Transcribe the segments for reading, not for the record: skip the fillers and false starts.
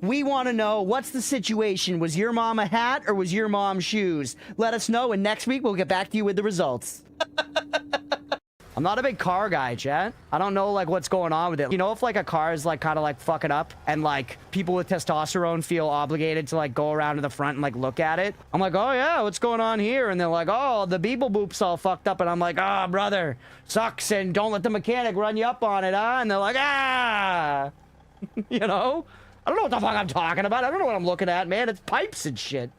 We want to know, what's the situation? Was your mom a hat or was your mom shoes? Let us know, and next week we'll get back to you with the results. I'm not a big car guy, chat. I don't know, like, what's going on with it. You know, if, like, a car is, like, kind of, like, fucking up and, like, people with testosterone feel obligated to, like, go around to the front and, like, look at it. I'm like, oh, yeah, what's going on here? And they're like, oh, the beeple boop's all fucked up. And I'm like, ah, oh, brother, sucks, and don't let the mechanic run you up on it, huh? And they're like, ah, you know? I don't know what the fuck I'm talking about. I don't know what I'm looking at, man. It's pipes and shit.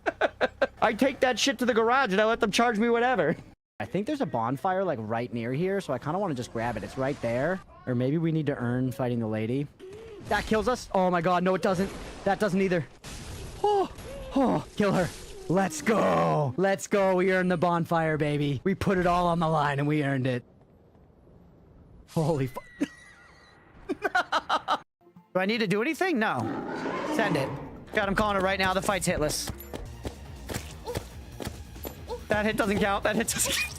I take that shit to the garage and I let them charge me whatever. I think there's a bonfire, like, right near here, so I kind of want to just grab it. It's right there. Or maybe we need to earn fighting the lady. That kills us. Oh, my God. No, it doesn't. That doesn't either. Oh, oh, kill her. Let's go. Let's go. We earned the bonfire, baby. We put it all on the line, and we earned it. Holy fuck. Do I need to do anything? No. Send it. God, I'm calling it right now. The fight's hitless. That hit doesn't count. That hit doesn't count.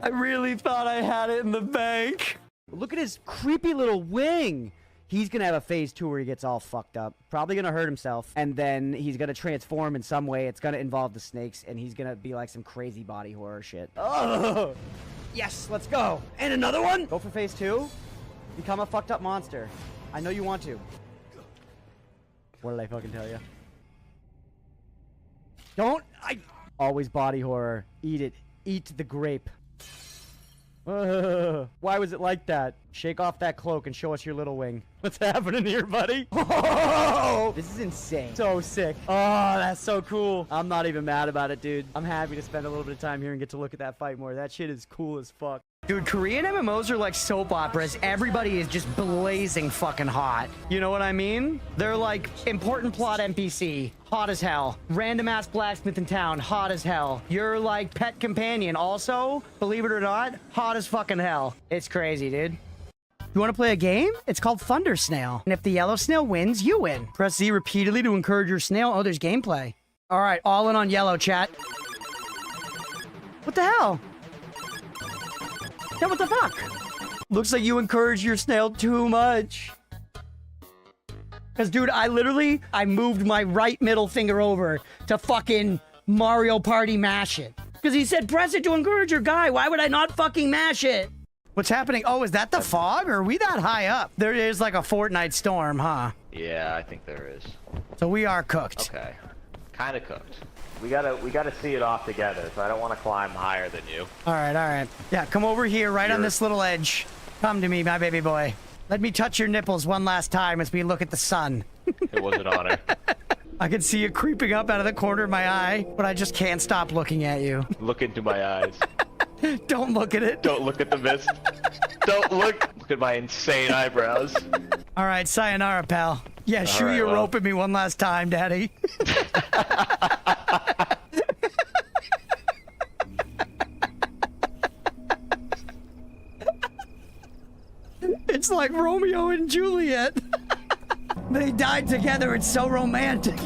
I really thought I had it in the bank. Look at his creepy little wing. He's gonna have a phase 2 where he gets all fucked up. Probably gonna hurt himself. And then he's gonna transform in some way. It's gonna involve the snakes. And he's gonna be like some crazy body horror shit. Oh! Yes, let's go. And another one? Go for phase 2. Become a fucked up monster. I know you want to. What did I fucking tell you? Don't. Always body horror. Eat it. Eat the grape. Why was it like that? Shake off that cloak and show us your little wing. What's happening here, buddy? Oh, this is insane. So sick. Oh, that's so cool. I'm not even mad about it, dude. I'm happy to spend a little bit of time here and get to look at that fight more. That shit is cool as fuck. Dude, Korean MMOs are like soap operas. Everybody is just blazing fucking hot. You know what I mean? They're like important plot NPC, hot as hell. Random ass blacksmith in town, hot as hell. You're like pet companion, also, believe it or not, hot as fucking hell. It's crazy, dude. You want to play a game? It's called Thunder Snail. And if the yellow snail wins, you win. Press Z repeatedly to encourage your snail. Oh, there's gameplay. All right, all in on yellow, chat. What the hell? Yeah, what the fuck? Looks like you encourage your snail too much. Because, dude, I moved my right middle finger over to fucking Mario Party mash it. Because he said, press it to encourage your guy. Why would I not fucking mash it? What's happening? Oh, is that the fog? Or are we that high up? There is like a Fortnite storm, huh? Yeah, I think there is. So we are cooked. Okay. Kind of cooked. We gotta see it off together, so I don't want to climb higher than you. All right, all right. Yeah, come over here, right on this little edge. Come to me, my baby boy. Let me touch your nipples one last time as we look at the sun. It was an honor. I can see you creeping up out of the corner of my eye, but I just can't stop looking at you. Look into my eyes. Don't look at it. Don't look at the mist. Don't look. Look at my insane eyebrows. All right, sayonara, pal. Yeah, shoot right, your well. rope at me one last time, daddy. It's like Romeo and Juliet. They died together. It's so romantic.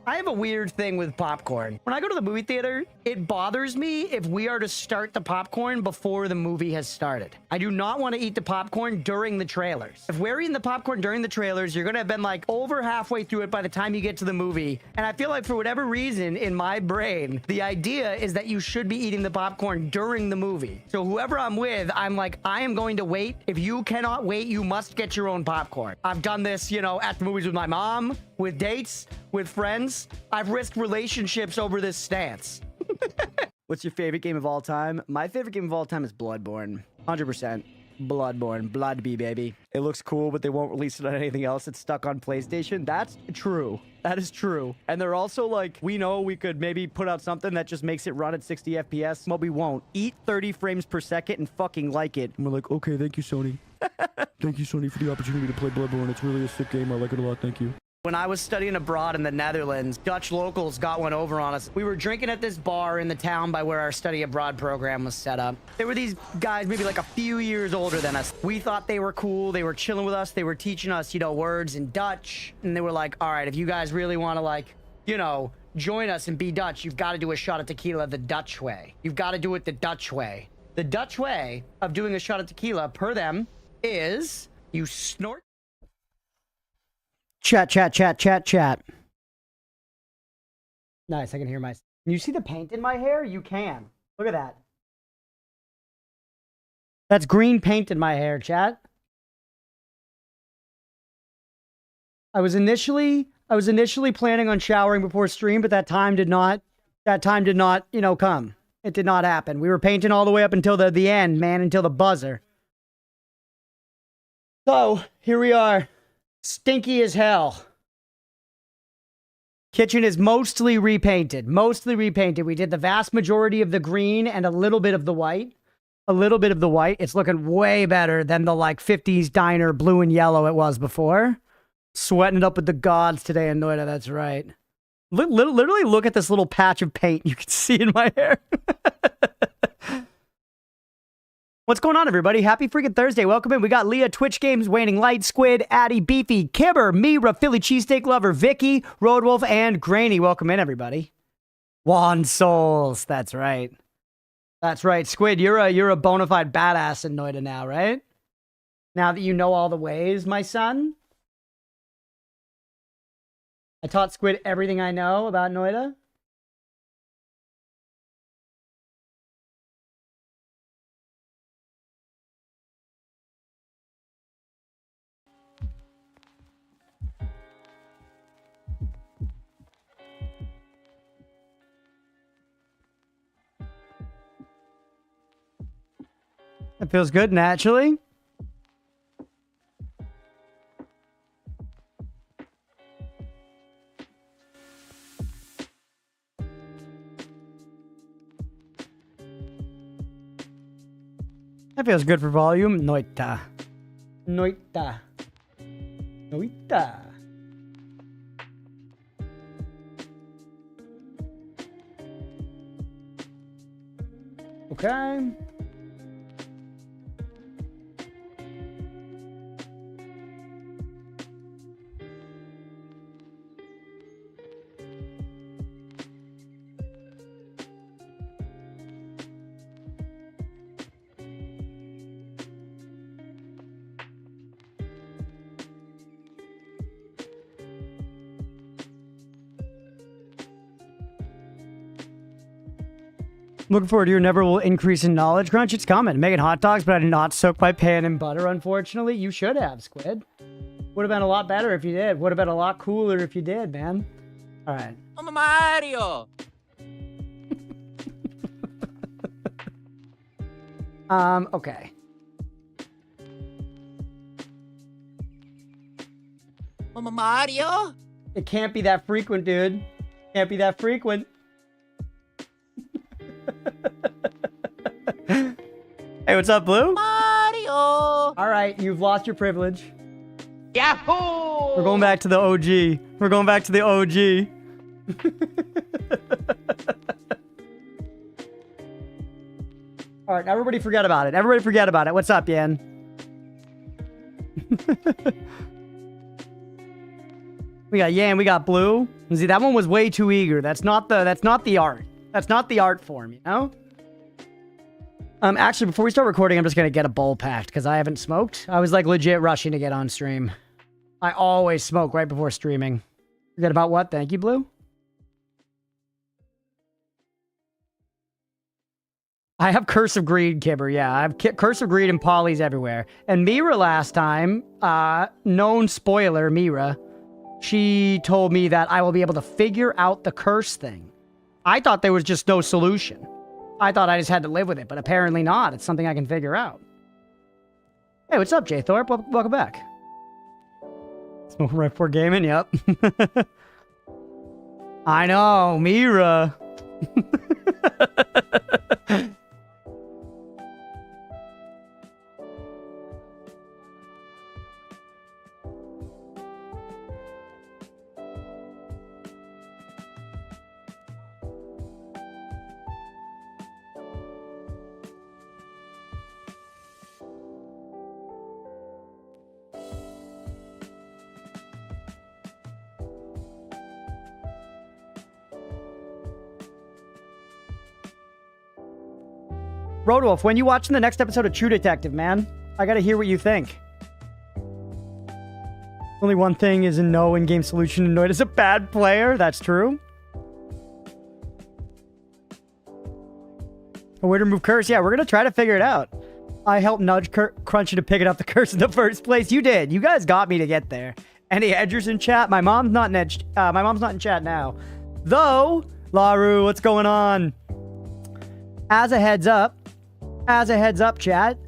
I have a weird thing with popcorn. When I go to the movie theater, it bothers me if we are to start the popcorn before the movie has started. I do not want to eat the popcorn during the trailers. If we're eating the popcorn during the trailers, you're going to have been like over halfway through it by the time you get to the movie. And I feel like for whatever reason in my brain, the idea is that you should be eating the popcorn during the movie. So whoever I'm with, I'm like, I am going to wait. If you cannot wait, you must get your own popcorn. I've done this, you know, at the movies with my mom, with dates, with friends. I've risked relationships over this stance. What's your favorite game of all time? My favorite game of all time is Bloodborne. 100%. Bloodborne. Bloodby, baby. It looks cool, but they won't release it on anything else. It's stuck on PlayStation. That's true. That is true. And they're also like, we know we could maybe put out something that just makes it run at 60 FPS, but we won't. Eat 30 frames per second and fucking like it. And we're like, okay, thank you, Sony. Thank you, Sony, for the opportunity to play Bloodborne. It's really a sick game. I like it a lot. Thank you. When I was studying abroad in the Netherlands, Dutch locals got one over on us. We were drinking at this bar in the town by where our study abroad program was set up. There were these guys maybe like a few years older than us. We thought they were cool. They were chilling with us. They were teaching us, you know, words in Dutch. And they were like, all right, if you guys really want to, like, you know, join us and be Dutch, you've got to do a shot of tequila the Dutch way. You've got to do it the Dutch way. The Dutch way of doing a shot of tequila, per them, is you snort. Chat, chat, chat, chat, chat. Nice, I can hear my... Can you see the paint in my hair? You can. Look at that. That's green paint in my hair, chat. I was initially planning on showering before stream, but that time did not, you know, come. It did not happen. We were painting all the way up until the end, man, until the buzzer. So, here we are. Stinky as hell. Kitchen is mostly repainted. Mostly repainted. We did the vast majority of the green and a little bit of the white. A little bit of the white. It's looking way better than the, like, 50s diner blue and yellow it was before. Sweating it up with the gods today in Noita, that's right. Literally look at this little patch of paint you can see in my hair. What's going on, everybody? Happy freaking Thursday. Welcome in. We got Leah, Twitch Games, Waning Light, Squid, Addy, Beefy, Kibber, Mira, Philly Cheesesteak Lover, Vicky, Roadwolf, and Grainy. Welcome in, everybody. Juan Souls. That's right. That's right. Squid, you're a bona fide badass in Noita now, right? Now that you know all the ways, my son. I taught Squid everything I know about Noita. It feels good naturally. That feels good for volume. Noita. Noita. Noita. Okay. Looking forward to your never will increase in knowledge. Crunch, it's coming. Making hot dogs, but I did not soak my pan in butter, unfortunately. You should have, Squid. Would have been a lot better if you did. Would have been a lot cooler if you did, man. All right. I'm Mario. Okay. Mama Mario? It can't be that frequent, dude. Can't be that frequent. Hey, what's up, Blue? Mario! All right, you've lost your privilege. Yahoo! We're going back to the OG. We're going back to the OG. All right, everybody forget about it. Everybody forget about it. What's up, Yan? We got Yan, we got Blue. See, that one was way too eager. That's not the art. That's not the art form, you know? Actually, before we start recording, I'm just gonna get a bowl packed because I haven't smoked. I was like legit rushing to get on stream. I always smoke right before streaming. Forget about what? Thank you, Blue. I have Curse of Greed, Kibber. Yeah, I have Curse of Greed and Polys everywhere. And Mira last time, known spoiler, Mira, she told me that I will be able to figure out the curse thing. I thought there was just no solution. I thought I just had to live with it, but apparently not. It's something I can figure out. Hey, what's up, Jay Thorpe? Welcome back. Smoking right before gaming? Yep. I know, Mira. Roadwolf, when you watching the next episode of True Detective, man? I gotta hear what you think. Only one thing is a no in-game solution, and Noita's a bad player. That's true. A way to remove curse. Yeah, we're gonna try to figure it out. I helped nudge Crunchy to pick it up the curse in the first place. You did. You guys got me to get there. Any edgers in chat? My mom's not in chat now. Though, Laru, what's going on? As a heads up, chat,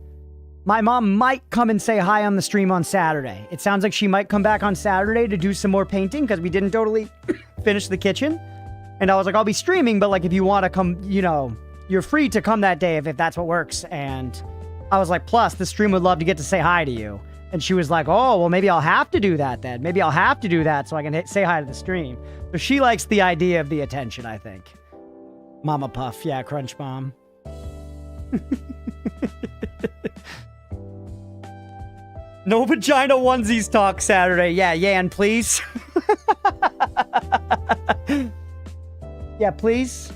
my mom might come and say hi on the stream on Saturday. It sounds like she might come back on Saturday to do some more painting because we didn't totally finish the kitchen. And I was like, I'll be streaming, but like if you want to come, you know, you're free to come that day if that's what works. And I was like, plus, the stream would love to get to say hi to you. And she was like, oh, well, maybe I'll have to do that then. Maybe I'll have to do that so I can say hi to the stream. So she likes the idea of the attention, I think. Mama Puff. Yeah, Crunch Mom. No vagina onesies talk Saturday. Yeah, Yan, please. Yeah, please.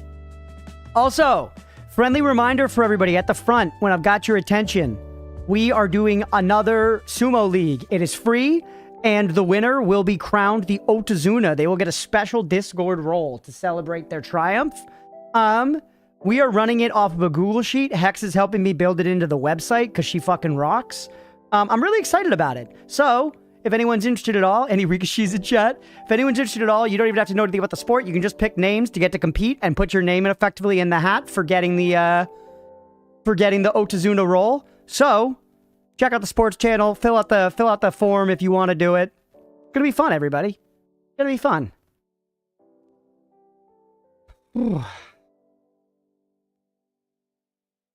Also, friendly reminder for everybody at the front, when I've got your attention, we are doing another sumo league. It is free, and the winner will be crowned the Otazuna. They will get a special Discord role to celebrate their triumph. We are running it off of a Google Sheet. Hex is helping me build it into the website because she fucking rocks. I'm really excited about it. So, if anyone's interested at all, any Rikishi's in chat, if anyone's interested at all, you don't even have to know anything about the sport. You can just pick names to get to compete and put your name effectively in the hat for getting the Otazuna role. So, check out the sports channel, fill out the form if you want to do it. It's gonna be fun, everybody. It's gonna be fun.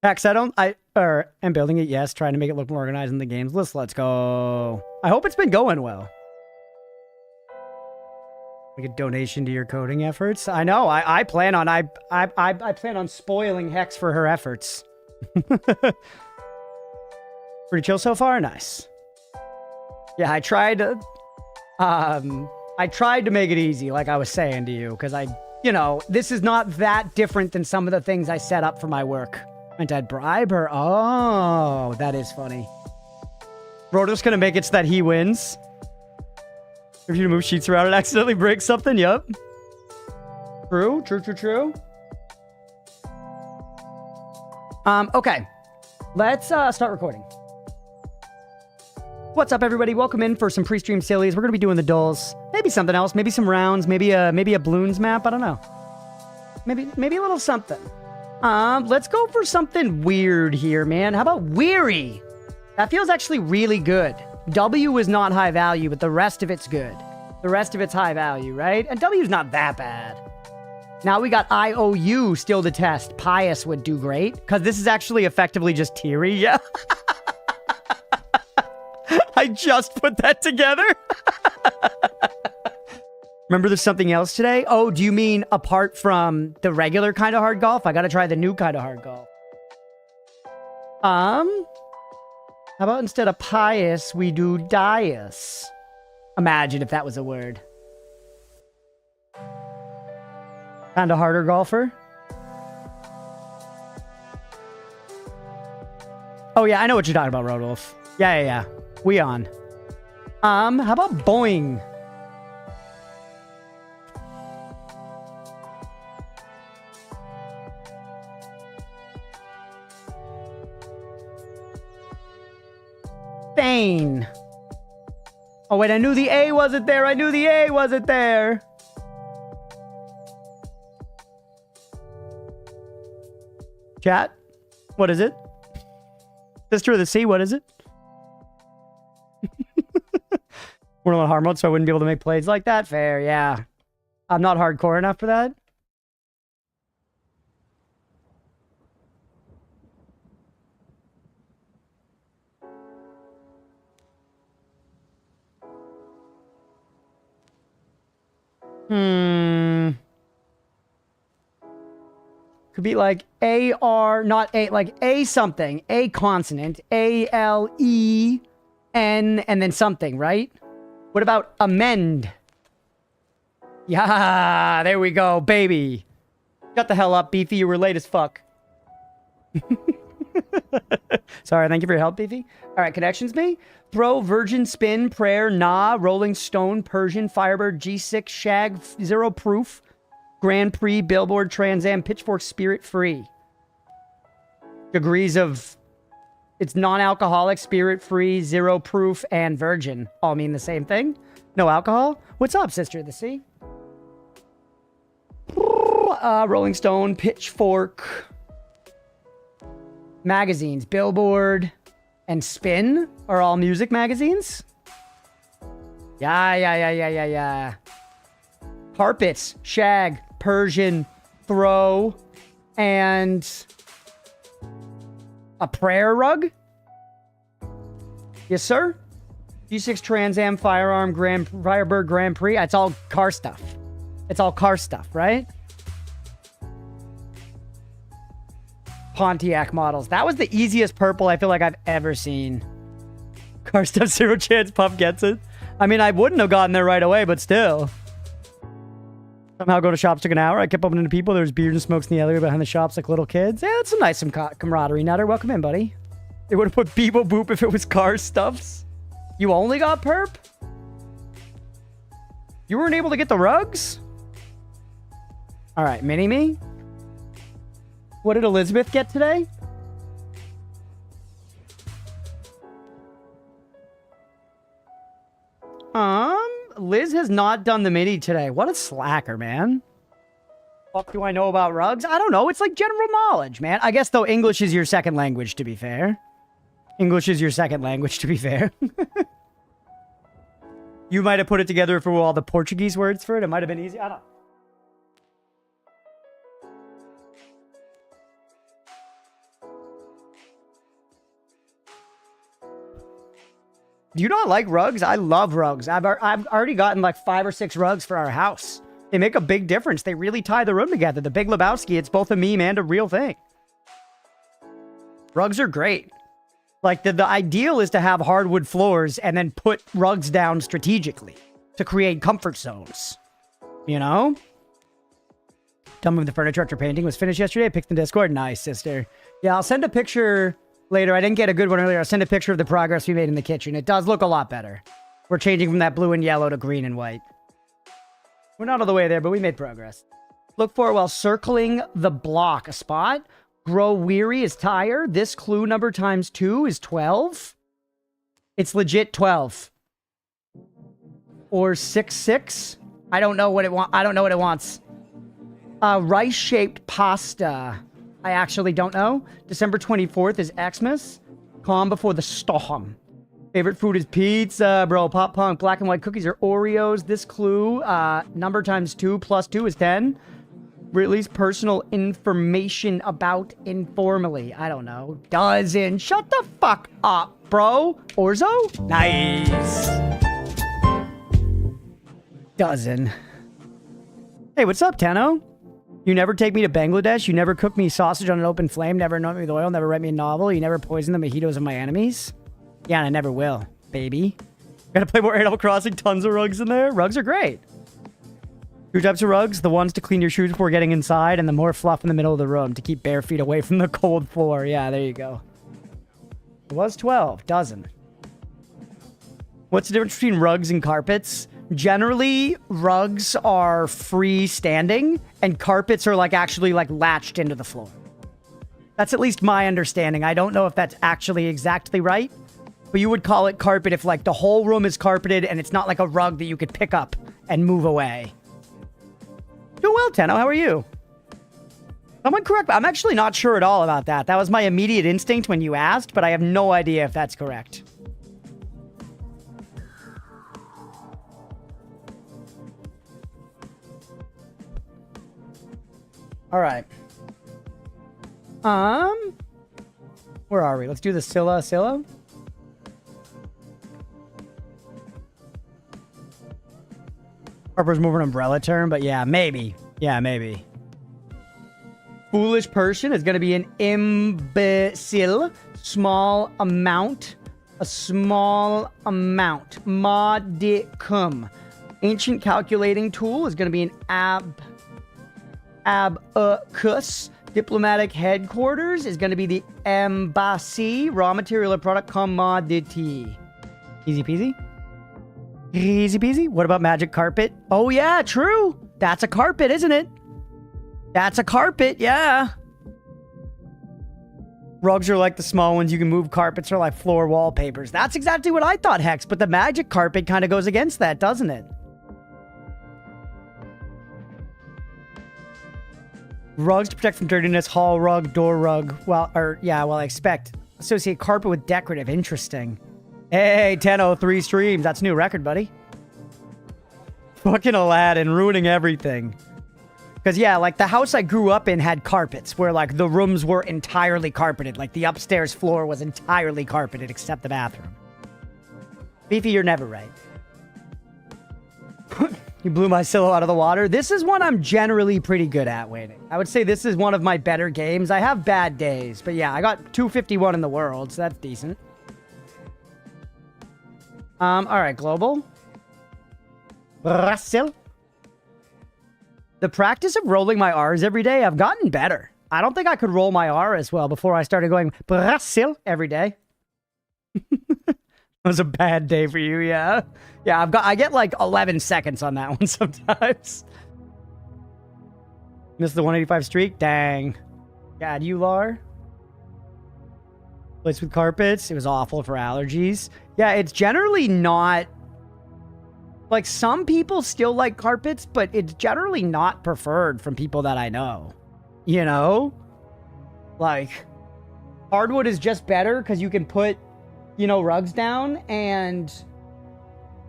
Hex, I'm building it, yes, trying to make it look more organized in the games. Let's go. I hope it's been going well. Like a donation to your coding efforts. I know, I plan on spoiling Hex for her efforts. Pretty chill so far? Nice. Yeah, I tried to make it easy, like I was saying to you, because this is not that different than some of the things I set up for my work. And I'd bribe her. Oh, that is funny. Roto's gonna make it so that he wins. If you move sheets around and accidentally break something, yep. True. Okay. Let's start recording. What's up, everybody? Welcome in for some pre-stream sillies. We're gonna be doing the dulls. Maybe something else. Maybe some rounds. Maybe a balloons map. I don't know. Maybe a little something. Let's go for something weird here, man. How about weary? That feels actually really good. W is not high value, but the rest of it's good. The rest of it's high value, right? And W's not that bad. Now we got IOU still to test. Pious would do great, because this is actually effectively just teary. Yeah. I just put that together. Remember there's something else today? Oh, do you mean apart from the regular kind of hard golf? I gotta try the new kind of hard golf. How about instead of pious, we do dias? Imagine if that was a word. Kind of harder golfer? Oh yeah, I know what you're talking about, Rodolph. Yeah. We on. How about boing? Bane. Oh wait, I knew the A wasn't there. Chat? What is it? Sister of the Sea, what is it? We're on hard mode, so I wouldn't be able to make plays like that. Fair, yeah. I'm not hardcore enough for that. Could be like A-R, not A, like A something. A consonant. A-L-E-N, and then something, right? What about amend? Yeah, there we go, baby. Shut the hell up, Beefy. You were late as fuck. Sorry, thank you for your help, Beefy. All right, connections me. Throw, Virgin, Spin, Prayer, Nah, Rolling Stone, Persian, Firebird, G6, Shag, Zero Proof, Grand Prix, Billboard, Trans Am, Pitchfork, Spirit Free. Degrees of... It's non-alcoholic, spirit-free, zero proof, and virgin. All mean the same thing. No alcohol. What's up, Sister of the Sea? Rolling Stone, Pitchfork, magazines, Billboard, and Spin are all music magazines. Yeah. Carpets, Shag, Persian, Throw, and... a prayer rug? Yes, sir. G6 Trans Am, Firebird Grand Prix. It's all car stuff. It's all car stuff, right? Pontiac models. That was the easiest purple I feel like I've ever seen. Car stuff, zero chance Puff gets it. I mean, I wouldn't have gotten there right away, but still. Somehow go to shops, took an hour. I kept bumping into people. There was beers and smokes in the alleyway behind the shops like little kids. Yeah, that's some camaraderie. Nutter, welcome in, buddy. They would have put Beebo Boop if it was car stuffs. You only got perp? You weren't able to get the rugs? All right, Mini-Me. What did Elizabeth get today? Liz has not done the mini today. What a slacker, man. What do I know about rugs? I don't know. It's like general knowledge, man. I guess, though, English is your second language, to be fair. English is your second language, to be fair. You might have put it together for all the Portuguese words for it. It might have been easy. I don't know. Do you not like rugs? I love rugs. I've already gotten like 5 or 6 rugs for our house. They make a big difference. They really tie the room together. The Big Lebowski, it's both a meme and a real thing. Rugs are great. Like, the ideal is to have hardwood floors and then put rugs down strategically to create comfort zones. You know? Tell me when the furniture after painting was finished yesterday. I picked the Discord. Nice, sister. Yeah, I'll send a picture... later. I didn't get a good one earlier. I'll send a picture of the progress we made in the kitchen. It does look a lot better. We're changing from that blue and yellow to green and white. We're not all the way there, but we made progress. Look for it while circling the block. A spot. Grow weary is tire. This clue number times 2 is 12. It's legit 12. Or 6. I don't know what it wants. I don't know what it wants. Rice-shaped pasta. I actually don't know. December 24th is Xmas. Calm before the storm. Favorite food is pizza, bro. Pop punk. Black and white cookies are Oreos. This clue, number times 2 plus 2 is 10. Release personal information about informally. I don't know. Dozen. Shut the fuck up, bro. Orzo? Nice. Dozen. Hey, what's up, Tano? You never take me to Bangladesh. You never cook me sausage on an open flame. Never anoint me with oil. Never write me a novel. You never poison the mojitos of my enemies. Yeah, and I never will, baby. Gotta play more Animal Crossing. Tons of rugs in there. Rugs are great. 2 types of rugs. The ones to clean your shoes before getting inside, and the more fluff in the middle of the room to keep bare feet away from the cold floor. Yeah, there you go. It was 12. Dozen. What's the difference between rugs and carpets? Generally, rugs are freestanding, and carpets are like actually like latched into the floor. That's at least my understanding. I don't know if that's actually exactly right, but you would call it carpet if like the whole room is carpeted and it's not like a rug that you could pick up and move away. Doing well, Tenno. How are you? Someone correct. I'm actually not sure at all about that. That was my immediate instinct when you asked, but I have no idea if that's correct. All right. Where are we? Let's do the Scylla. Harper's more of an umbrella term, but yeah, maybe. Yeah, maybe. Foolish person is going to be an imbecile. Small amount. A small amount. Modicum. Ancient calculating tool is going to be an abacus. Diplomatic headquarters is going to be the embassy. Raw material or product commodity. Easy peasy. Easy peasy. What about magic carpet? Oh, yeah, true. That's a carpet, isn't it? That's a carpet, yeah. Rugs are like the small ones you can move. Carpets are like floor wallpapers. That's exactly what I thought, Hex. But the magic carpet kind of goes against that, doesn't it? Rugs to protect from dirtiness. Hall rug, door rug. Well, I expect. Associate carpet with decorative. Interesting. Hey, 10:03 streams. That's a new record, buddy. Fucking Aladdin ruining everything. Because, yeah, like, the house I grew up in had carpets where, like, the rooms were entirely carpeted. Like, the upstairs floor was entirely carpeted except the bathroom. Beefy, you're never right. You blew my Silo out of the water. This is one I'm generally pretty good at waiting. I would say this is one of my better games. I have bad days, but yeah, I got 251 in the world, so that's decent. All right, global. Brazil. The practice of rolling my R's every day, I've gotten better. I don't think I could roll my R as well before I started going Brazil every day. It was a bad day for you, yeah. Yeah, I get like 11 seconds on that one sometimes. Missed the 185 streak? Dang. God, you Lar. Place with carpets. It was awful for allergies. Yeah, it's generally not... Like, some people still like carpets, but it's generally not preferred from people that I know. You know? Like, hardwood is just better because you can put, you know, rugs down and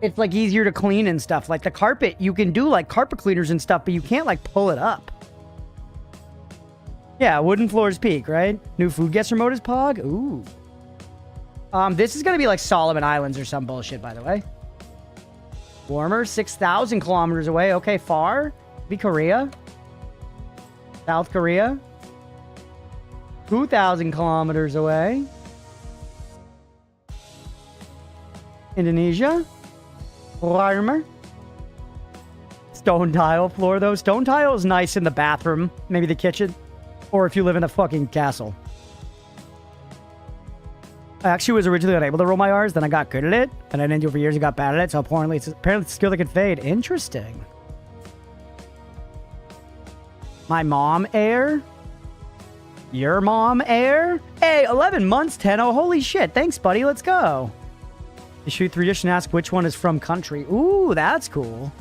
it's, like, easier to clean and stuff. Like, the carpet, you can do, like, carpet cleaners and stuff, but you can't, like, pull it up. Yeah, wooden floors peak, right? New food guest remote is Pog? Ooh. This is gonna be, like, Solomon Islands or some bullshit, by the way. Warmer, 6,000 kilometers away. Okay, far. Be Korea. South Korea. 2,000 kilometers away. Indonesia. Warmer. Stone tile floor, though. Stone tile is nice in the bathroom. Maybe the kitchen. Or if you live in a fucking castle. I actually was originally unable to roll my R's, then I got good at it, and I didn't do it for years and got bad at it, so apparently it's a skill that can fade. Interesting. My mom air? Your mom air? Hey, 11 months, 10-0. Holy shit, thanks, buddy. Let's go. You shoot 3 dish and ask which one is from country. Ooh, that's cool.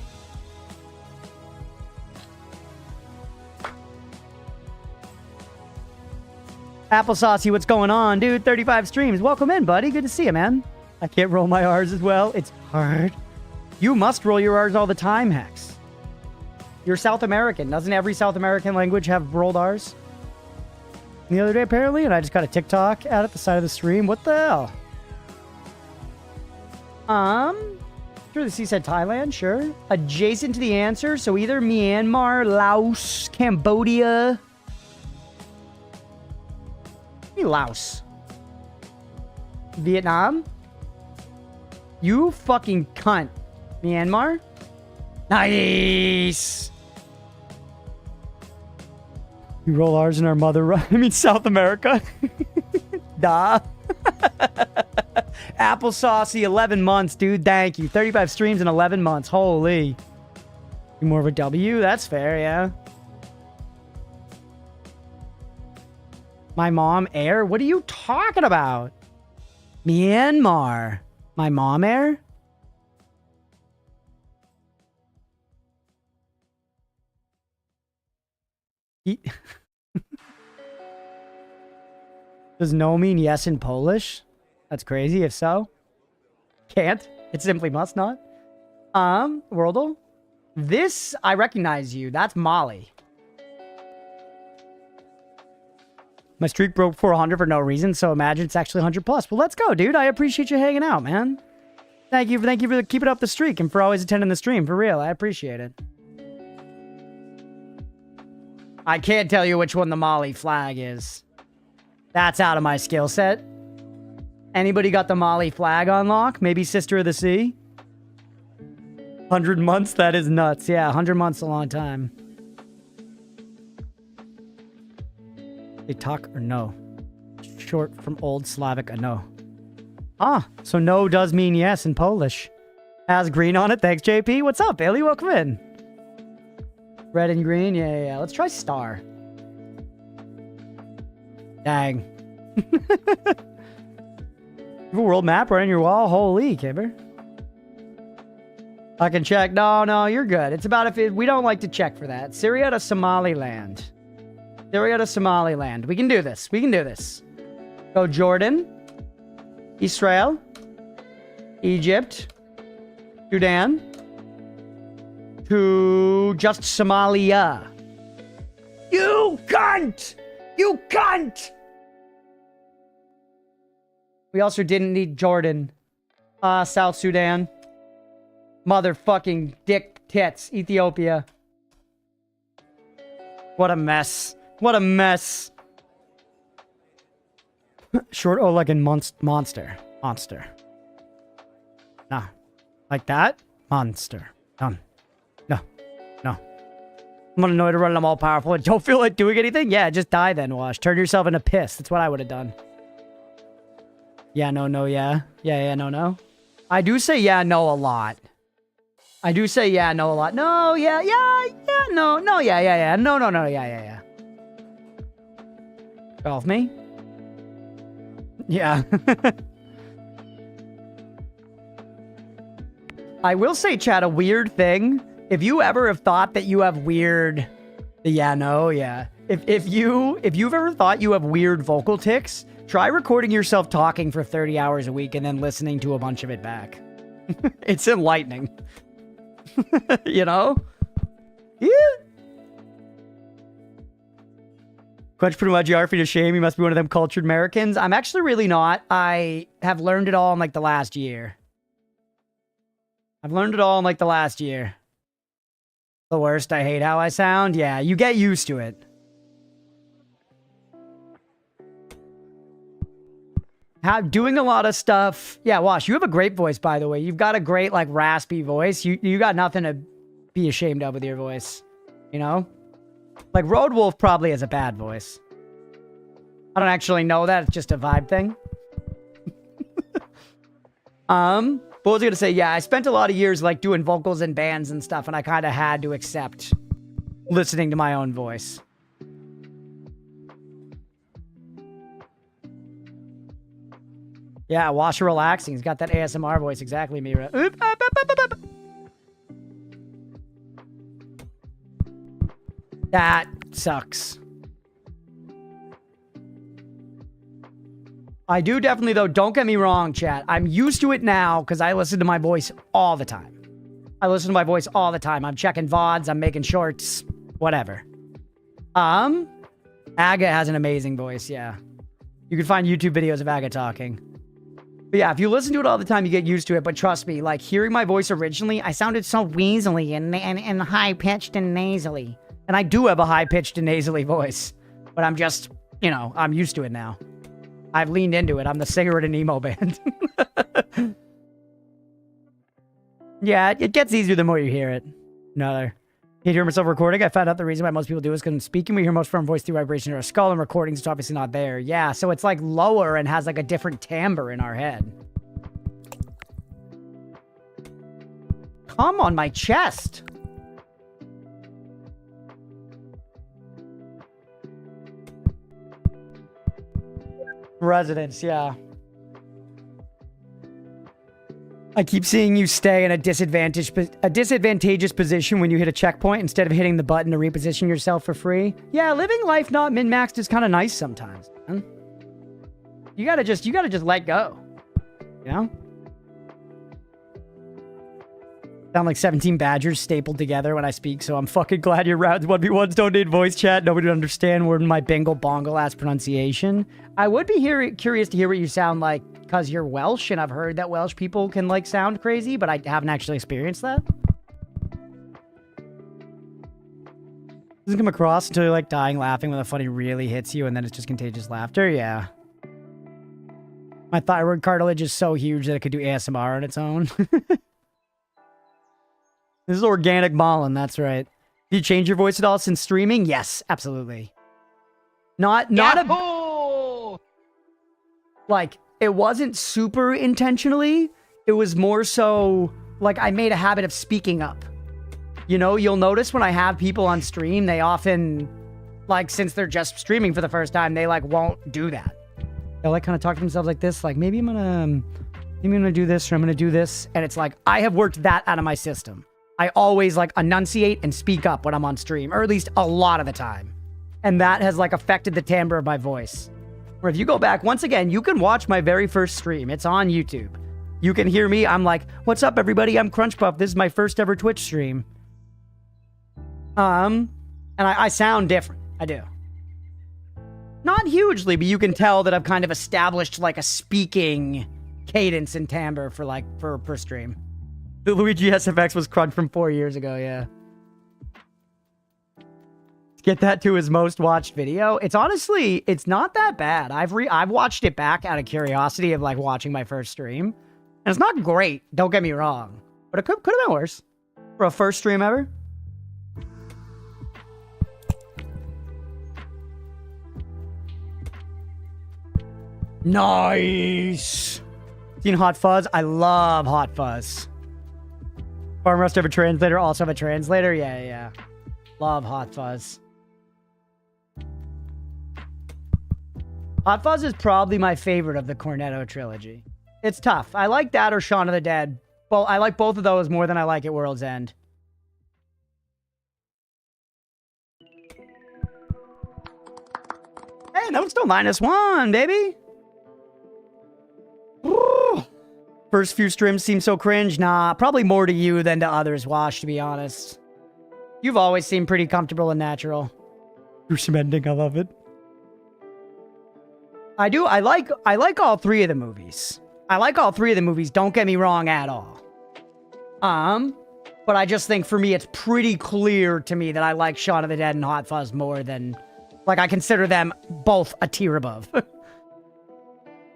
Applesaucey, what's going on, dude? 35 streams. Welcome in, buddy. Good to see you, man. I can't roll my R's as well. It's hard. You must roll your R's all the time, Hex. You're South American. Doesn't every South American language have rolled R's? The other day, apparently, and I just got a TikTok out at the side of the stream. What the hell? Sure, the sea said Thailand, sure. Adjacent to the answer, so either Myanmar, Laos, Cambodia... Laos. Vietnam? You fucking cunt. Myanmar? Nice! We roll ours in our mother... I mean, South America. Duh. Applesaucy, 11 months, dude. Thank you. 35 streams in 11 months. Holy. You more of a W? That's fair, yeah. My mom air? What are you talking about? Myanmar. My mom air? Does no mean yes in Polish? That's crazy. If so, can't. It simply must not. Worldle? This, I recognize you. That's Molly. My streak broke 400 for no reason, so imagine it's actually 100 plus. Well, let's go, dude. I appreciate you hanging out, man. Thank you for keeping up the streak and for always attending the stream. For real, I appreciate it. I can't tell you which one the Molly flag is. That's out of my skill set. Anybody got the Molly flag on lock? Maybe Sister of the Sea? 100 months? That is nuts. Yeah, 100 months is a long time. They talk or no? Short from Old Slavic, a no. Ah, so no does mean yes in Polish. Has green on it. Thanks, JP. What's up, Bailey? Welcome in. Red and green. Yeah. Let's try star. Dang. You have a world map right on your wall? Holy, Kibber. I can check. No, you're good. It's about we don't like to check for that. Syria to Somaliland. Syria to Somaliland. We can do this. Go Jordan. Israel. Egypt. Sudan. To just Somalia. You cunt! You cunt! We also didn't need Jordan. South Sudan. Motherfucking dick tits. Ethiopia. What a mess. What a mess. Short O like in monster. Monster. Nah. Like that? Monster. Done. No. I'm gonna Noita run. I'm all powerful. Don't feel like doing anything? Yeah, just die then, Wash. Turn yourself into piss. That's what I would have done. Yeah, no, yeah. Yeah, no. I do say yeah, no a lot. No, yeah, no, no, yeah, yeah. Golf me? Yeah. I will say, chat, a weird thing. If you ever have thought that you have weird... Yeah, no, yeah. If you've ever thought you have weird vocal tics, try recording yourself talking for 30 hours a week and then listening to a bunch of it back. It's enlightening. You know? Yeah. Crunch put my geography to shame. You must be one of them cultured Americans. I'm actually really not. I have learned it all in like the last year. The worst. I hate how I sound. Yeah, you get used to it. Doing a lot of stuff. Yeah, Wash, you have a great voice, by the way. You've got a great, like, raspy voice. You got nothing to be ashamed of with your voice. You know? Like, Road Wolf probably has a bad voice. I don't actually know that. It's just a vibe thing. But I was gonna say, yeah, I spent a lot of years, like, doing vocals in bands and stuff, and I kind of had to accept listening to my own voice. Yeah, Wash relaxing. He's got that ASMR voice. Exactly, Mira. That sucks. I do definitely, though, don't get me wrong, chat. I'm used to it now because I listen to my voice all the time. I'm checking VODs. I'm making shorts. Whatever. Aga has an amazing voice, yeah. You can find YouTube videos of Aga talking. But yeah, if you listen to it all the time, you get used to it. But trust me, like, hearing my voice originally, I sounded so weaselly and high-pitched and nasally. And I do have a high-pitched and nasally voice. But I'm just, you know, I'm used to it now. I've leaned into it. I'm the singer in an emo band. Yeah, it gets easier the more you hear it. Another. Can't hear myself recording. I found out the reason why most people do is because speaking, we hear most from voice through vibration or a skull, and recordings it's obviously not there. Yeah, so it's like lower and has like a different timbre in our head. Come on my chest. Residence, yeah. I keep seeing you stay in a disadvantageous position when you hit a checkpoint instead of hitting the button to reposition yourself for free. Yeah, living life not min-maxed is kind of nice sometimes, man. You gotta just let go. You know? Sound like 17 badgers stapled together when I speak, so I'm fucking glad your rounds 1v1s don't need voice chat. Nobody would understand word in my bingle bongle ass pronunciation. I would be curious to hear what you sound like because you're Welsh, and I've heard that Welsh people can, like, sound crazy, but I haven't actually experienced that. Doesn't come across until you're, like, dying laughing when the funny really hits you, and then it's just contagious laughter. Yeah. My thyroid cartilage is so huge that it could do ASMR on its own. This is organic Malin, that's right. Did you change your voice at all since streaming? Yes, absolutely. Not Yahoo! like, it wasn't super intentionally. It was more so like I made a habit of speaking up. You know, you'll notice when I have people on stream, they often, like, since they're just streaming for the first time, they like won't do that. They'll like kind of talk to themselves like this, like maybe I'm gonna do this or I'm gonna do this. And it's like, I have worked that out of my system. I always like enunciate and speak up when I'm on stream, or at least a lot of the time. And that has like affected the timbre of my voice. Or if you go back, once again, you can watch my very first stream. It's on YouTube. You can hear me. I'm like, what's up, everybody? I'm Crunchpuff. This is my first ever Twitch stream. And I sound different. I do. Not hugely, but you can tell that I've kind of established like a speaking cadence and timbre for like, per stream. The Luigi SFX was Crunch from 4 years ago, yeah. Get that to his most watched video. It's honestly, it's not that bad. I've watched it back out of curiosity of like watching my first stream. And it's not great, don't get me wrong. But it could have been worse. For a first stream ever. Nice! Seen Hot Fuzz? I love Hot Fuzz. Farm Rust have a translator, also have a translator? Yeah. Love Hot Fuzz. Hot Fuzz is probably my favorite of the Cornetto trilogy. It's tough. I like that or Shaun of the Dead. Well, I like both of those more than I like At World's End. Hey, that was still -1, baby. Woo. First few streams seem so cringe. Nah, probably more to you than to others, Wash, to be honest. You've always seemed pretty comfortable and natural. Gruesome ending, I love it. I do. I like all three of the movies. I like all three of the movies. Don't get me wrong at all. But I just think for me, it's pretty clear to me that I like Shaun of the Dead and Hot Fuzz more than, like, I consider them both a tier above.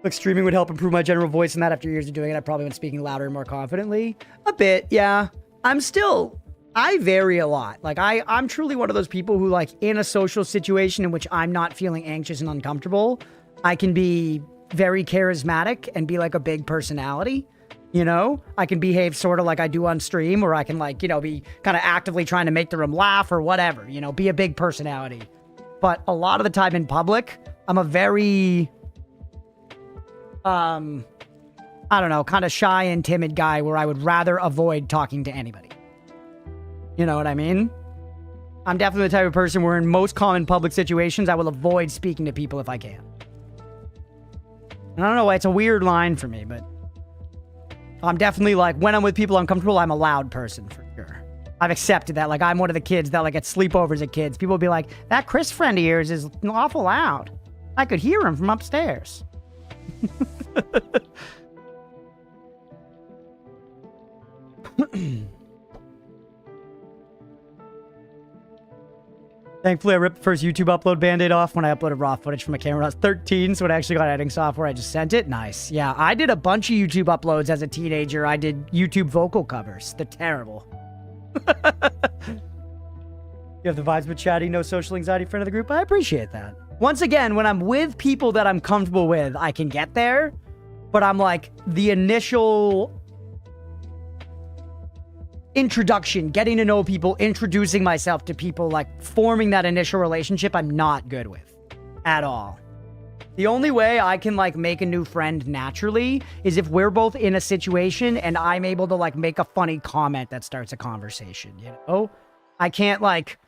Like, streaming would help improve my general voice, and that after years of doing it, I probably went speaking louder and more confidently. A bit, yeah. I vary a lot. Like, I'm truly one of those people who, like, in a social situation in which I'm not feeling anxious and uncomfortable, I can be very charismatic and be like a big personality, you know? I can behave sort of like I do on stream, or I can, like, you know, be kind of actively trying to make the room laugh or whatever, you know, be a big personality. But a lot of the time in public, I'm a very, I don't know, kind of shy and timid guy where I would rather avoid talking to anybody. You know what I mean? I'm definitely the type of person where in most common public situations, I will avoid speaking to people if I can. And I don't know why, it's a weird line for me, but I'm definitely like, when I'm with people I'm comfortable, I'm a loud person for sure. I've accepted that. Like, I'm one of the kids that, like, at sleepovers at kids, people will be like, that Chris friend of yours is awful loud. I could hear him from upstairs. Thankfully, I ripped the first YouTube upload band-aid off when I uploaded raw footage from a camera. I was 13, so it actually got editing software. I just sent it. Nice. Yeah, I did a bunch of YouTube uploads as a teenager. I did YouTube vocal covers. They're terrible. You have the vibes with chatty, no social anxiety friend of the group. I appreciate that. Once again, when I'm with people that I'm comfortable with, I can get there. But I'm like, the initial introduction, getting to know people, introducing myself to people, like forming that initial relationship, I'm not good with at all. The only way I can like make a new friend naturally is if we're both in a situation and I'm able to like make a funny comment that starts a conversation, you know? I can't like,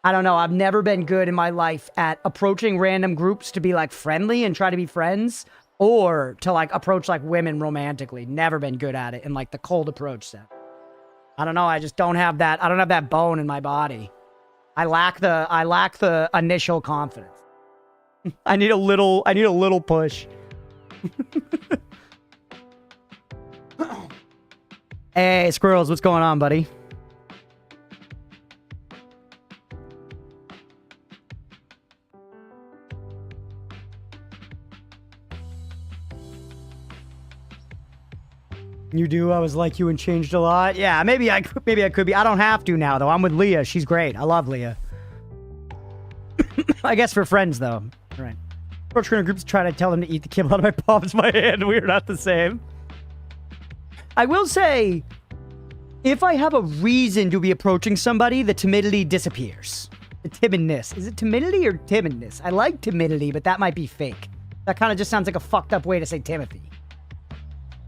I don't know, I've never been good in my life at approaching random groups to be like friendly and try to be friends, or to like approach like women romantically. Never been good at it in like the cold approach set. I don't know. I just don't have that. I don't have that bone in my body. I lack the initial confidence. I need a little push. Hey, Squirrels, what's going on, buddy? You do? I was like you and changed a lot? Yeah, maybe I could be. I don't have to now, though. I'm with Leah. She's great. I love Leah. I guess for friends, though. All right. Approach criminal groups try to tell them to eat the kibble out of my palms of my hand. We're not the same. I will say, if I have a reason to be approaching somebody, the timidity disappears. The timidness. Is it timidity or timidness? I like timidity, but that might be fake. That kind of just sounds like a fucked up way to say Timothy.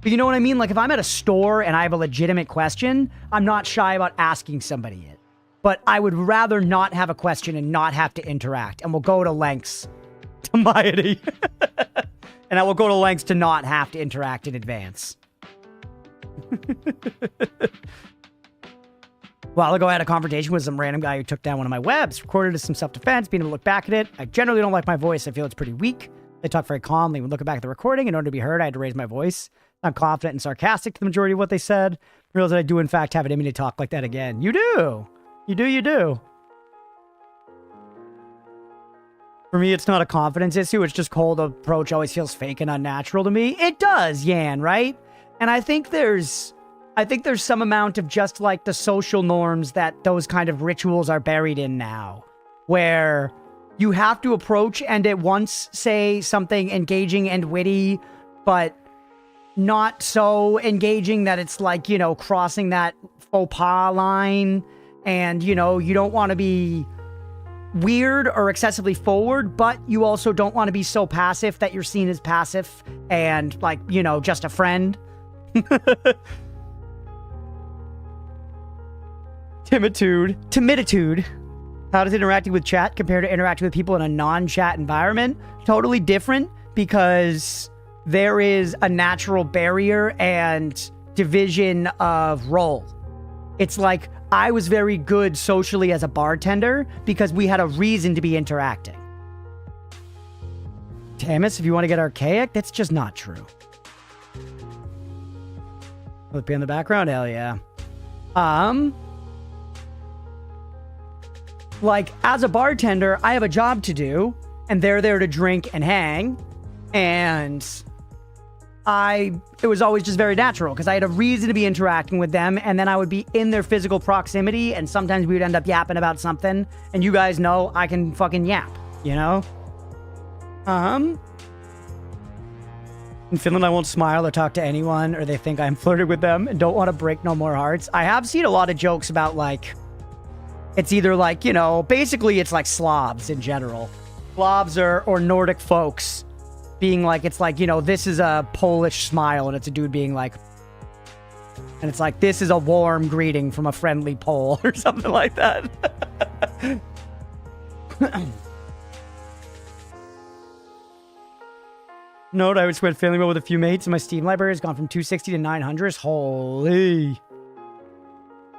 But you know what I mean? Like, if I'm at a store and I have a legitimate question, I'm not shy about asking somebody it. But I would rather not have a question and not have to interact. And we'll go to lengths to miety. And I will go to lengths to not have to interact in advance. A while ago, I had a confrontation with some random guy who took down one of my webs, recorded as some self-defense, being able to look back at it. I generally don't like my voice. I feel it's pretty weak. I talk very calmly. When looking back at the recording, in order to be heard, I had to raise my voice. I'm confident and sarcastic to the majority of what they said. I realize that I do, in fact, have it in me to talk like that again. You do. You do, you do. For me, it's not a confidence issue. It's just cold approach always feels fake and unnatural to me. It does, Yan, right? And I think there's some amount of just like the social norms that those kind of rituals are buried in now, where you have to approach and at once say something engaging and witty, but not so engaging that it's like, you know, crossing that faux pas line. And, you know, you don't want to be weird or excessively forward, but you also don't want to be so passive that you're seen as passive and like, you know, just a friend. Timiditude. How does interacting with chat compare to interacting with people in a non-chat environment? Totally different, because there is a natural barrier and division of role. It's like I was very good socially as a bartender because we had a reason to be interacting. Tamus, if you want to get archaic, that's just not true. Will it be in the background? Hell yeah. Like, as a bartender, I have a job to do, and they're there to drink and hang, and it was always just very natural, because I had a reason to be interacting with them, and then I would be in their physical proximity, and sometimes we would end up yapping about something, and you guys know I can fucking yap, you know? In Finland, I won't smile or talk to anyone, or they think I'm flirting with them and don't want to break no more hearts. I have seen a lot of jokes about, like, it's either like, you know, basically it's like Slavs in general. Slavs or Nordic folks being like, it's like, you know, this is a Polish smile, and it's a dude being like, and it's like, this is a warm greeting from a friendly Pole, or something like that. Note, I would spend family mode with a few mates, and my Steam library has gone from 260 to 900. Holy.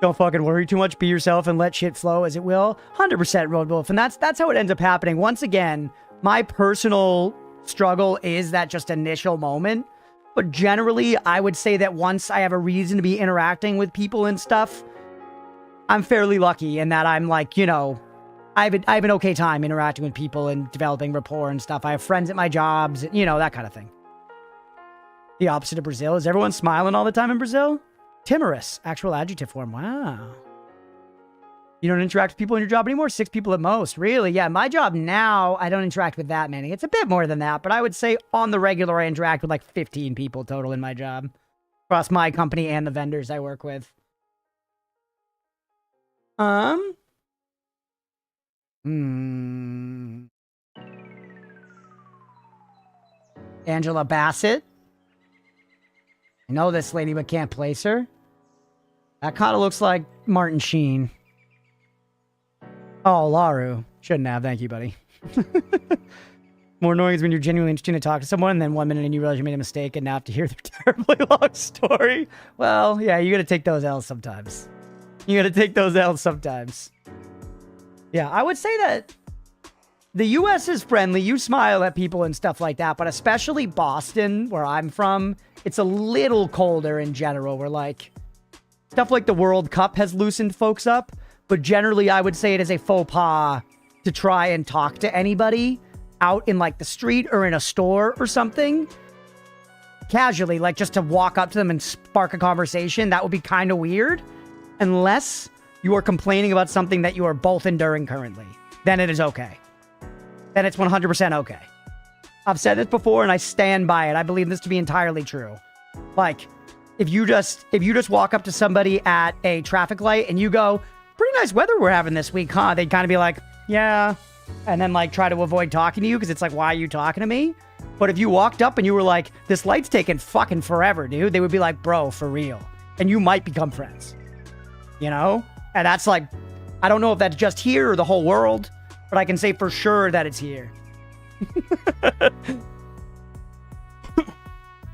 Don't fucking worry too much. Be yourself and let shit flow as it will. 100% Road Wolf. And that's how it ends up happening. Once again, my personal struggle is that just initial moment. But generally, I would say that once I have a reason to be interacting with people and stuff, I'm fairly lucky in that I'm like, you know, I have an okay time interacting with people and developing rapport and stuff. I have friends at my jobs, you know, that kind of thing. The opposite of Brazil. Is everyone smiling all the time in Brazil? Timorous. Actual adjective form. Wow. You don't interact with people in your job anymore? 6 people at most. Really? Yeah, my job now, I don't interact with that many. It's a bit more than that, but I would say on the regular, I interact with like 15 people total in my job. Across my company and the vendors I work with. Angela Bassett. I know this lady, but can't place her. That kind of looks like Martin Sheen. Oh, Laru. Shouldn't have. Thank you, buddy. More annoying is when you're genuinely interested to talk to someone, and then 1 minute and you realize you made a mistake, and now have to hear their terribly long story. Well, yeah, you gotta take those L's sometimes. You gotta take those L's sometimes. Yeah, I would say that the U.S. is friendly. You smile at people and stuff like that, but especially Boston, where I'm from, it's a little colder in general. We're like, stuff like the World Cup has loosened folks up, but generally I would say it is a faux pas to try and talk to anybody out in like the street or in a store or something. Casually, like just to walk up to them and spark a conversation. That would be kind of weird. Unless you are complaining about something that you are both enduring currently. Then it is okay. then it's 100% okay. I've said this before and I stand by it. I believe this to be entirely true. Like, if you just walk up to somebody at a traffic light and you go, pretty nice weather we're having this week, huh? They'd kind of be like, yeah. And then like try to avoid talking to you because it's like, why are you talking to me? But if you walked up and you were like, this light's taking fucking forever, dude, they would be like, bro, for real. And you might become friends. You know? And that's like, I don't know if that's just here or the whole world, but I can say for sure that it's here.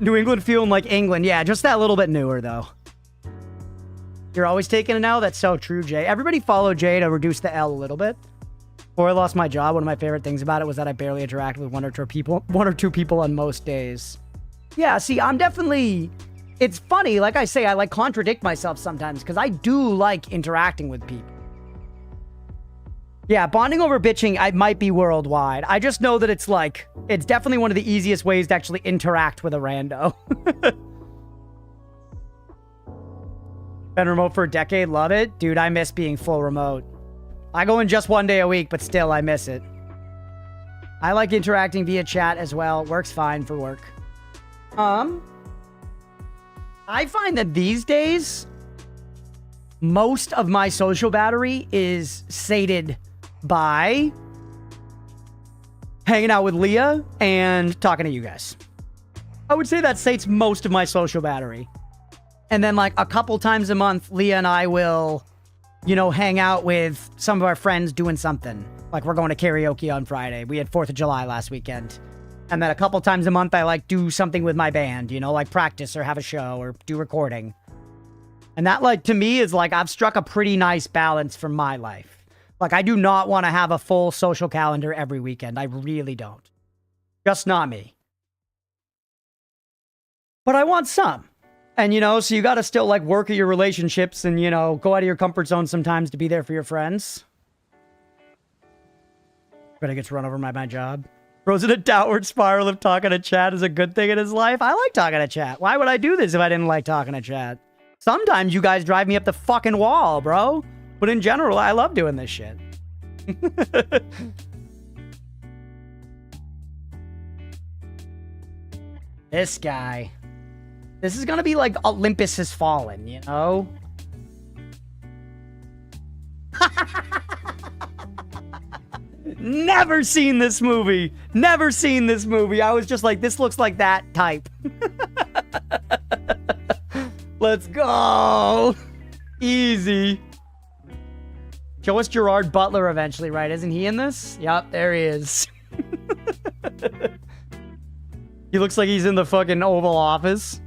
New England feeling like England. Yeah, just that little bit newer, though. You're always taking an L? That's so true, Jay. Everybody follow Jay to reduce the L a little bit. Before I lost my job, one of my favorite things about it was that I barely interacted with one or two people on most days. Yeah, see, I'm definitely... It's funny, like I say, I like contradict myself sometimes because I do like interacting with people. Yeah, bonding over bitching, I might be worldwide. I just know that it's like, it's definitely one of the easiest ways to actually interact with a rando. Been remote for a decade, love it. Dude, I miss being full remote. I go in just 1 day a week, but still I miss it. I like interacting via chat as well. Works fine for work. I find that these days, most of my social battery is sated by hanging out with Leah and talking to you guys. I would say that sates most of my social battery. And then like a couple times a month, Leah and I will, you know, hang out with some of our friends doing something. Like we're going to karaoke on Friday. We had 4th of July last weekend. And then a couple times a month, I like do something with my band, you know, like practice or have a show or do recording. And that like to me is like I've struck a pretty nice balance for my life. Like I do not want to have a full social calendar every weekend. I really don't. Just not me. But I want some. And, you know, so you got to still, like, work at your relationships and, you know, go out of your comfort zone sometimes to be there for your friends. But I get to run over my job. Bro's in a downward spiral if talking to chat is a good thing in his life. I like talking to chat. Why would I do this if I didn't like talking to chat? Sometimes you guys drive me up the fucking wall, bro. But in general, I love doing this shit. This guy. This is gonna be like Olympus Has Fallen, you know? Never seen this movie. Never seen this movie. I was just like, this looks like that type. Let's go. Easy. Show us Gerard Butler eventually, right? Isn't he in this? Yep, there he is. He looks like he's in the fucking Oval Office.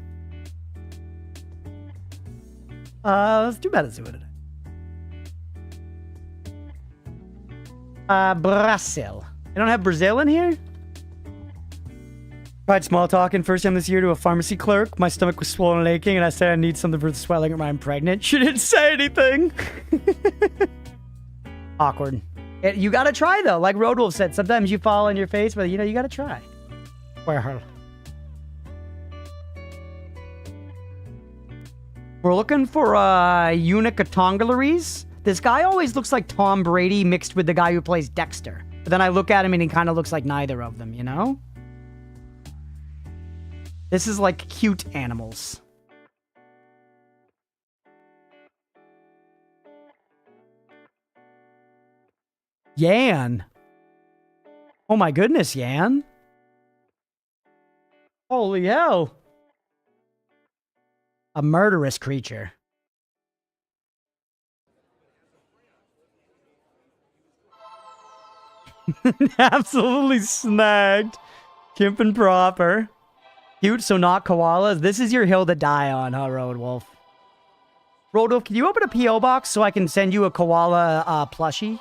Let's do better today. Brazil. I don't have Brazil in here? Tried small talking first time this year to a pharmacy clerk. My stomach was swollen and aching, and I said I need something for the swelling or I'm pregnant. She didn't say anything. Awkward. You gotta try, though. Like Roadwolf said, sometimes you fall on your face, but, you know, you gotta try. Where? We're looking for Unicatongularies. This guy always looks like Tom Brady mixed with the guy who plays Dexter. But then I look at him and he kind of looks like neither of them, you know? This is like cute animals. Yan. Oh my goodness, Yan. Holy hell. A murderous creature. Absolutely snagged. Kimpin' proper. Cute, so not koalas. This is your hill to die on, huh, Roadwolf? Roadwolf, can you open a P.O. box so I can send you a koala plushie?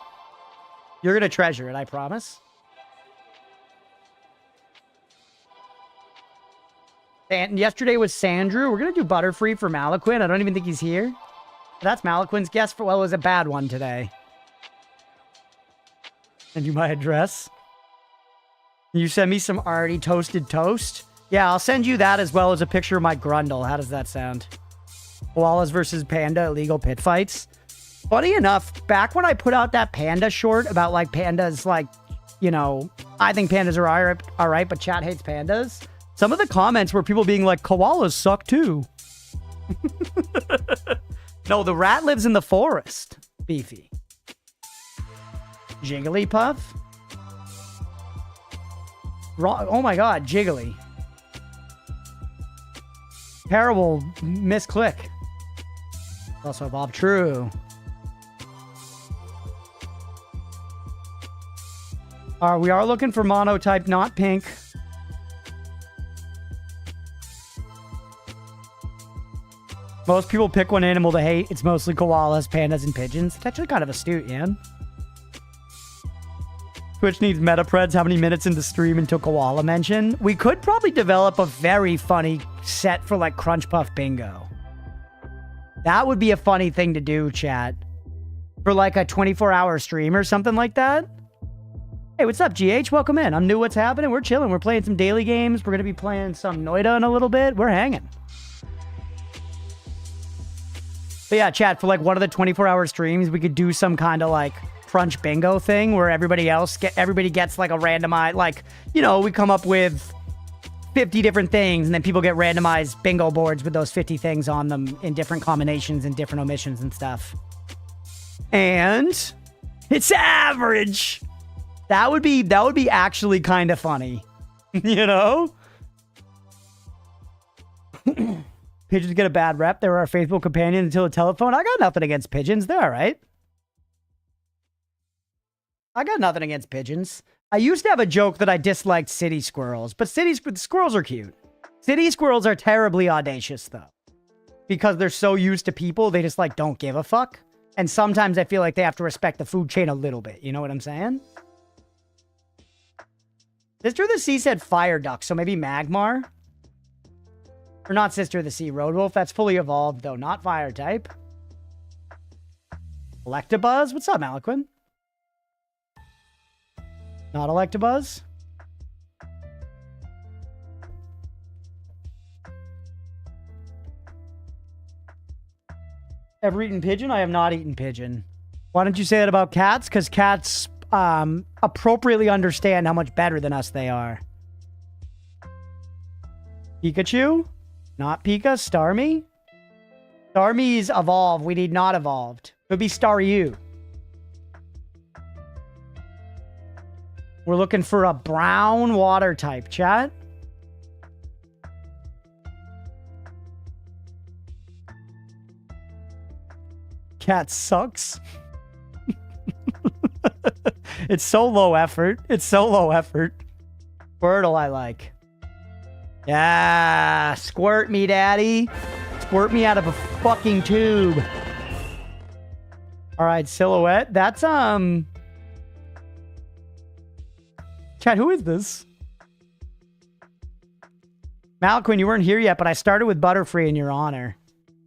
You're gonna treasure it, I promise. And yesterday was Sandrew. We're gonna do Butterfree for Malaquin. I don't even think he's here. That's Malaquin's guess for, well, it was a bad one today. Send you my address. Can you send me some already toasted toast? Yeah, I'll send you that as well as a picture of my Grundle. How does that sound? Koalas versus panda illegal pit fights. Funny enough, back when I put out that panda short about like pandas like, you know, I think pandas are all right, but chat hates pandas. Some of the comments were people being like, koalas suck too. No, the rat lives in the forest. Beefy. Jigglypuff? Oh my god, Jiggly. Terrible misclick. Also Bob True. We are looking for monotype, not pink. Most people pick one animal to hate. It's mostly koalas, pandas, and pigeons. It's actually kind of astute, Ian. Twitch needs metapreds. How many minutes into stream until koala mention? We could probably develop a very funny set for like Crunchpuff Bingo. That would be a funny thing to do, chat. For like a 24-hour stream or something like that. Hey, what's up, GH? Welcome in. I'm new. What's happening? We're chilling. We're playing some daily games. We're going to be playing some Noita in a little bit. We're hanging. But yeah, chat, for like one of the 24-hour streams, we could do some kind of like Crunch Bingo thing where everybody gets like a randomized, like, you know, we come up with 50 different things and then people get randomized bingo boards with those 50 things on them in different combinations and different omissions and stuff. And it's average. That would be actually kind of funny. You know? Pigeons get a bad rep. They're our faithful companion until a telephone. I got nothing against pigeons. They're all right. I got nothing against pigeons. I used to have a joke that I disliked city squirrels, but squirrels are cute. City squirrels are terribly audacious, though. Because they're so used to people, they just, like, don't give a fuck. And sometimes I feel like they have to respect the food chain a little bit. You know what I'm saying? Sister of the Sea said fire duck, so maybe Magmar? Or not Sister of the Sea, Roadwolf. That's fully evolved, though. Not fire type. Electabuzz? What's up, Maliquin? Not Electabuzz? Ever eaten pigeon? I have not eaten pigeon. Why don't you say that about cats? Because cats appropriately understand how much better than us they are. Pikachu? Not Pika. Starmie? Starmie's evolved. We need not evolved. It would be Staryu. We're looking for a brown water type, chat. Cat sucks. It's so low effort. It's so low effort. Squirtle I like. Yeah, squirt me, daddy. Squirt me out of a fucking tube. All right, Silhouette. That's, Chat, who is this? Malquin, you weren't here yet, but I started with Butterfree in your honor.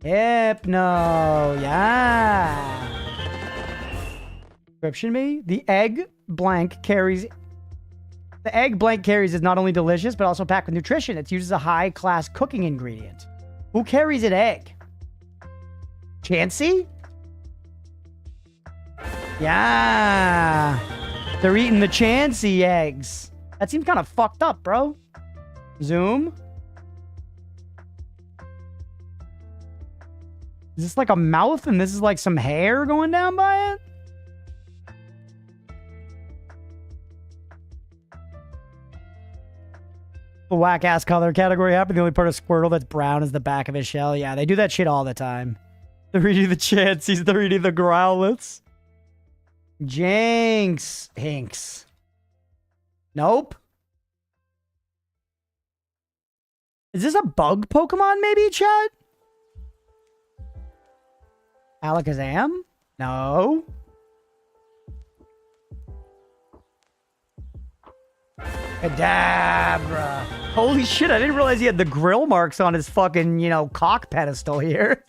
Hypno, yeah. Description me? The egg blank carries is not only delicious, but also packed with nutrition. It's used as a high-class cooking ingredient. Who carries an egg? Chansey? Yeah. They're eating the Chansey eggs. That seems kind of fucked up, bro. Zoom. Is this like a mouth and this is like some hair going down by it? The whack-ass color category happened. The only part of Squirtle that's brown is the back of his shell. Yeah, they do that shit all the time. They're eating the Chanseys. They're eating the Growlithe. Jinx. Hinks. Nope. Is this a bug Pokemon maybe, chat? Alakazam? No. Kadabra. Holy shit, I didn't realize he had the grill marks on his fucking, you know, cock pedestal here.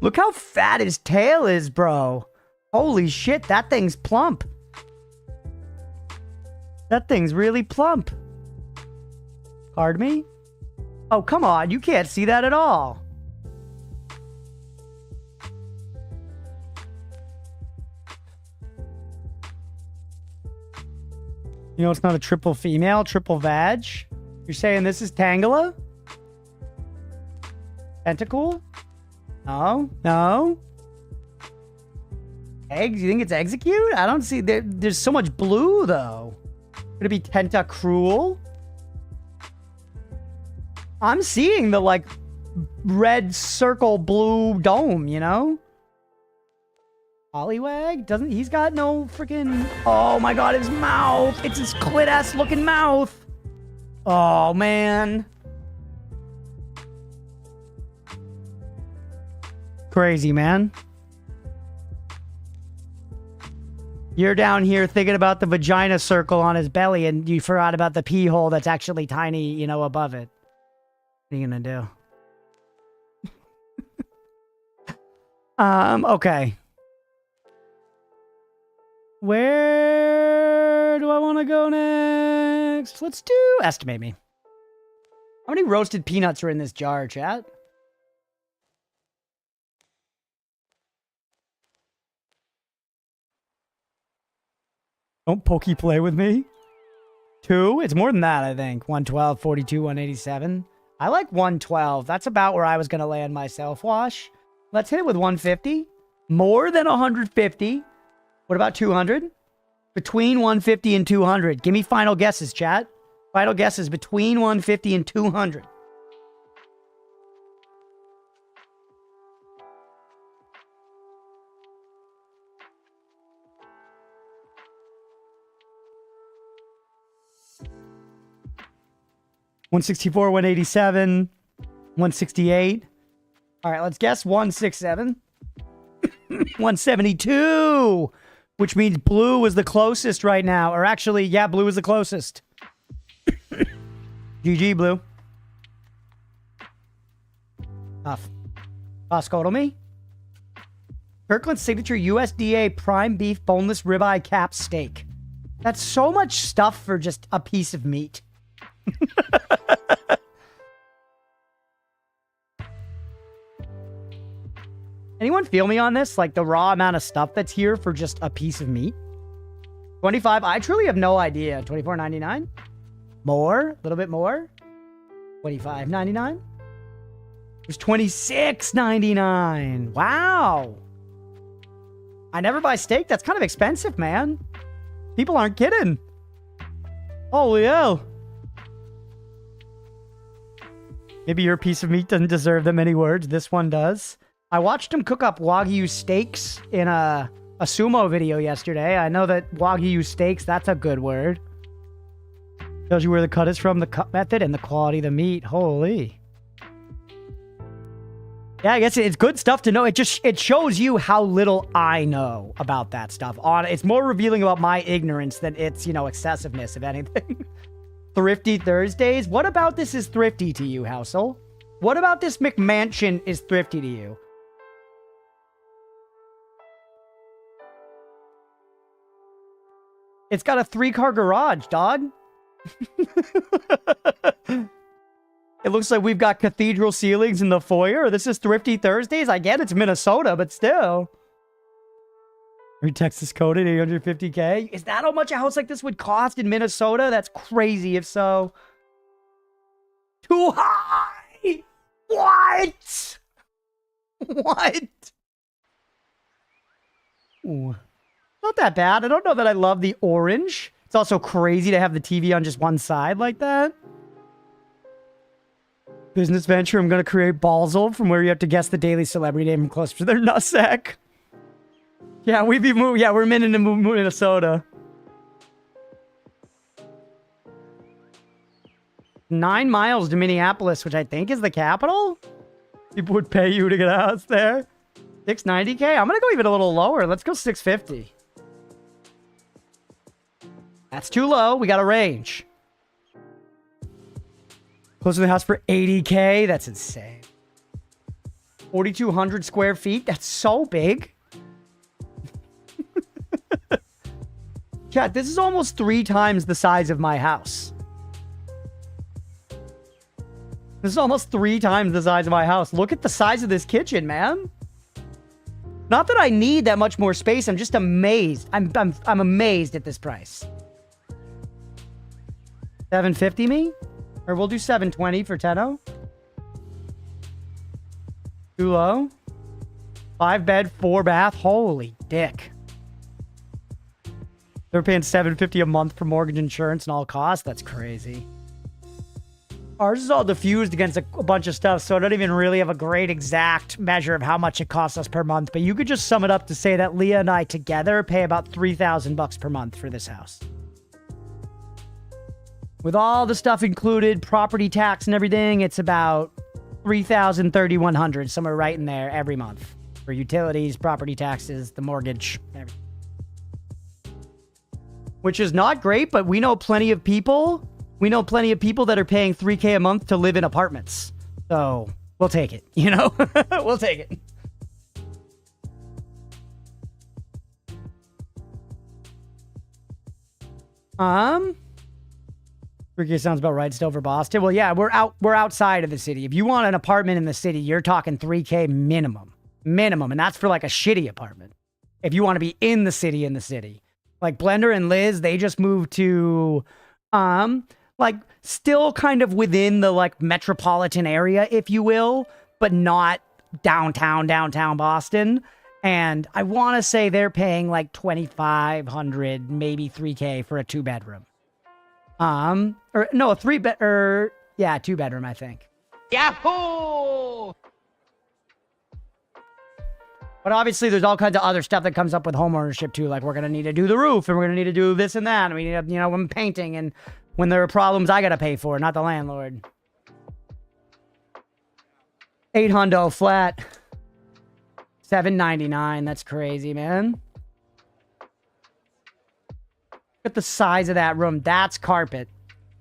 Look how fat his tail is, bro. Holy shit, that thing's plump. That thing's really plump. Pardon me? Oh, come on, you can't see that at all. You know, it's not a triple female, triple vag. You're saying this is Tangela? Tentacle? No, no. Eggs? You think it's execute? I don't see. There's so much blue, though. Could it be Tentacruel? I'm seeing the, like, red circle blue dome, you know? Poliwag? Doesn't... He's got no freaking... Oh, my God, his mouth. It's his clit-ass looking mouth. Oh, man. Crazy, man. You're down here thinking about the vagina circle on his belly, and you forgot about the pee hole that's actually tiny, you know, above it. What are you gonna do? Okay. Where do I want to go next? Let's do... Estimate me. How many roasted peanuts are in this jar, chat? Don't pokey play with me. 2? It's more than that, I think. 112, 42, 187. I like 112. That's about where I was going to land my self-wash. Let's hit it with 150. More than 150. What about 200? Between 150 and 200. Give me final guesses, chat. Final guesses between 150 and 200. $164, 187, 168. All right, let's guess 167. 172, which means blue was the closest right now. Or actually, yeah, blue is the closest. GG, blue. Tough. Boscotomy. Kirkland's signature USDA prime beef boneless ribeye cap steak. That's so much stuff for just a piece of meat. Anyone feel me on this? Like the raw amount of stuff that's here for just a piece of meat? 25. I truly have no idea. 24.99. More, a little bit more. 25.99. It was 26.99. Wow. I never buy steak. That's kind of expensive, man. People aren't kidding. Holy hell. Maybe your piece of meat doesn't deserve that many words. This one does. I watched him cook up Wagyu steaks in a sumo video yesterday. I know that Wagyu steaks, that's a good word. Tells you where the cut is from, the cut method, and the quality of the meat. Holy. Yeah, I guess it's good stuff to know. It shows you how little I know about that stuff. It's more revealing about my ignorance than its, excessiveness, if anything. Thrifty Thursdays? What about this is thrifty to you, Housel? What about this McMansion is thrifty to you? It's got a 3-car garage, dog. It looks like we've got cathedral ceilings in the foyer. This is Thrifty Thursdays. I get it's Minnesota, but still. Texas coded 850K. Is that how much a house like this would cost in Minnesota? That's crazy if so. Too high! What? What? Ooh. Not that bad. I don't know that I love the orange. It's also crazy to have the TV on just one side like that. Business venture. I'm going to create Balsal from where you have to guess the daily celebrity name close to their nutsack. Yeah, we'd be moving. Yeah, we're in Minnesota. 9 miles to Minneapolis, which I think is the capital. People would pay you to get a house there. 690K. I'm gonna go even a little lower. Let's go 650. That's too low. We got a range. Close to the house for 80K. That's insane. 4,200 square feet. That's so big. Chat, this is almost 3 times the size of my house. This is almost 3 times the size of my house. Look at the size of this kitchen, man. Not that I need that much more space. I'm just amazed. I'm amazed at this price. 750 me? Or we'll do 720 for Tenno. Too low? 5 bed, 4 bath. Holy dick. They're paying $750 a month for mortgage insurance and all costs. That's crazy. Ours is all diffused against a bunch of stuff, so I don't even really have a great exact measure of how much it costs us per month. But you could just sum it up to say that Leah and I together pay about $3,000 per month for this house. With all the stuff included, property tax and everything, it's about $3,000, $3,100, somewhere right in there every month. For utilities, property taxes, the mortgage, everything. Which is not great, but we know plenty of people. We know plenty of people that are paying $3K a month to live in apartments. So we'll take it, you know? We'll take it. $3K sounds about right still for Boston. Well, yeah, we're outside of the city. If you want an apartment in the city, you're talking $3K minimum. Minimum. And that's for like a shitty apartment. If you want to be in the city, Like Blender and Liz, they just moved to like still kind of within the like metropolitan area, if you will, but not downtown Boston. And I want to say they're paying like $2,500, maybe $3K for a 2-bedroom. Or no, a 3-bed, or yeah, 2-bedroom, I think. Yahoo! But obviously, there's all kinds of other stuff that comes up with homeownership too. Like we're gonna need to do the roof, and we're gonna need to do this and that. And we need to, you know, when painting, and when there are problems, I gotta pay for, not the landlord. $800 flat. $799. That's crazy, man. Look at the size of that room. That's carpet.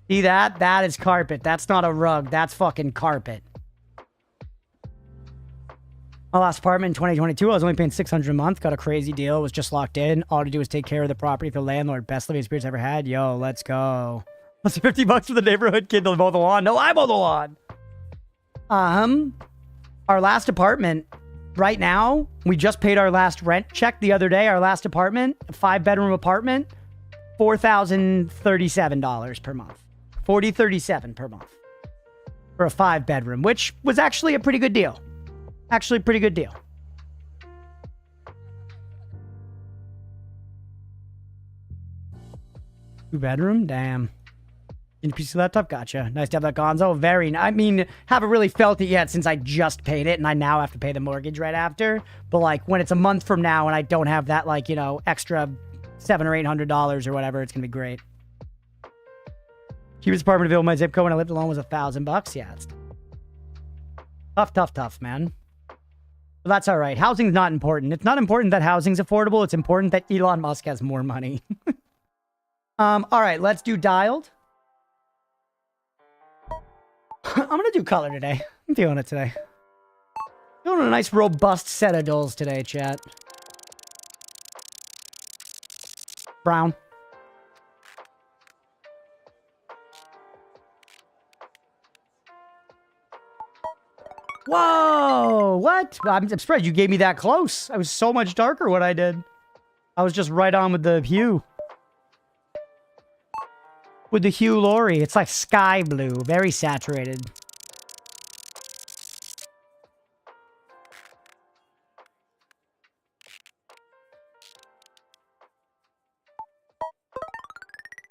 See that? That is carpet. That's not a rug. That's fucking carpet. My last apartment in 2022, I was only paying $600 a month. Got a crazy deal. Was just locked in. All to do was take care of the property for the landlord. Best living experience I ever had. Yo, let's go. Plus $50 for the neighborhood kid to mow the lawn. No, I mow the lawn. Our last apartment right now, we just paid our last rent check the other day. Our last apartment, a 5-bedroom apartment, $4,037 per month. $4,037 per month for a 5-bedroom, which was actually a pretty good deal. Actually, pretty good deal. Two-bedroom? Damn. In your PC laptop? Gotcha. Nice to have that Gonzo. Very I mean, haven't really felt it yet since I just paid it, and I now have to pay the mortgage right after. But, like, when it's a month from now and I don't have that, like, you know, extra $700 or $800 or whatever, it's going to be great. Cheapest apartment available in my zip code when I lived alone was $1,000. Yeah, it's tough, man. But that's all right. Housing's not important. It's not important that housing's affordable. It's important that Elon Musk has more money. All right, let's do dialed. I'm going to do color today. I'm feeling it today. Feeling a nice, robust set of dulls today, chat. Brown. Whoa! What? I'm surprised you gave me that close. I was so much darker what I did. I was just right on with the hue. With the hue Lori. It's like sky blue. Very saturated.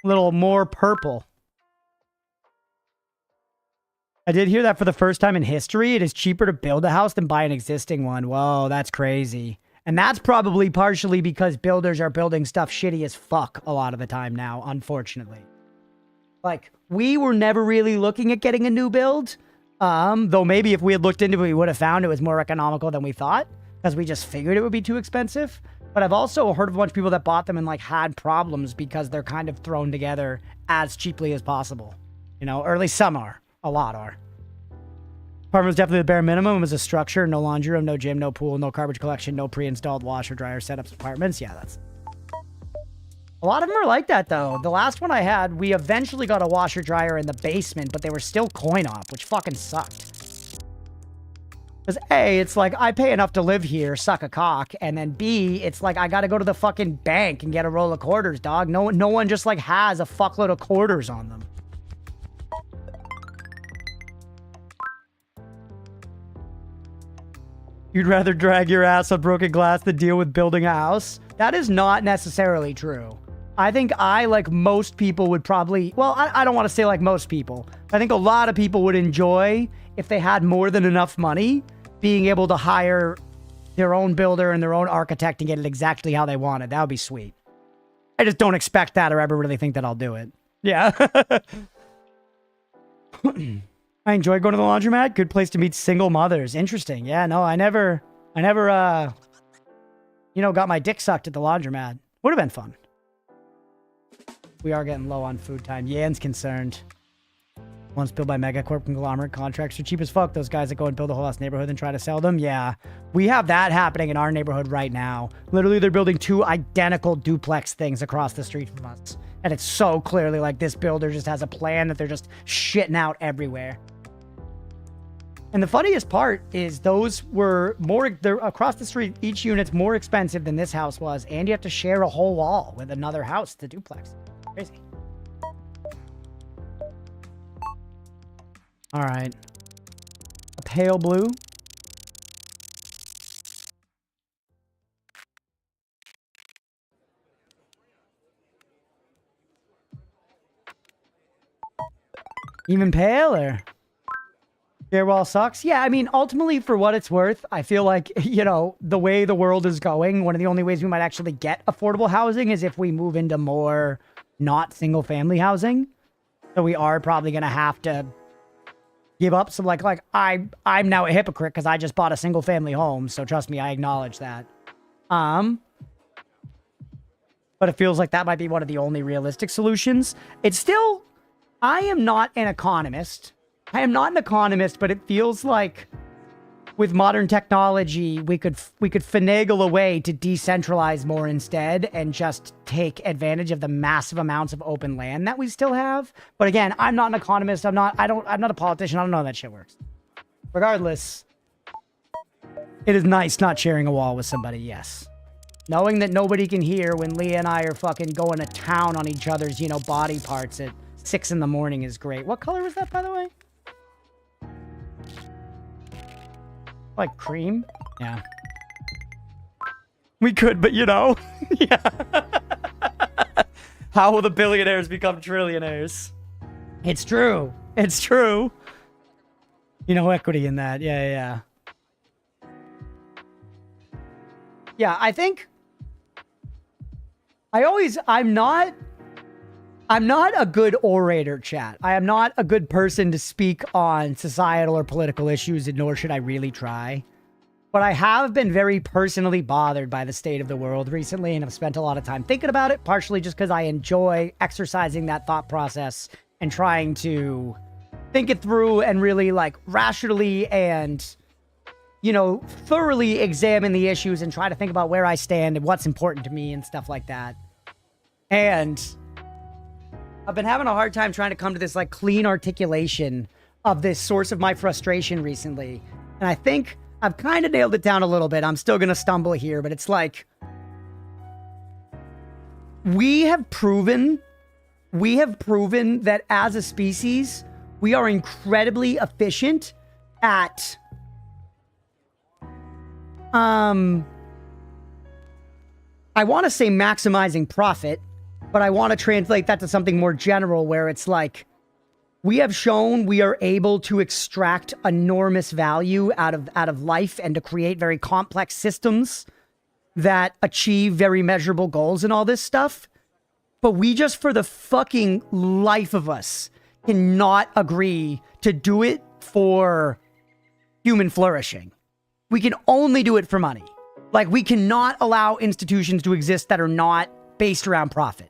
A little more purple. I did hear that for the first time in history, it is cheaper to build a house than buy an existing one. Whoa, that's crazy. And that's probably partially because builders are building stuff shitty as fuck a lot of the time now, unfortunately. Like, we were never really looking at getting a new build. Though maybe if we had looked into it, we would have found it was more economical than we thought. Because we just figured it would be too expensive. But I've also heard of a bunch of people that bought them and, like, had problems because they're kind of thrown together as cheaply as possible. You know, or at least some are. A lot are. Apartment was definitely the bare minimum. It was a structure, no laundry room, no gym, no pool, no garbage collection, no pre-installed washer, dryer setups, apartments. Yeah, that's... A lot of them are like that, though. The last one I had, we eventually got a washer dryer in the basement, but they were still coin-op, which fucking sucked. Because A, it's like, I pay enough to live here, suck a cock, and then B, it's like, I gotta go to the fucking bank and get a roll of quarters, dog. No one just, like, has a fuckload of quarters on them. You'd rather drag your ass on broken glass than deal with building a house? That is not necessarily true. I think I, like most people, would probably... Well, I don't want to say like most people. I think a lot of people would enjoy, if they had more than enough money, being able to hire their own builder and their own architect and get it exactly how they want it. That would be sweet. I just don't expect that or ever really think that I'll do it. Yeah. I enjoy going to the laundromat. Good place to meet single mothers. Interesting. Yeah, no, I never, got my dick sucked at the laundromat. Would have been fun. We are getting low on food time. Yan's concerned. Once built by megacorp conglomerate contracts are cheap as fuck. Those guys that go and build a whole ass neighborhood and try to sell them. Yeah, we have that happening in our neighborhood right now. Literally, they're building 2 identical duplex things across the street from us. And it's so clearly like this builder just has a plan that they're just shitting out everywhere. And the funniest part is those were they're across the street. Each unit's more expensive than this house was. And you have to share a whole wall with another house, the duplex. Crazy. All right. A pale blue. Even paler. Stairwell sucks. Yeah, I mean, ultimately, for what it's worth, I feel like, the way the world is going, one of the only ways we might actually get affordable housing is if we move into more not single-family housing. So we are probably going to have to give up some, I'm now a hypocrite because I just bought a single-family home, so trust me, I acknowledge that. But it feels like that might be one of the only realistic solutions. It's still... I am not an economist. I am not an economist, but it feels like with modern technology, we could finagle a way to decentralize more instead and just take advantage of the massive amounts of open land that we still have. But again, I'm not an economist. I'm not a politician. I don't know how that shit works. Regardless, it is nice not sharing a wall with somebody, yes. Knowing that nobody can hear when Leah and I are fucking going to town on each other's, body parts at 6 in the morning is great. What color was that, by the way? Like cream? Yeah. We could, but yeah. How will the billionaires become trillionaires? It's true. It's true. Equity in that. Yeah. Yeah, I think... I'm not a good orator, chat. I am not a good person to speak on societal or political issues, and nor should I really try. But I have been very personally bothered by the state of the world recently, and have spent a lot of time thinking about it, partially just because I enjoy exercising that thought process and trying to think it through and really, rationally and, thoroughly examine the issues and try to think about where I stand and what's important to me and stuff like that. And... I've been having a hard time trying to come to this, clean articulation of this source of my frustration recently. And I think I've kind of nailed it down a little bit. I'm still going to stumble here, but it's we have proven that as a species, we are incredibly efficient at, I want to say maximizing profit, but I want to translate that to something more general where it's we have shown we are able to extract enormous value out of life and to create very complex systems that achieve very measurable goals and all this stuff. But we just, for the fucking life of us, cannot agree to do it for human flourishing. We can only do it for money. We cannot allow institutions to exist that are not based around profit.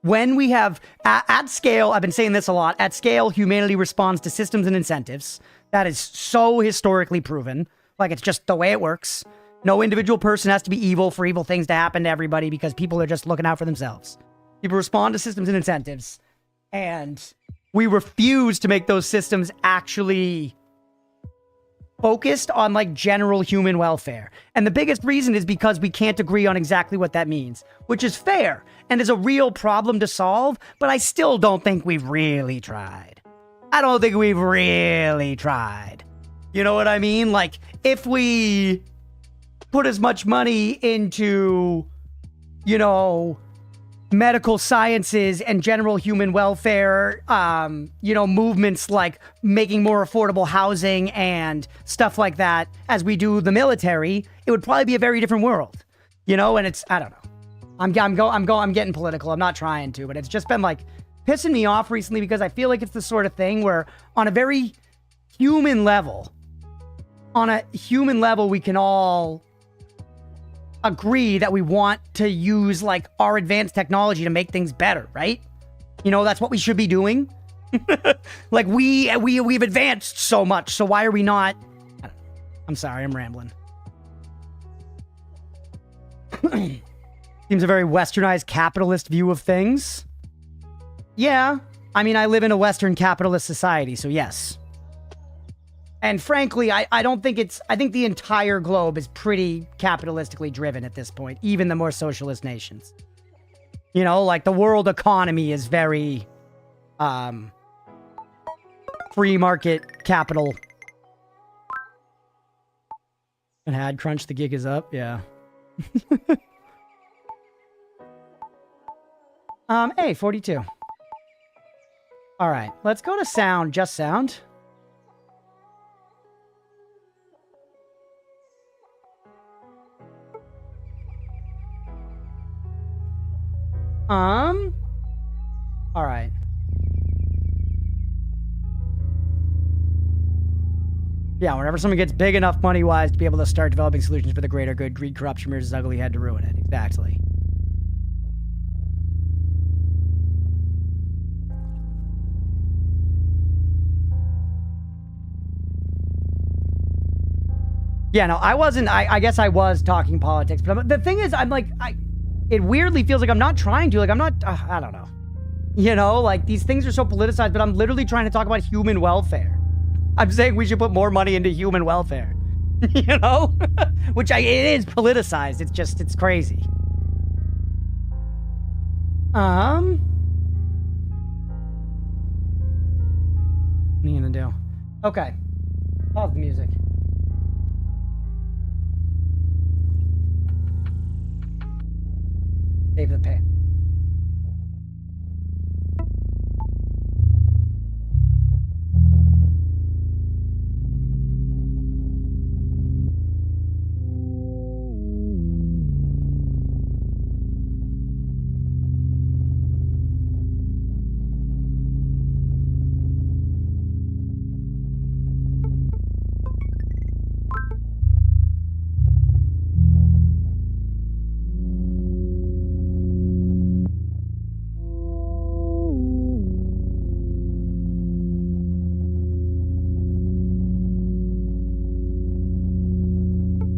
When we have, at scale, I've been saying this a lot, at scale, humanity responds to systems and incentives. That is so historically proven. It's just the way it works. No individual person has to be evil for evil things to happen to everybody because people are just looking out for themselves. People respond to systems and incentives. And we refuse to make those systems actually focused on general human welfare. And the biggest reason is because we can't agree on exactly what that means, which is fair and is a real problem to solve, but I still don't think we've really tried. I don't think we've really tried. You know what I mean? Like, if we put as much money into, you know, medical sciences and general human welfare, you know, movements like making more affordable housing and stuff like that as we do the military, it would probably be a very different world, you know? And it's, I don't know. I'm getting political. I'm not trying to, but it's just been like pissing me off recently because I feel like it's the sort of thing where on a very human level, we can all agree that we want to use like our advanced technology to make things better, right? You know, that's what we should be doing. Like we've advanced so much, so why are we not? I'm sorry, I'm rambling. Seems a very westernized capitalist view of things. Yeah, I mean, I live in a Western capitalist society, so yes. And frankly, I don't think I think the entire globe is pretty capitalistically driven at this point, even the more socialist nations. You know, like the world economy is very, free market capital. And had Crunch, the gig is up, yeah. Hey, 42. All right, let's go to sound, just sound. All right. Yeah, whenever someone gets big enough money-wise to be able to start developing solutions for the greater good, greed, corruption, mirrors his ugly head to ruin it. Exactly. Yeah, no, I wasn't. I guess I was talking politics, but the thing is, I'm like, it weirdly feels like I'm not trying to. Like, I'm not, I don't know. You know, like, these things are so politicized, but I'm literally trying to talk about human welfare. I'm saying we should put more money into human welfare. You know? Which it is politicized. It's just, it's crazy. What are you gonna do? Okay. Pause the music. Save the pan.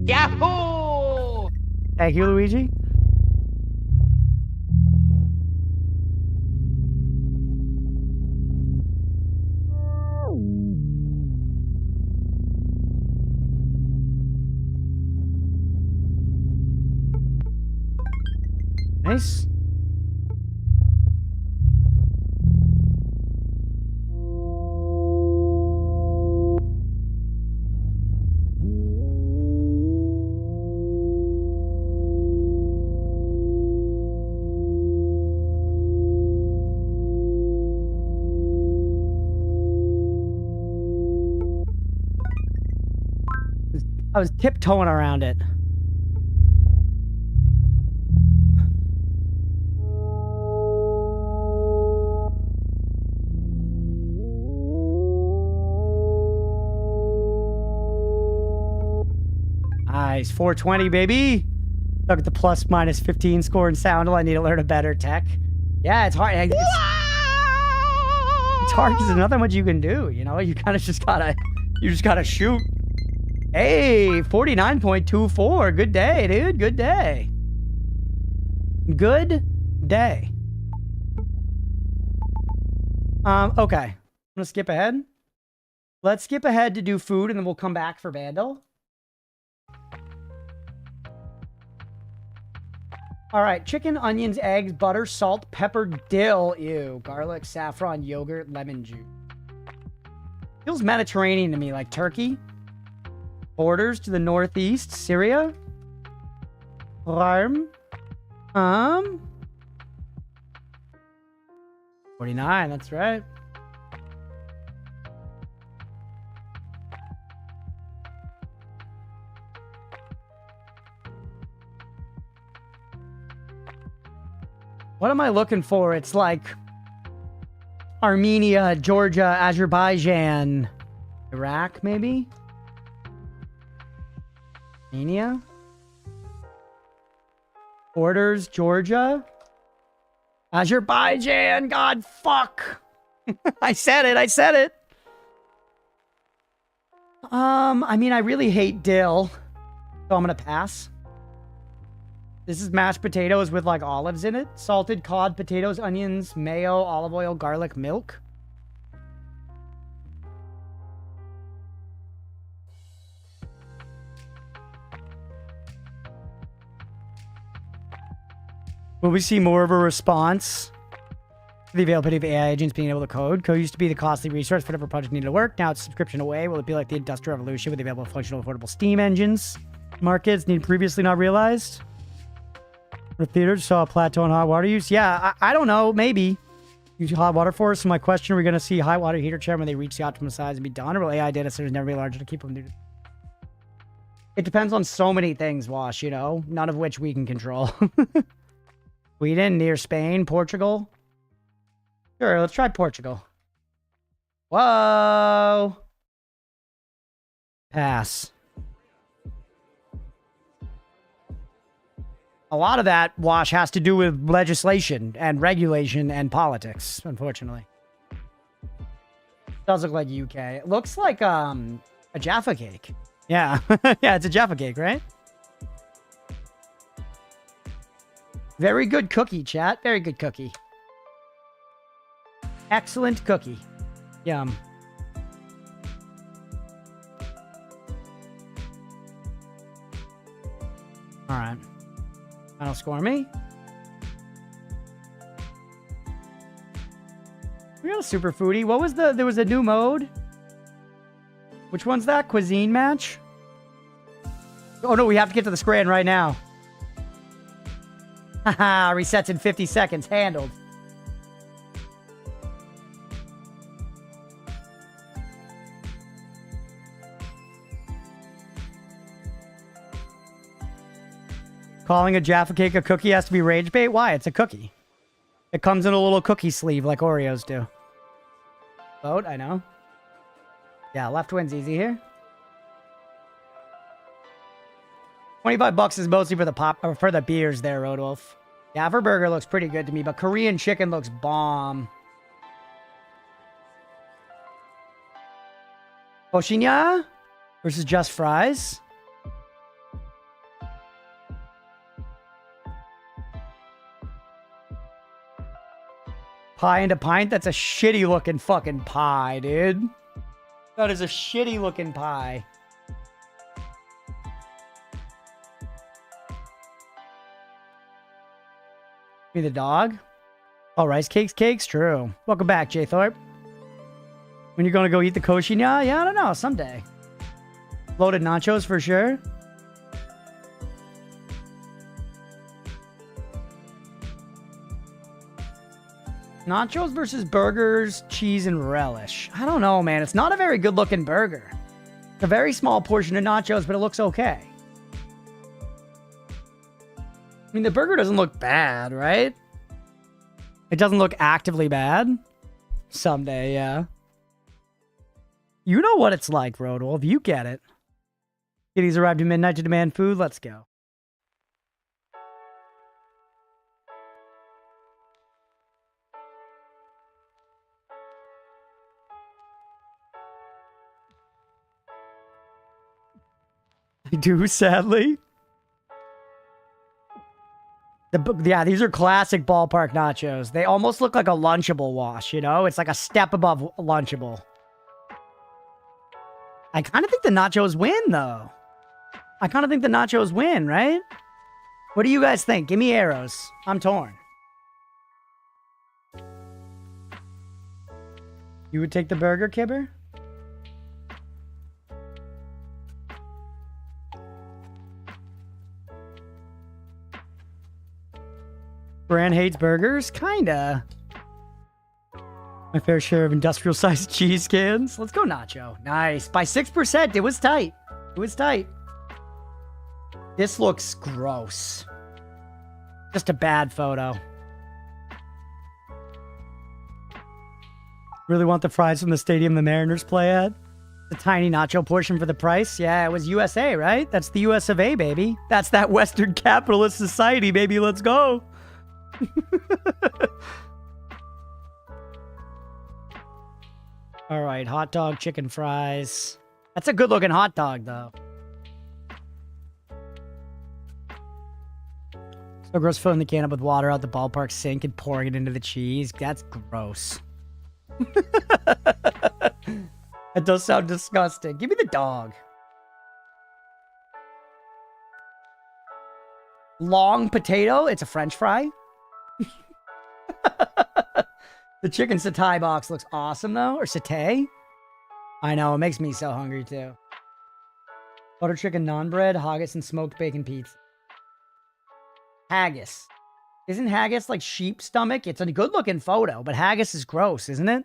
Yahoo! Thank you, Luigi. Nice. I was tiptoeing around it. Nice, 420, baby. Look at the plus minus 15 score in Soundle. I need to learn a better tech. Yeah, it's hard. It's hard because there's nothing much you can do. You know, you kind of just gotta, shoot. Hey, 49.24. Good day, dude. Good day. Good day. Okay. I'm gonna skip ahead. Let's skip ahead to do food, and then we'll come back for Vandal. All right, chicken, onions, eggs, butter, salt, pepper, dill, ew, garlic, saffron, yogurt, lemon juice. Feels Mediterranean to me, like turkey. Borders to the northeast. Syria. Rome. 49, that's right. What am I looking for? It's like Armenia, Georgia, Azerbaijan, Iraq, maybe? Armenia? Borders, Georgia? Azerbaijan, God, fuck. I said it. I mean, I really hate dill, so I'm gonna pass. This is mashed potatoes with like olives in it. Salted cod, potatoes, onions, mayo, olive oil, garlic, milk. Will we see more of a response to the availability of AI agents being able to code? Code used to be the costly resource for whatever project needed to work. Now it's subscription away. Will it be like the Industrial Revolution with the available functional affordable steam engines? Markets need previously not realized. The theaters saw a plateau in hot water use. Yeah, I don't know. Maybe. Use hot water for us. So my question, are we going to see high water heater chair when they reach the optimum size and be done? Or will AI data centers never be larger to keep them? It depends on so many things, Wash, you know? None of which we can control. Sweden, near Spain, Portugal. Sure, let's try Portugal. Whoa. Pass. A lot of that, Wash, has to do with legislation and regulation and politics, unfortunately. Does look like UK. It looks like a Jaffa cake. Yeah. Yeah, it's a Jaffa cake, right? Very good cookie, chat. Very good cookie. Excellent cookie. Yum. All right. Final score me. We got a super foodie. What was there was a new mode? Which one's that? Cuisine match? Oh no, we have to get to the scran right now. Haha, resets in 50 seconds. Handled. Calling a Jaffa cake a cookie has to be rage bait? Why? It's a cookie. It comes in a little cookie sleeve like Oreos do. Vote, I know. Yeah, left wins easy here. 25 bucks is mostly for the pop or for the beers there, Rodolph. Jaffa burger looks pretty good to me, but Korean chicken looks bomb. Oshinya versus Just Fries. Pie and a pint? That's a shitty looking fucking pie, dude. That is a shitty looking pie. Be the dog? Oh, rice cakes? True. Welcome back, Jay Thorpe. When you're gonna go eat the koshinya? Yeah, I don't know. Someday. Loaded nachos for sure. Nachos versus burgers, cheese, and relish. I don't know, man. It's not a very good looking burger. It's a very small portion of nachos, but it looks okay. I mean, the burger doesn't look bad, right? It doesn't look actively bad. Someday, yeah. You know what it's like, Rodolph. You get it. Kitties arrived at midnight to demand food. Let's go. I do, sadly. Yeah, these are classic ballpark nachos. They almost look like a Lunchable Wash, you know? It's like a step above Lunchable. I kind of think the nachos win, though. I kind of think the nachos win, right? What do you guys think? Give me arrows. I'm torn. You would take the burger, Kibber? Bran hates burgers? Kinda. My fair share of industrial-sized cheese cans. Let's go nacho. Nice. By 6%. It was tight. It was tight. This looks gross. Just a bad photo. Really want the fries from the stadium the Mariners play at? The tiny nacho portion for the price? Yeah, it was USA, right? That's the US of A, baby. That's that Western capitalist society, baby. Let's go. All right, hot dog, chicken fries. That's a good looking hot dog, though. So gross filling the can up with water out the ballpark sink and pouring it into the cheese. That's gross. That does sound disgusting. Give me the dog. Long potato. It's a French fry. The chicken satay box looks awesome, though. Or satay. I know. It makes me so hungry, too. Butter chicken naan bread, haggis, and smoked bacon pizza. Haggis. Isn't haggis like sheep stomach? It's a good-looking photo, but haggis is gross, isn't it?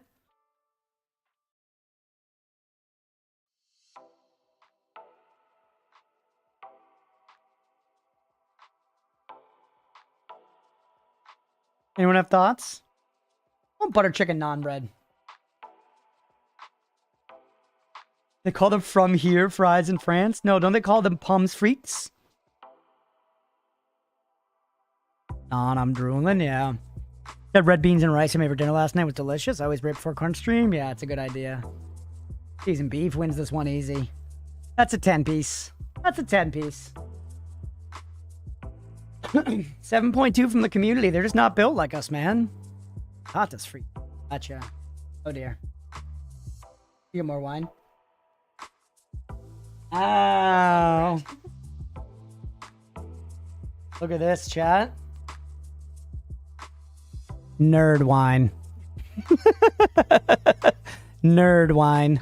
Anyone have thoughts? I want butter chicken naan bread. They call them from here fries in France? No, don't they call them pommes frites? On, I'm drooling, yeah. Had red beans and rice I made for dinner last night. Was delicious. Always right before crunch stream. Yeah, it's a good idea. Cheese and beef wins this one easy. That's a 10-piece. That's a 10-piece. 7.2 from the community. They're just not built like us, man. Hot this free. Gotcha. Oh dear. You get more wine? Ow. Look at this, chat. Nerd wine. Nerd wine.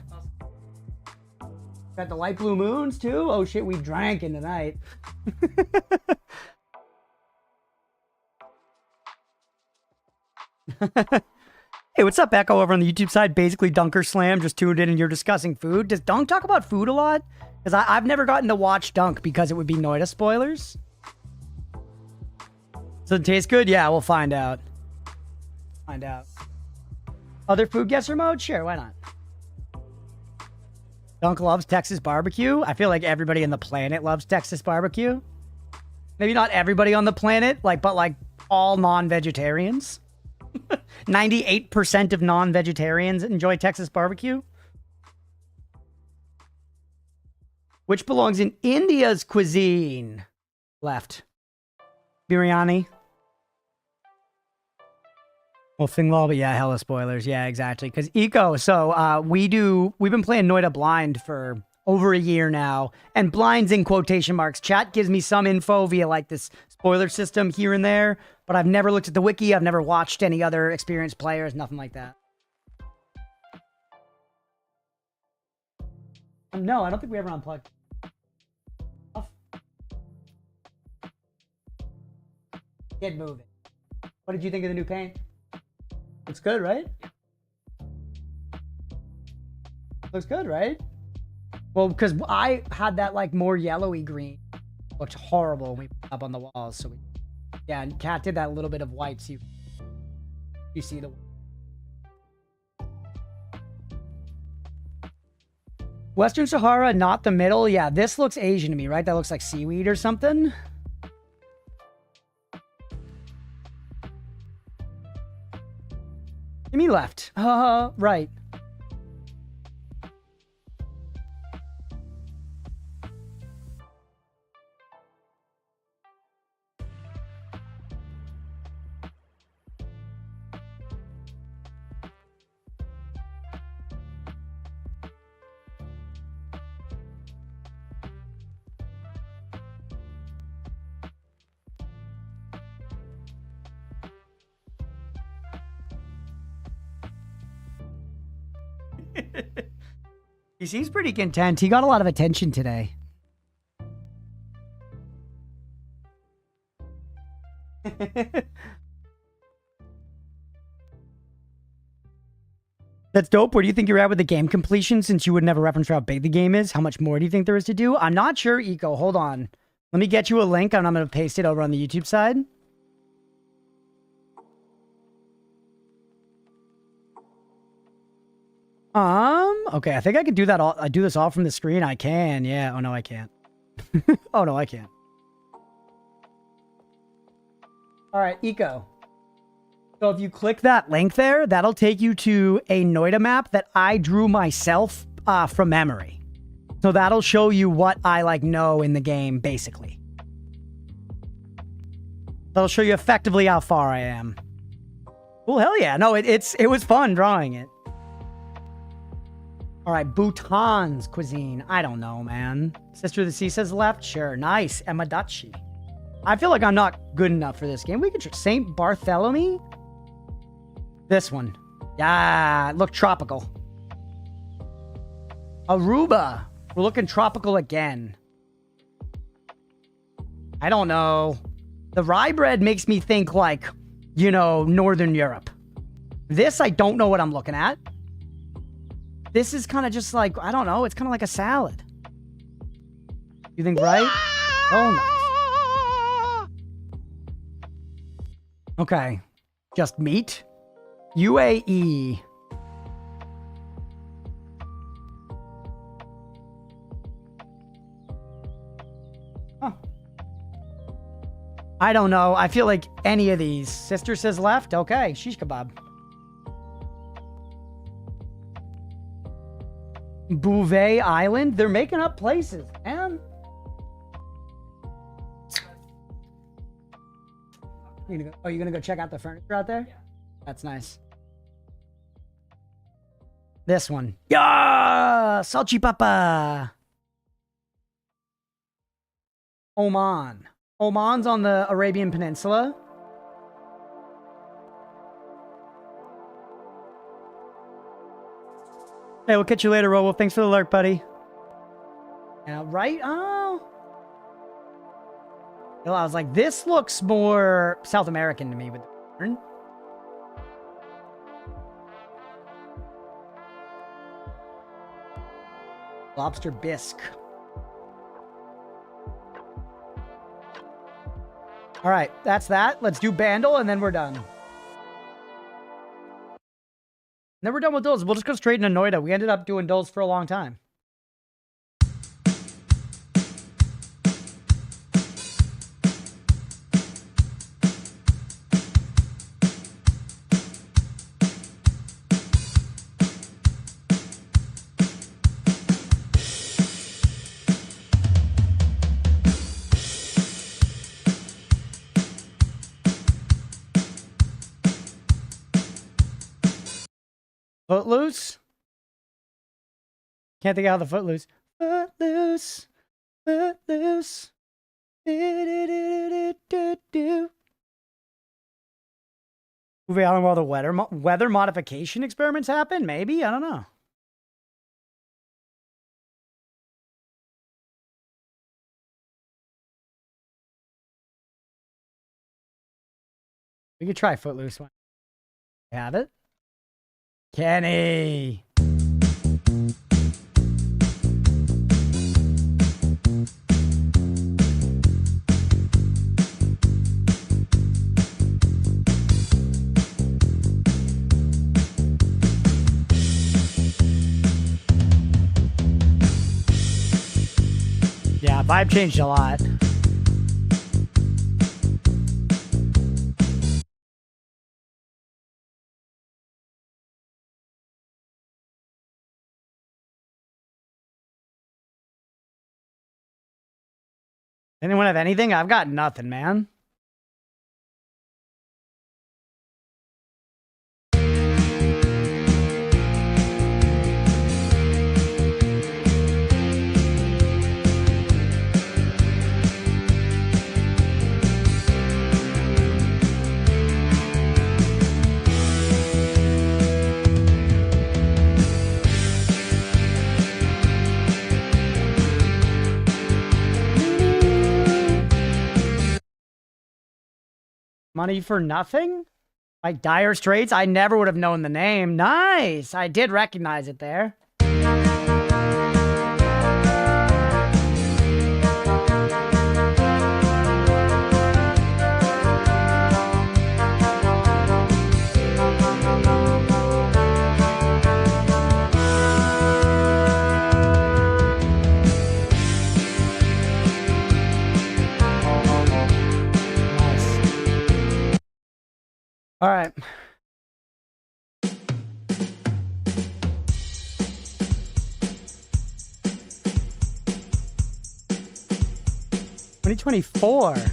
Got the light blue moons too? Oh shit, we drank in the night. Hey, what's up, Echo, over on the YouTube side? Basically, Dunker Slam just tuned in and you're discussing food. Does Dunk talk about food a lot? Because I've never gotten to watch Dunk because it would be Noita spoilers. Does it taste good? Yeah, we'll find out. Find out. Other food guesser mode? Sure, why not? Dunk loves Texas barbecue. I feel like everybody on the planet loves Texas barbecue. Maybe not everybody on the planet, but like all non-vegetarians. 98% of non-vegetarians enjoy Texas barbecue. Which belongs in India's cuisine. Left. Biryani. Well, Fingal, but yeah, hella spoilers. Yeah, exactly. Because Eco, so we've been playing Noita blind for over a year now. And blind's in quotation marks. Chat gives me some info via like this spoiler system here and there. But I've never looked at the wiki. I've never watched any other experienced players. Nothing like that. No, I don't think we ever unplugged. Off. Get moving. What did you think of the new paint? Looks good, right? Looks good, right? Well, because I had that like more yellowy green. Looked horrible when we put it up on the walls. So yeah, and Kat did that little bit of white. So you see the Western Sahara, not the middle. Yeah, this looks Asian to me, right? That looks like seaweed or something. Give me left. Right. He seems pretty content. He got a lot of attention today. That's dope. Where do you think you're at with the game completion since you would never reference how big the game is? How much more do you think there is to do? I'm not sure, Eco. Hold on. Let me get you a link and I'm going to paste it over on the YouTube side. Okay, I think I can do that all. I do this all from the screen. I can, yeah. Oh no, I can't. Oh no, I can't. All right, Eco. So if you click that link there, that'll take you to a Noita map that I drew myself from memory. So that'll show you what I like know in the game, basically. That'll show you effectively how far I am. Well, hell yeah. No, it was fun drawing it. All right, Bhutan's cuisine. I don't know, man. Sister of the Sea says left. Sure. Nice. Emadachi. I feel like I'm not good enough for this game. We could try St. Bartholomew? This one. Yeah, look tropical. Aruba. We're looking tropical again. I don't know. The rye bread makes me think like, you know, Northern Europe. This, I don't know what I'm looking at. This is kind of just like, I don't know. It's kind of like a salad. You think right? Oh, nice. Okay. Just meat. UAE. Huh. I don't know. I feel like any of these. Sister says left. Okay. Shish kebab. Bouvet Island. They're making up places, man. You're gonna go check out the furniture out there? Yeah. That's nice. This one. Yeah! Salchipapa. Oman. Oman's on the Arabian Peninsula. Hey, we'll catch you later, Robo. Thanks for the lurk, buddy. Yeah, right? Oh. Well, I was like, this looks more South American to me with the pattern. Lobster bisque. All right, that's that. Let's do Bandle, and then we're done. Then we're done with Dulls. We'll just go straight into Noita. We ended up doing Dulls for a long time. Footloose? Can't think of how the Footloose. Footloose. Footloose. Do-do-do-do-do-do. Movie Island while the weather modification experiments happen? Maybe? I don't know. We could try Footloose one. Have it? Kenny. Yeah, vibe changed a lot. Anyone have anything? I've got nothing, man. Money for nothing? Like Dire Straits? I never would have known the name. Nice. I did recognize it there. All right. $2024.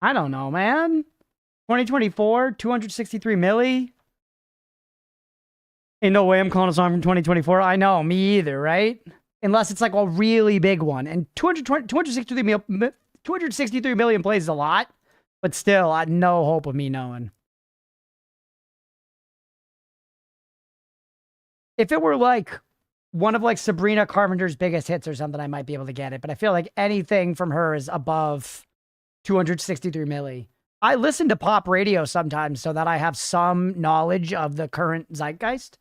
I don't know, man. 2024, 263 milli. Ain't no way I'm calling a song from 2024. I know, me either, right? Unless it's like a really big one. And 263 million plays is a lot, but still, I had no hope of me knowing. If it were like one of like Sabrina Carpenter's biggest hits or something, I might be able to get it. But I feel like anything from her is above 263 milli. I listen to pop radio sometimes so that I have some knowledge of the current zeitgeist.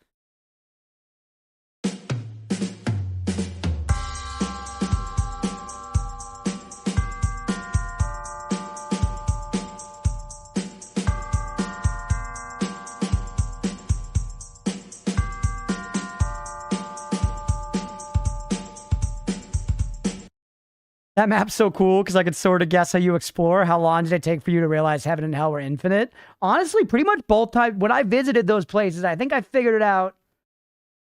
That map's so cool because I could sort of guess how you explore. How long did it take for you to realize heaven and hell were infinite? Honestly, pretty much both times. When I visited those places, I think I figured it out.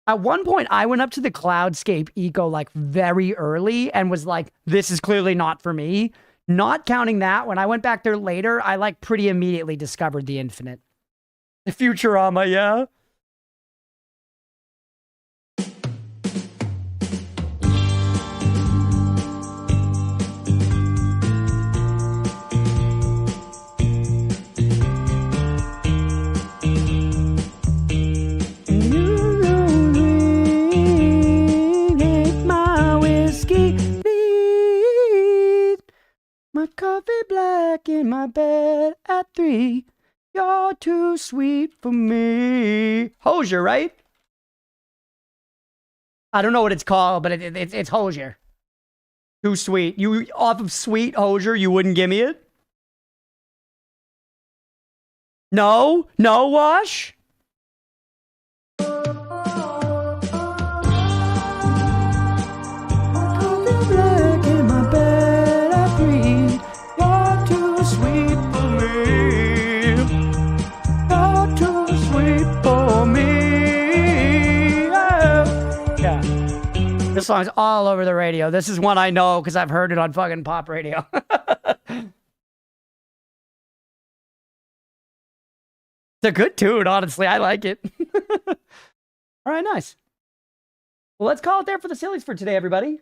At one point, I went up to the Cloudscape Eco like very early and was like, this is clearly not for me. Not counting that, when I went back there later, I like pretty immediately discovered the infinite. The Futurama, yeah. Coffee black in my bed at 3. You're too sweet for me. Hosier, right? I don't know what it's called, but it's Hosier. Too sweet. You off of Sweet Hosier, you wouldn't give me it? No? No, Wash? This song's all over the radio. This is one I know because I've heard it on fucking pop radio. It's a good tune, honestly. I like it. All right, nice. Well, let's call it there for the sillies for today, everybody.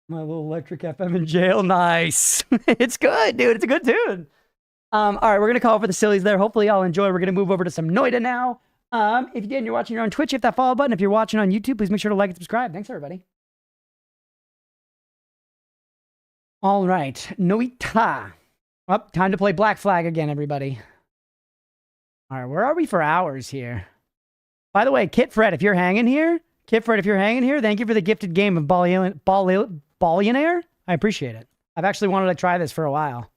My little electric FM in jail. Nice. It's good, dude. It's a good tune. All right, we're going to call it for the sillies there. Hopefully y'all enjoy. We're going to move over to some Noita now. If you did and you're watching on Twitch, hit that follow button. If you're watching on YouTube, please make sure to like and subscribe. Thanks, everybody. All right, Noita. Well, time to play Black Flag again, everybody. All right, where are we for hours here? By the way, Kit Fred, if you're hanging here, thank you for the gifted game of Ballionaire. I appreciate it. I've actually wanted to try this for a while.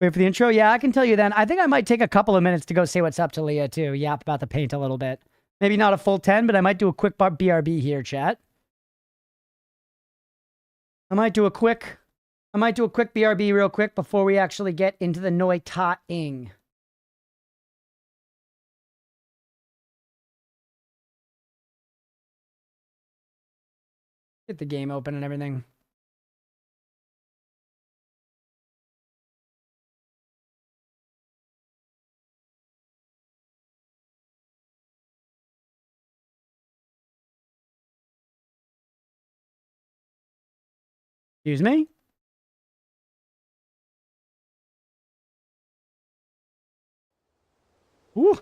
Wait for the intro? Yeah, I can tell you then. I think I might take a couple of minutes to go say what's up to Leah, too. Yap about the paint a little bit. Maybe not a full 10, but I might do a quick BRB here, chat. I might do a quick BRB real quick before we actually get into the Noita-ing. Get the game open and everything. Excuse me? Ooh.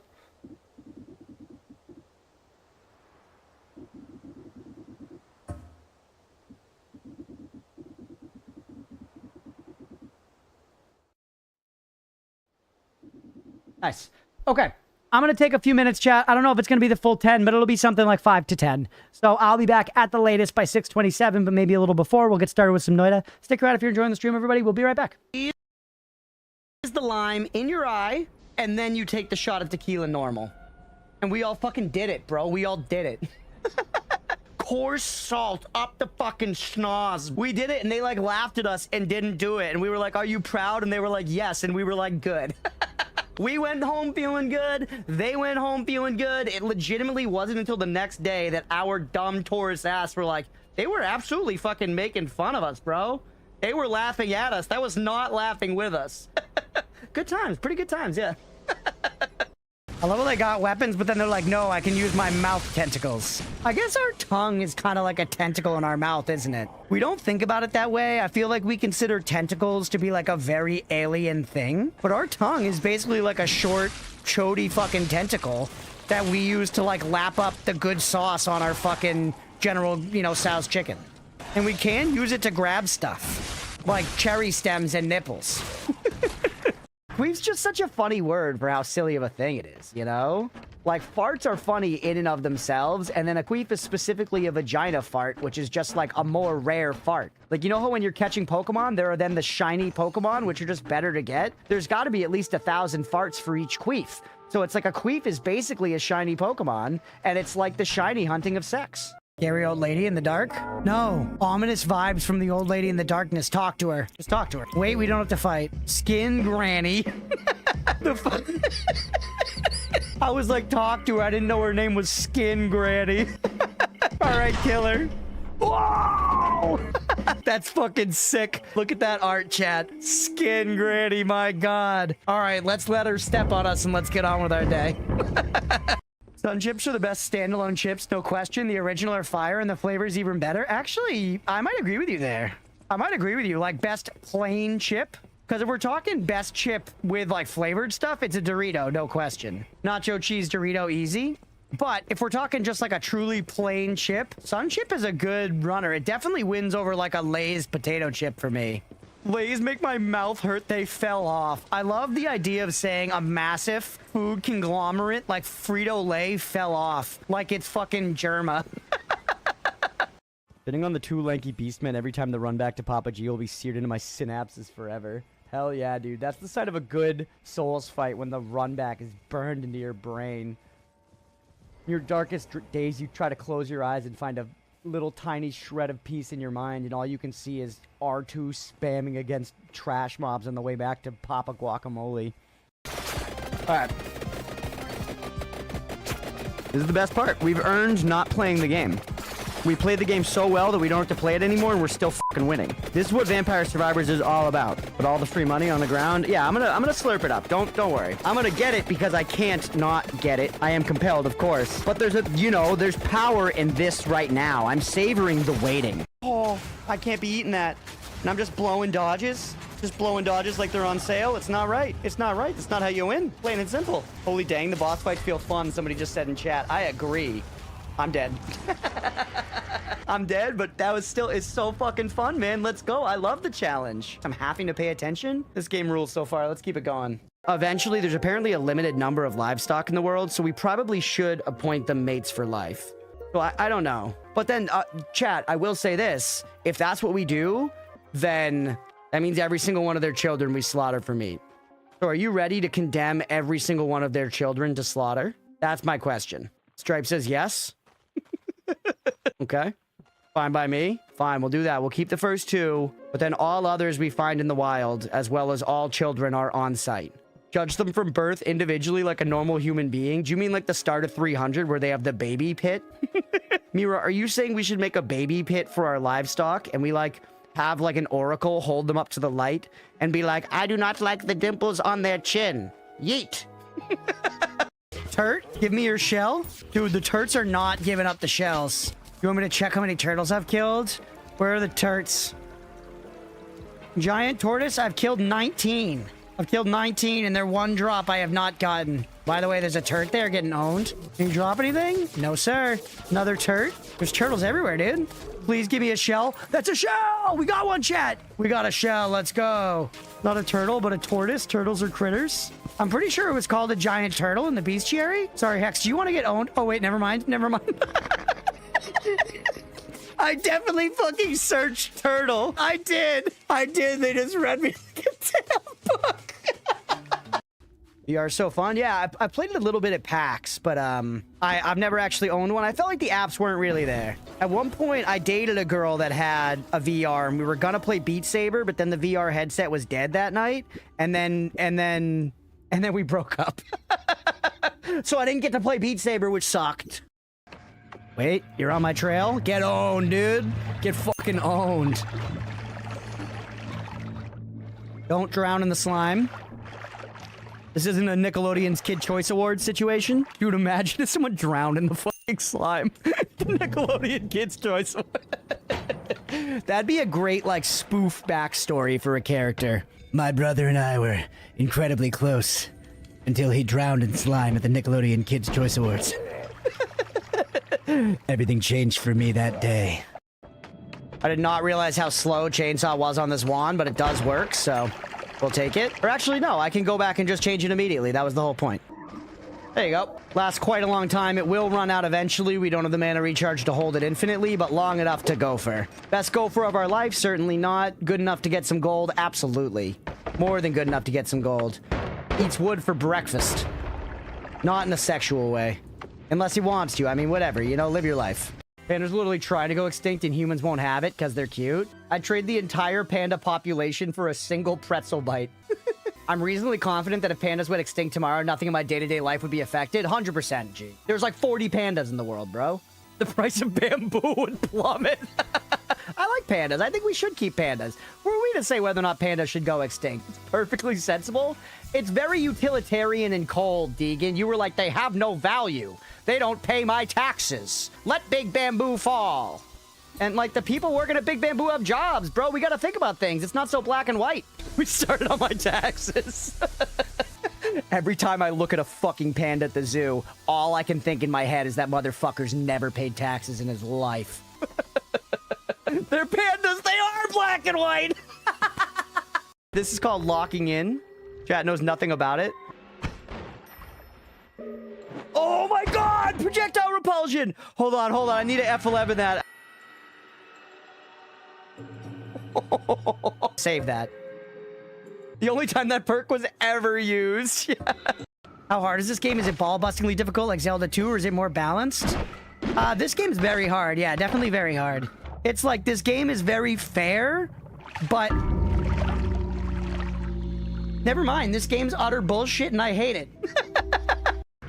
Nice. Okay. I'm going to take a few minutes, chat. I don't know if it's going to be the full 10, but it'll be something like 5 to 10. So I'll be back at the latest by 6:27, but maybe a little before. We'll get started with some Noita. Stick around if you're enjoying the stream, everybody. We'll be right back. Is the lime in your eye, and then you take the shot of tequila normal. And we all fucking did it, bro. We all did it. Coarse salt up the fucking schnoz. We did it, and they like laughed at us and didn't do it. And we were like, are you proud? And they were like, yes. And we were like, good. We went home feeling good. They went home feeling good. It legitimately wasn't until the next day that our dumb tourist ass were like, they were absolutely fucking making fun of us, bro. They were laughing at us. That was not laughing with us. Good times. Pretty good times, yeah. I love how they got weapons, but then they're like, no, I can use my mouth tentacles. I guess our tongue is kind of like a tentacle in our mouth, isn't it? We don't think about it that way. I feel like we consider tentacles to be like a very alien thing. But our tongue is basically like a short, chody fucking tentacle that we use to like lap up the good sauce on our fucking General, Tso's chicken. And we can use it to grab stuff, like cherry stems and nipples. Queef's just such a funny word for how silly of a thing it is, you know? Like, farts are funny in and of themselves, and then a queef is specifically a vagina fart, which is just like a more rare fart. Like, you know how when you're catching Pokemon, there are then the shiny Pokemon, which are just better to get? There's got to be at least 1,000 farts for each queef. So it's like a queef is basically a shiny Pokemon, and it's like the shiny hunting of sex. Scary old lady in the dark? No. Ominous vibes from the old lady in the darkness. Talk to her. Just talk to her. Wait, we don't have to fight. Skin Granny. The fuck? I was like, talk to her. I didn't know her name was Skin Granny. All right, kill her. Whoa! That's fucking sick. Look at that art, chat. Skin Granny, my god. All right, let's let her step on us and let's get on with our day. Sun chips are the best standalone chips, no question. The original are fire and the flavor's even better. Actually, I might agree with you there. I might agree with you. Like, best plain chip? Because if we're talking best chip with, like, flavored stuff, it's a Dorito, no question. Nacho cheese Dorito, easy. But if we're talking just, like, a truly plain chip, Sun chip is a good runner. It definitely wins over, like, a Lay's potato chip for me. Lay's make my mouth hurt. They fell off. I love the idea of saying a massive food conglomerate like Frito-Lay fell off. Like it's fucking Germa. Sitting on the two lanky beastmen every time the run back to Papa G will be seared into my synapses forever. Hell yeah, dude. That's the sign of a good Souls fight when the run back is burned into your brain. In your darkest days, you try to close your eyes and find a little tiny shred of peace in your mind, and all you can see is R2 spamming against trash mobs on the way back to Papa Guacamole. Alright. This is the best part. We've earned not playing the game. We played the game so well that we don't have to play it anymore, and we're still fucking winning. This is what Vampire Survivors is all about. But all the free money on the ground, yeah, I'm gonna slurp it up. Don't worry. I'm gonna get it because I can't not get it. I am compelled, of course. But there's there's power in this right now. I'm savoring the waiting. Oh, I can't be eating that. And I'm just blowing dodges. Just blowing dodges like they're on sale. It's not right. It's not right. It's not how you win. Plain and simple. Holy dang, the boss fights feel fun. Somebody just said in chat. I agree. I'm dead. I'm dead, but that was still, it's so fucking fun, man. Let's go. I love the challenge. I'm having to pay attention. This game rules so far. Let's keep it going. Eventually, there's apparently a limited number of livestock in the world, so we probably should appoint them mates for life. So I don't know. But then, chat, I will say this. If that's what we do, then that means every single one of their children we slaughter for meat. So are you ready to condemn every single one of their children to slaughter? That's my question. Stripe says yes. Okay. Fine by me. Fine, we'll do that. We'll keep the first two, but then all others we find in the wild, as well as all children, are on site. Judge them from birth individually like a normal human being? Do you mean like the start of 300 where they have the baby pit? Mira, are you saying we should make a baby pit for our livestock and we like have like an oracle hold them up to the light and be like, I do not like the dimples on their chin. Yeet. Turt, give me your shell. Dude, the turts are not giving up the shells. You want me to check how many turtles I've killed? Where are the turts? Giant tortoise, I've killed 19. I've killed 19 and they're one drop I have not gotten. By the way, there's a turt there getting owned. Can you drop anything? No, sir. Another turt? There's turtles everywhere, dude. Please give me a shell. That's a shell! We got one, chat! We got a shell. Let's go. Not a turtle, but a tortoise. Turtles are critters. I'm pretty sure it was called a giant turtle in the bestiary. Sorry, Hex, do you want to get owned? Oh, wait, never mind. Never mind. I definitely fucking searched turtle. I did. They just read me like a damn book. VR is so fun. Yeah, I played it a little bit at PAX, but I've never actually owned one. I felt like the apps weren't really there. At one point, I dated a girl that had a VR, and we were gonna play Beat Saber, but then the VR headset was dead that night, and then we broke up. So I didn't get to play Beat Saber, which sucked. Wait, you're on my trail? Get owned, dude. Get fucking owned. Don't drown in the slime. This isn't a Nickelodeon's Kid Choice Awards situation. You would imagine if someone drowned in the fucking slime. Nickelodeon Kids Choice Award. That'd be a great, like, spoof backstory for a character. My brother and I were incredibly close until he drowned in slime at the Nickelodeon Kids Choice Awards. Everything changed for me that day. I did not realize how slow Chainsaw was on this wand, but it does work, so we'll take it. Or actually, no, I can go back and just change it immediately. That was the whole point. There you go. Lasts quite a long time. It will run out eventually. We don't have the mana recharge to hold it infinitely, but long enough to gopher. Best gopher of our life? Certainly not. Good enough to get some gold? Absolutely. More than good enough to get some gold. Eats wood for breakfast. Not in a sexual way. Unless he wants to. I mean, whatever. You know, live your life. Pandas literally try to go extinct and humans won't have it because they're cute. I'd trade the entire panda population for a single pretzel bite. I'm reasonably confident that if pandas went extinct tomorrow, nothing in my day-to-day life would be affected. 100%, G. There's like 40 pandas in the world, bro. The price of bamboo would plummet. I like pandas. I think we should keep pandas. Who are we to say whether or not pandas should go extinct? It's perfectly sensible. It's very utilitarian and cold, Deegan. You were like, they have no value. They don't pay my taxes. Let Big Bamboo fall. And, like, the people working at Big Bamboo have jobs, bro. We gotta think about things. It's not so black and white. We started on my taxes. Every time I look at a fucking panda at the zoo, all I can think in my head is that motherfucker's never paid taxes in his life. They're pandas. They are black and white. This is called locking in. Chat knows nothing about it. Oh my god! Projectile repulsion! Hold on. I need to F11 that. Save that. The only time that perk was ever used. Yeah. How hard is this game? Is it ball-bustingly difficult like Zelda 2, or is it more balanced? This game's very hard. Yeah, definitely very hard. It's like this game is very fair, but never mind. This game's utter bullshit, and I hate it.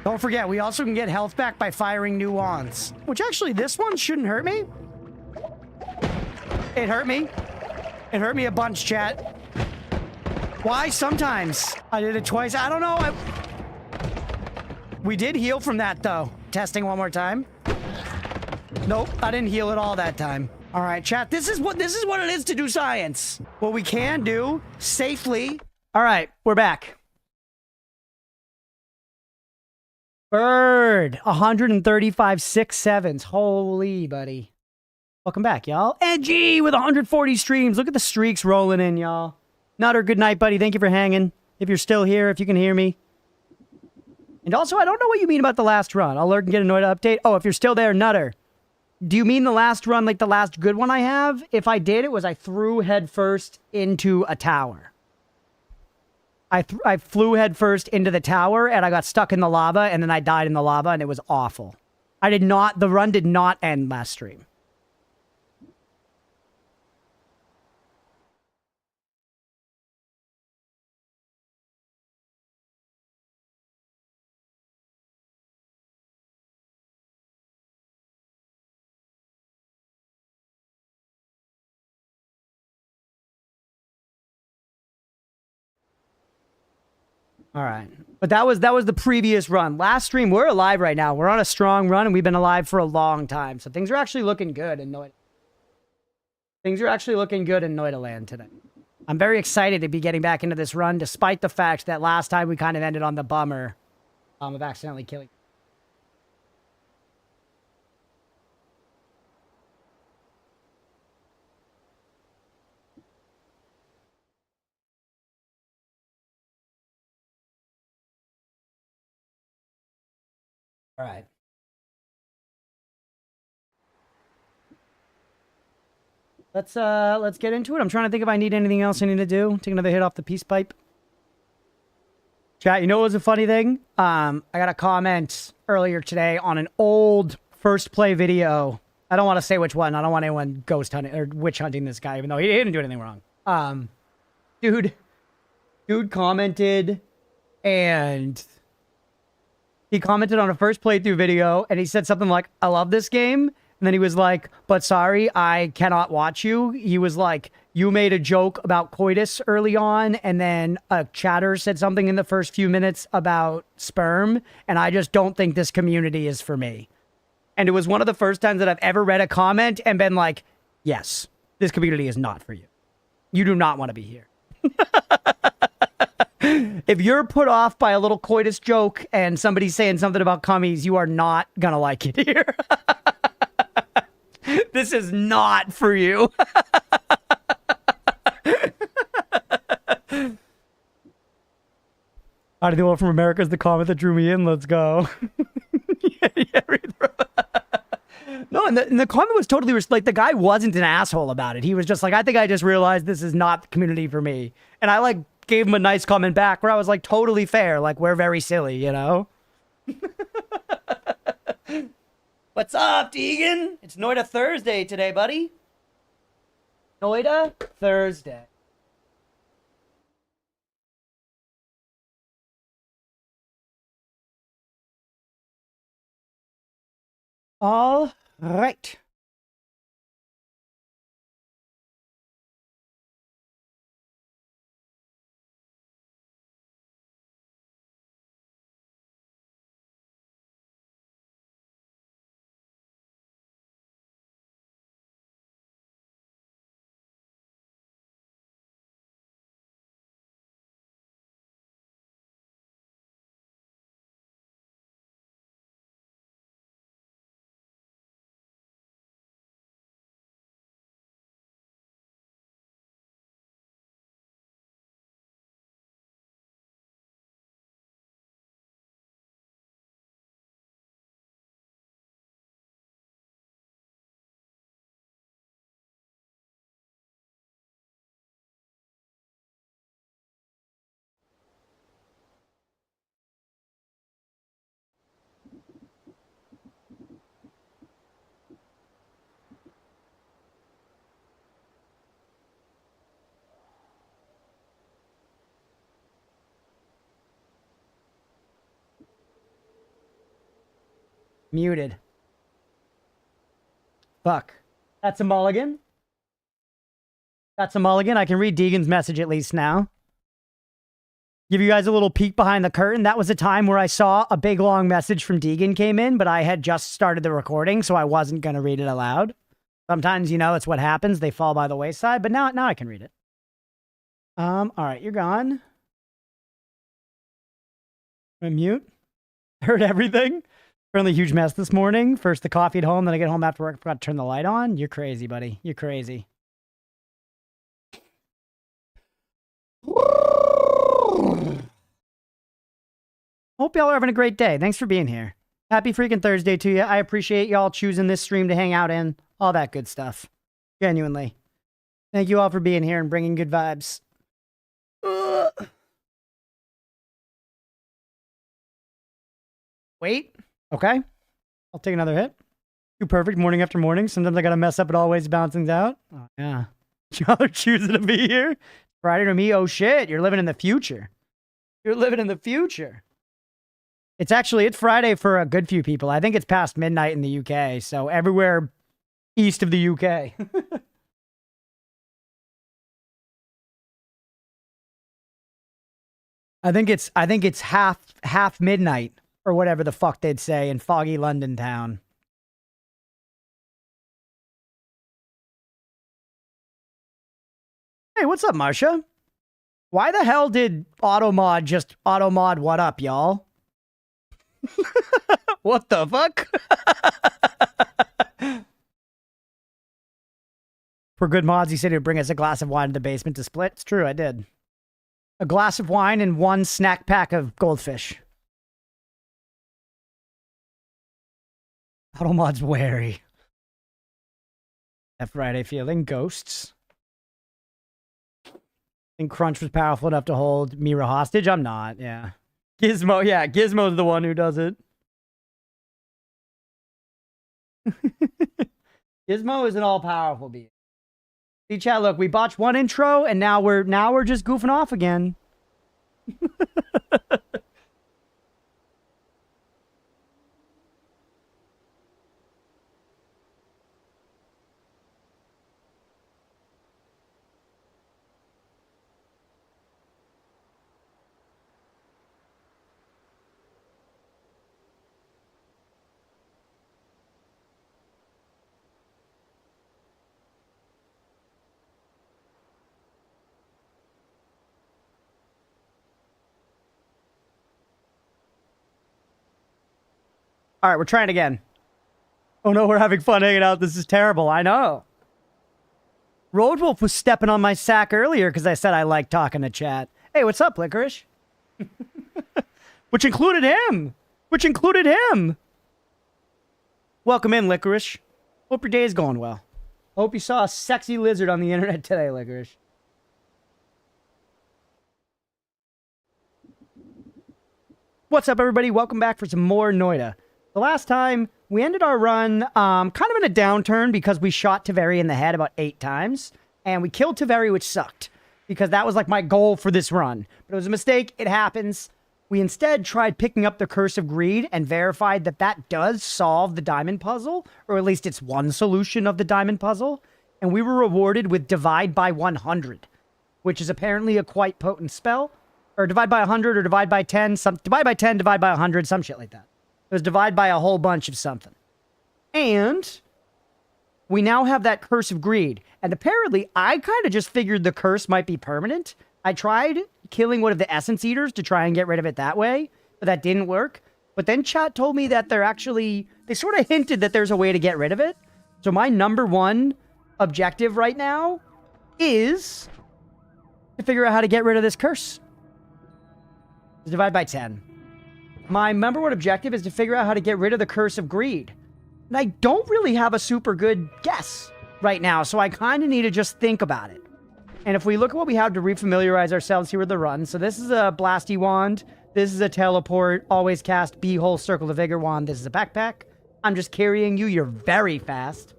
Don't forget, we also can get health back by firing new wands. Which actually, this one shouldn't hurt me. It hurt me. It hurt me a bunch, chat. Why? Sometimes. I did it twice. I don't know. We did heal from that, though. Testing one more time. Nope, I didn't heal at all that time. All right, chat. This is what it is to do science. What we can do safely. All right, we're back. Bird, 135 6/7. Holy buddy. Welcome back, y'all. Edgy with 140 streams. Look at the streaks rolling in, y'all. Nutter, good night, buddy. Thank you for hanging. If you're still here, if you can hear me. And also, I don't know what you mean about the last run. I'll lurk and get a Noita update. Oh, if you're still there, Nutter. Do you mean the last run, like the last good one I have? If I did, it was I threw headfirst into a tower. I flew headfirst into the tower, and I got stuck in the lava, and then I died in the lava, and it was awful. The run did not end last stream. All right. But that was the previous run. Last stream, we're alive right now. We're on a strong run, and we've been alive for a long time. So things are actually looking good in Noita. Things are actually looking good in Noita land today. I'm very excited to be getting back into this run, despite the fact that last time we kind of ended on the bummer of accidentally killing. All right. Let's get into it. I'm trying to think if I need anything else I need to do. Take another hit off the peace pipe. Chat, you know what was a funny thing? I got a comment earlier today on an old first play video. I don't want to say which one. I don't want anyone ghost hunting or witch hunting this guy, even though he didn't do anything wrong. Dude commented, and he commented on a first playthrough video, and he said something like, "I love this game." And then he was like, "But sorry, I cannot watch you." He was like, "You made a joke about coitus early on, and then a chatter said something in the first few minutes about sperm, and I just don't think this community is for me." And it was one of the first times that I've ever read a comment and been like, yes, this community is not for you. You do not want to be here. If you're put off by a little coitus joke and somebody's saying something about cummies, you are not gonna like it here. This is not for you. How do the one from America is the comment that drew me in? Let's go. No, and the comment was totally like, the guy wasn't an asshole about it. He was just like, I think I just realized this is not the community for me. And I like gave him a nice comment back where I was like, totally fair. Like, we're very silly, you know? What's up, Deegan? It's Noita Thursday today, buddy. Noita Thursday. All right. Muted. Fuck. That's a mulligan. That's a mulligan. I can read Deegan's message at least now. Give you guys a little peek behind the curtain. That was a time where I saw a big long message from Deegan came in, but I had just started the recording, so I wasn't going to read it aloud. Sometimes, you know, it's what happens. They fall by the wayside, but now I can read it. All right, you're gone. I'm mute. Heard everything. Apparently huge mess this morning. First the coffee at home, then I get home after work, forgot to turn the light on. You're crazy, buddy. You're crazy. Hope y'all are having a great day. Thanks for being here. Happy freaking Thursday to you. I appreciate y'all choosing this stream to hang out in. All that good stuff. Genuinely. Thank you all for being here and bringing good vibes. Wait. Okay. I'll take another hit. Too perfect morning after morning. Sometimes I gotta mess up, it always balances out. Oh, yeah. Y'all are choosing to be here. Friday to me. Oh shit. You're living in the future. You're living in the future. It's Friday for a good few people. I think it's past midnight in the UK. So everywhere east of the UK. I think it's half midnight or whatever the fuck they'd say in foggy London town. Hey, what's up, Marsha? Why the hell did Automod just Automod what up, y'all? What the fuck? For good mods, he said he'd bring us a glass of wine to the basement to split. It's true, I did. A glass of wine and one snack pack of goldfish. Automod's wary. That Friday feeling. Ghosts. think Crunch was powerful enough to hold Mira hostage. I'm not, yeah. Gizmo, yeah, Gizmo's the one who does it. Gizmo is an all-powerful being. See, chat, look, we botched one intro, and now we're just goofing off again. All right, we're trying again. Oh no, we're having fun hanging out. This is terrible. I know. Roadwolf was stepping on my sack earlier because I said I like talking to chat. Hey, what's up, Licorice? Which included him. Welcome in, Licorice. Hope your day is going well. Hope you saw a sexy lizard on the internet today, Licorice. What's up, everybody? Welcome back for some more Noita. The last time, we ended our run kind of in a downturn because we shot Taveri in the head about 8 times. And we killed Taveri, which sucked. Because that was like my goal for this run. But it was a mistake. It happens. We instead tried picking up the Curse of Greed and verified that that does solve the diamond puzzle. Or at least it's one solution of the diamond puzzle. And we were rewarded with Divide by 100. Which is apparently a quite potent spell. Or Divide by 100 or Divide by 10. Divide by 10, Divide by 100, some shit like that. It was divide by a whole bunch of something. And we now have that Curse of Greed. And apparently, I kind of just figured the curse might be permanent. I tried killing one of the Essence Eaters to try and get rid of it that way, but that didn't work. But then chat told me that they sort of hinted that there's a way to get rid of it. So my #1 objective right now is to figure out how to get rid of this curse. Divide by 10. My #1 objective is to figure out how to get rid of the Curse of Greed. And I don't really have a super good guess right now, so I kind of need to just think about it. And if we look at what we have to refamiliarize ourselves here with the run, so this is a Blasty Wand, this is a Teleport, Always Cast, B-Hole, Circle of Vigor Wand, this is a Backpack. I'm just carrying you, you're very fast.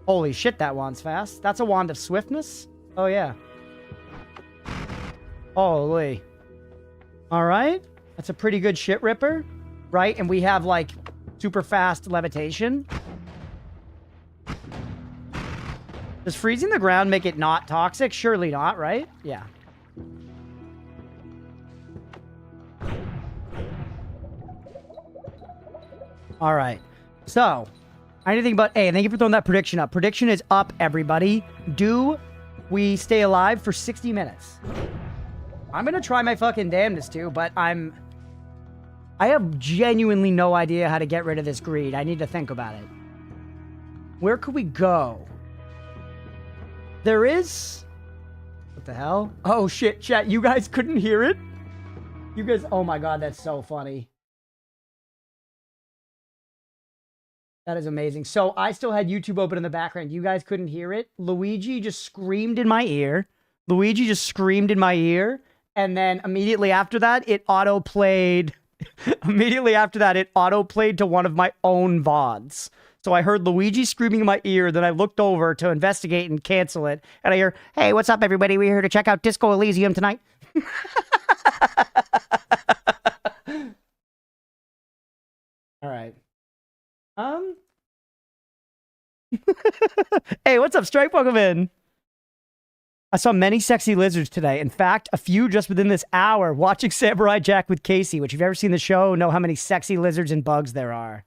Holy shit, that wand's fast. That's a Wand of Swiftness? Oh yeah. Holy. Alright. That's a pretty good shit ripper, right? And we have, like, super fast levitation. Does freezing the ground make it not toxic? Surely not, right? Yeah. All right. So, I need to think about... Hey, thank you for throwing that prediction up. Prediction is up, everybody. Do we stay alive for 60 minutes? I'm gonna try my fucking damnedest to, but I have genuinely no idea how to get rid of this greed. I need to think about it. Where could we go? There is... What the hell? Oh shit, chat, you guys couldn't hear it? You guys... Oh my god, that's so funny. That is amazing. So, I still had YouTube open in the background. You guys couldn't hear it? Luigi just screamed in my ear. And then immediately after that, it auto-played... Immediately after that, it auto-played to one of my own VODs. So I heard Luigi screaming in my ear, then I looked over to investigate and cancel it. And I hear, hey, what's up, everybody? We're here to check out Disco Elysium tonight. All right. Hey, what's up, Strike? Welcome in. I saw many sexy lizards today. In fact, a few just within this hour watching Samurai Jack with Casey, which if you've ever seen the show, know how many sexy lizards and bugs there are.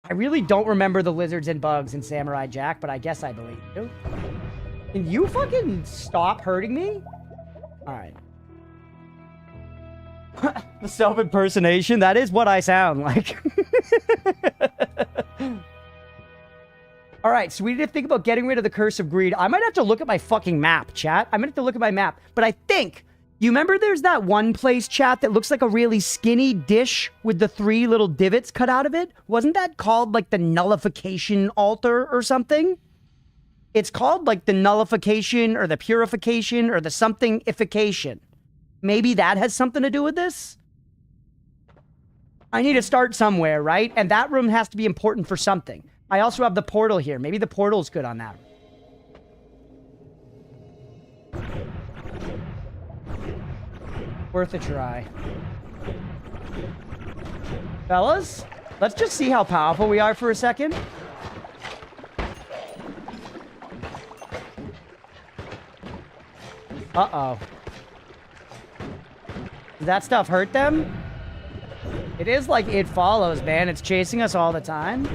I really don't remember the lizards and bugs in Samurai Jack, but I guess I believe you. Can you fucking stop hurting me? Alright. The self-impersonation, that is what I sound like. Alright, so we need to think about getting rid of the Curse of Greed. I might have to look at my fucking map, chat. I'm gonna have to look at my map. But I think You remember there's that one place, chat, that looks like a really skinny dish with the 3 little divots cut out of it? Wasn't that called like the nullification altar or something? It's called like the nullification or the purification or the something-ification. Maybe that has something to do with this? I need to start somewhere, right? And that room has to be important for something. I also have the portal here. Maybe the portal's good on that. Worth a try. Fellas, let's just see how powerful we are for a second. Uh-oh. Does that stuff hurt them? It is like It Follows, man. It's chasing us all the time.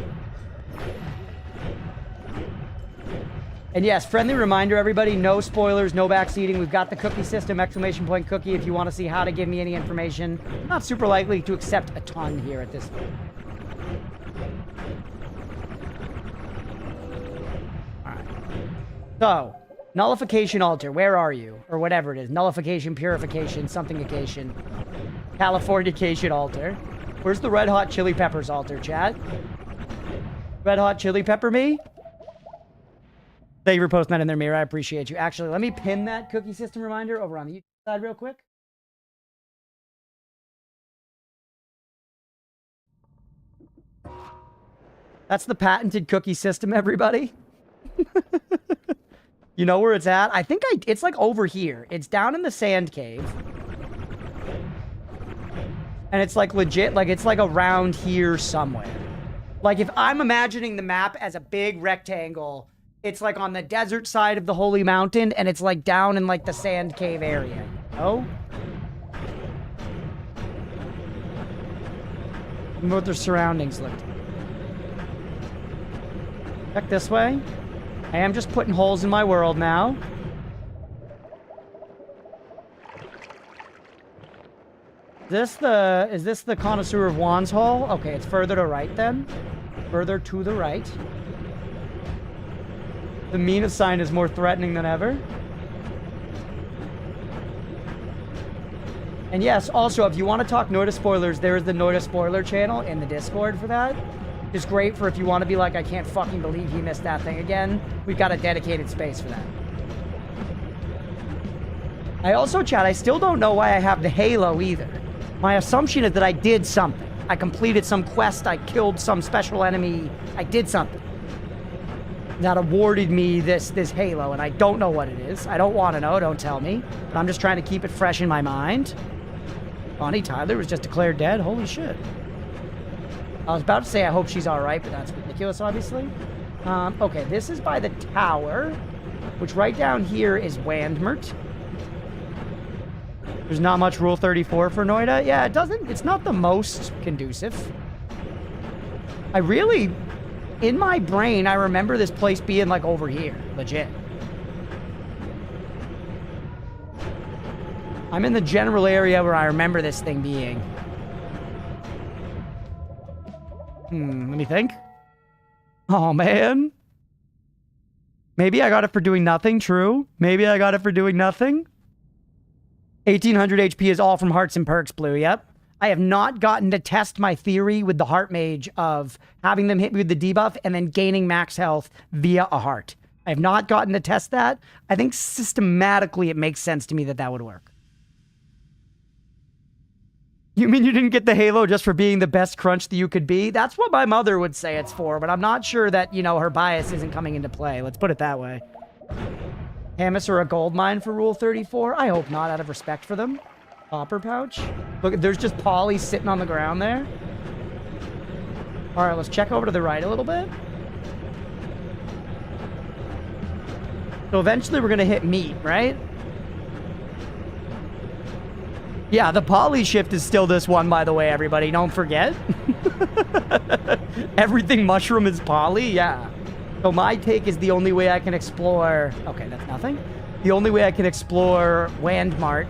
And yes, friendly reminder, everybody, no spoilers, no backseating. We've got the cookie system, exclamation point cookie, if you want to see how to give me any information. I'm not super likely to accept a ton here at this point. All right. So, nullification altar, where are you? Or whatever it is. Nullification, purification, something-ication. Californication altar. Where's the Red Hot Chili Peppers altar, chat? Red Hot Chili Pepper me? Thank you for posting that in there, Mira. I appreciate you. Actually, let me pin that cookie system reminder over on the YouTube side real quick. That's the patented cookie system, everybody. You know where it's at? I think it's like over here. It's down in the sand cave. And it's like legit, like it's like around here somewhere. Like if I'm imagining the map as a big rectangle, it's like on the desert side of the Holy Mountain, and it's like down in like the sand cave area. Oh? And what their surroundings look like. Check this way. I am just putting holes in my world now. Is this the Connoisseur of Wands hole? Okay, it's further to right then. Further to the right. The Mina sign is more threatening than ever. And yes, also, if you want to talk Noita spoilers, there is the Noita spoiler channel in the Discord for that. It's great for if you want to be like, I can't fucking believe he missed that thing again. We've got a dedicated space for that. I also, chat, I still don't know why I have the halo either. My assumption is that I did something. I completed some quest, I killed some special enemy, I did something that awarded me this halo, and I don't know what it is. I don't want to know, don't tell me. But I'm just trying to keep it fresh in my mind. Bonnie Tyler was just declared dead? Holy shit. I was about to say I hope she's alright, but that's ridiculous, obviously. Okay, this is by the tower, which right down here is Wandmert. There's not much Rule 34 for Noita. Yeah, it's not the most conducive. I really, in my brain, I remember this place being like over here, legit. I'm in the general area where I remember this thing being. Let me think. Oh, man. Maybe I got it for doing nothing, true. Maybe I got it for doing nothing. 1800 HP is all from Hearts and Perks, Blue, yep. I have not gotten to test my theory with the Heart Mage of having them hit me with the debuff and then gaining max health via a heart. I have not gotten to test that. I think systematically it makes sense to me that that would work. You mean you didn't get the halo just for being the best crunch that you could be? That's what my mother would say it's for, but I'm not sure that, you know, her bias isn't coming into play. Let's put it that way. Hamas or a gold mine for Rule 34? I hope not, out of respect for them. Copper pouch. Look, there's just Polly sitting on the ground there. All right, let's check over to the right a little bit. So eventually we're going to hit meat, right? Yeah, the poly shift is still this one, by the way, everybody. Don't forget. Everything mushroom is poly, yeah. So my take is the only way I can explore... Okay, that's nothing. The only way I can explore Wandmart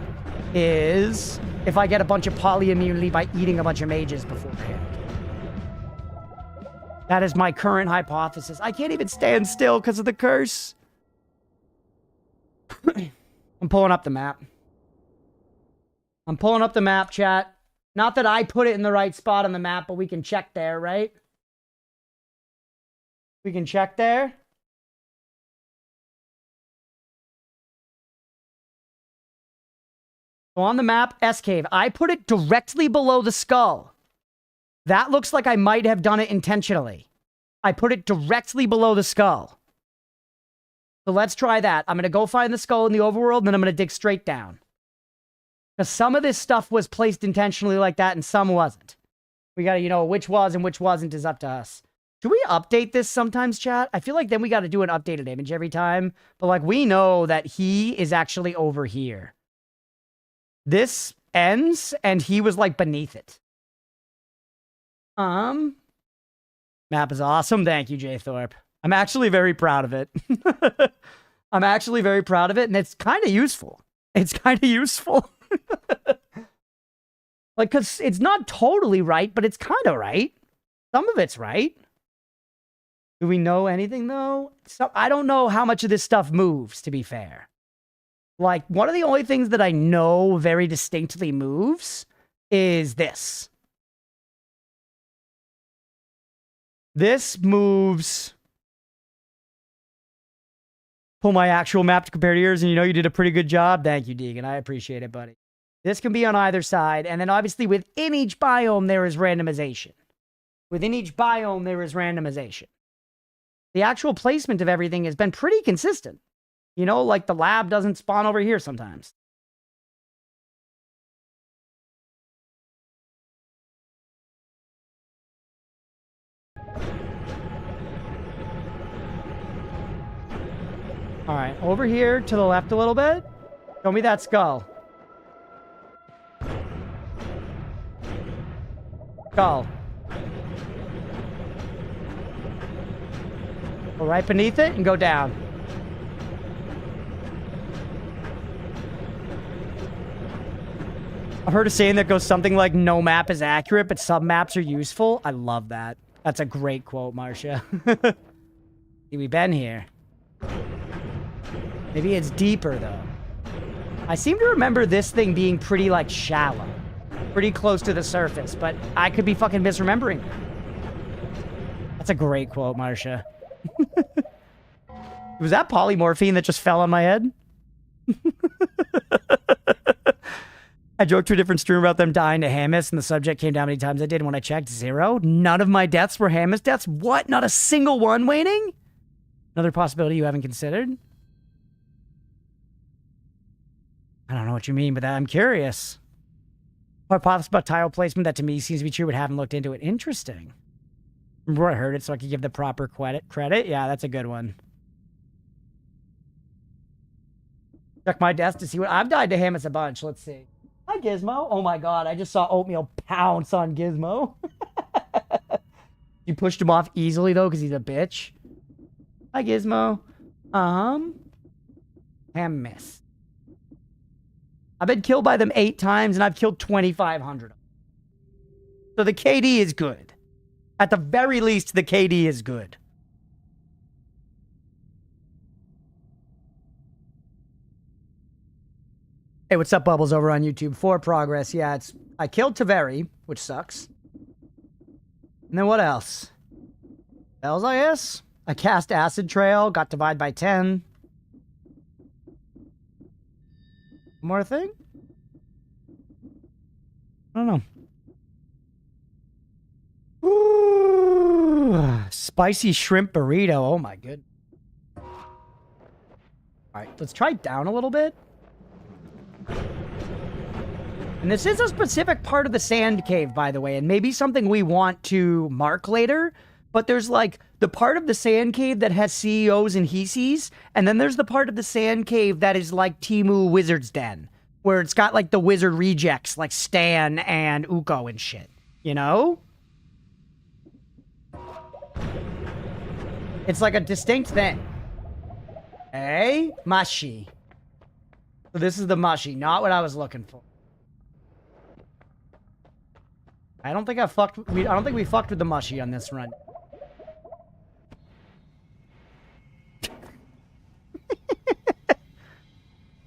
is if I get a bunch of poly immunity by eating a bunch of mages beforehand. That is my current hypothesis. I can't even stand still because of the curse. I'm pulling up the map. I'm pulling up the map, chat. Not that I put it in the right spot on the map, but we can check there, right? We can check there. So on the map, S Cave. I put it directly below the skull. That looks like I might have done it intentionally. I put it directly below the skull. So let's try that. I'm going to go find the skull in the overworld, and then I'm going to dig straight down. Because some of this stuff was placed intentionally like that, and some wasn't. We got to, you know, which was and which wasn't is up to us. Should we update this sometimes, chat? I feel like then we got to do an updated image every time. But, like, we know that he is actually over here. This ends, and he was, like, beneath it. Map is awesome. Thank you, Jay Thorpe. I'm actually very proud of it. I'm actually very proud of it, and it's kind of useful. It's kind of useful. Like, because it's not totally right, but it's kind of right. Some of it's right. Do we know anything, though? I don't know how much of this stuff moves, to be fair. Like, one of the only things that I know very distinctly moves is this. This moves. Pull my actual map to compare to yours, and you know you did a pretty good job. Thank you, Deegan. I appreciate it, buddy. This can be on either side, and then obviously within each biome there is randomization. Within each biome there is randomization. The actual placement of everything has been pretty consistent. You know, like the lab doesn't spawn over here sometimes. All right, over here to the left a little bit. Show me that skull. Skull. Go right beneath it and go down. I've heard a saying that goes something like, no map is accurate, but some maps are useful. I love that. That's a great quote, Marcia. We've been here. Maybe it's deeper, though. I seem to remember this thing being pretty, like, shallow. Pretty close to the surface, but I could be fucking misremembering. That's a great quote, Marcia. Was that polymorphine that just fell on my head? I joked to a different streamer about them dying to Hamas, and the subject came down many times I did, and when I checked, 0. None of my deaths were Hamas deaths? What? Not a single one, Waning? Another possibility you haven't considered? I don't know what you mean by that. I'm curious. Hypothesis about tile placement that to me seems to be true, but haven't looked into it. Interesting. Remember I heard it so I could give the proper credit? Yeah, that's a good one. Check my desk to see what... I've died to Hamas a bunch. Let's see. Hi, Gizmo. Oh my god, I just saw Oatmeal pounce on Gizmo. You pushed him off easily, though, because he's a bitch. Hi, Gizmo. Hamas. I've been killed by them 8 times, and I've killed 2,500. So the KD is good. At the very least, the KD is good. Hey, what's up, Bubbles, over on YouTube? For progress, yeah, it's... I killed Taveri, which sucks. And then what else? Bells, I guess? I cast Acid Trail, got Divide by 10. One more thing? I don't know. Ooh, spicy shrimp burrito. Oh my goodness. Alright, let's try down a little bit. And this is a specific part of the sand cave, by the way, and maybe something we want to mark later. But there's like the part of the sand cave that has CEOs and Heses, and then there's the part of the sand cave that is like Temu Wizard's Den, where it's got like the wizard rejects like Stan and Uko and shit, you know? It's like a distinct thing. Hey, Mashi. So this is the Mashi, not what I was looking for. I don't think I don't think we fucked with the Mushy on this run.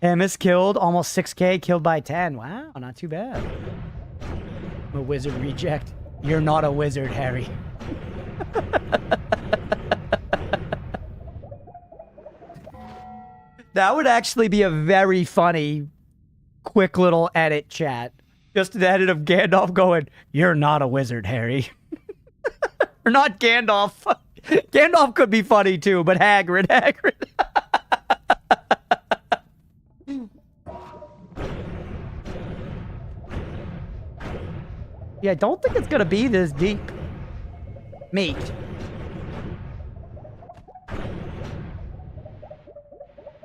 Amos killed, almost 6K, killed by 10. Wow, not too bad. I'm a wizard reject. You're not a wizard, Harry. That would actually be a very funny, quick little edit chat. Just an edit of Gandalf going, "You're not a wizard, Harry." Or not Gandalf. Gandalf could be funny too, but Hagrid. Yeah, I don't think it's gonna be this deep. Meat.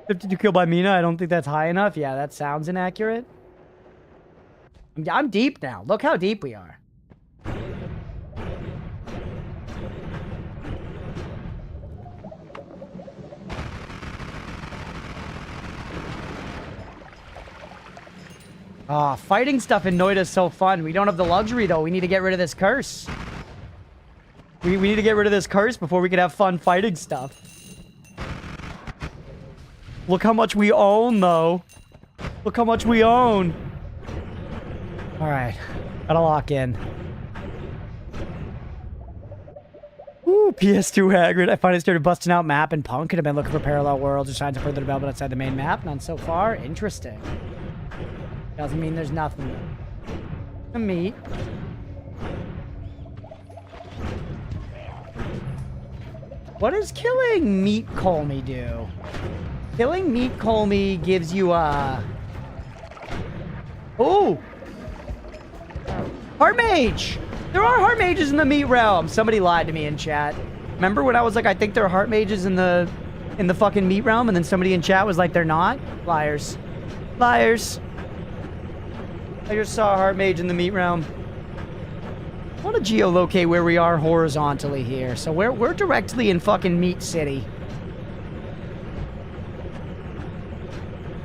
"52 killed by Mina." I don't think that's high enough. Yeah, that sounds inaccurate. I'm deep now. Look how deep we are. Ah, fighting stuff in Noita is so fun. We don't have the luxury, though. We need to get rid of this curse. We need to get rid of this curse before we can have fun fighting stuff. Look how much we own, though. Look how much we own. All right. Gotta lock in. Ooh, PS2 Hagrid. I finally started busting out map and punk and have been looking for parallel worlds or signs of further development outside the main map. None so far. Interesting. Doesn't mean there's nothing. A meat. What does killing Meat Colmy do? Killing Meat Colmy gives you a... Ooh! Heart Mage! There are Heart Mages in the Meat Realm! Somebody lied to me in chat. Remember when I was like, I think there are Heart Mages in the fucking Meat Realm, and then somebody in chat was like, they're not? Liars. Liars. I just saw a Heart Mage in the Meat Realm. I want to geolocate where we are horizontally here. So we're directly in fucking Meat City.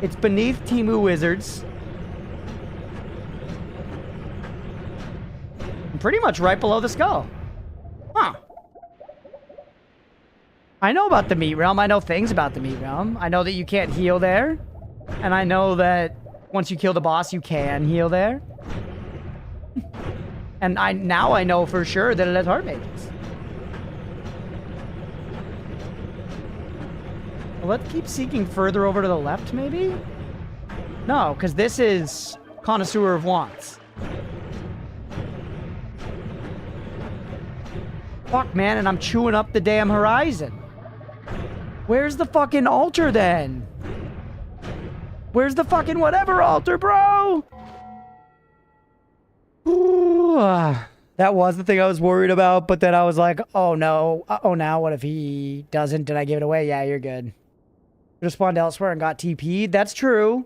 It's beneath Temu Wizards. And pretty much right below the skull. Huh. I know about the Meat Realm. I know things about the Meat Realm. I know that you can't heal there. And I know that once you kill the boss, you can heal there. And now I know for sure that it has Heart Mages. Well, let's keep seeking further over to the left, maybe? No, because this is Connoisseur of Wants. Fuck, man, and I'm chewing up the damn horizon. Where's the fucking altar, then? Where's the fucking whatever altar, bro? Ooh, that was the thing I was worried about, but then I was like, oh no. Oh, now what if he doesn't? Did I give it away? Yeah, you're good. Respawned elsewhere and got TP'd. That's true.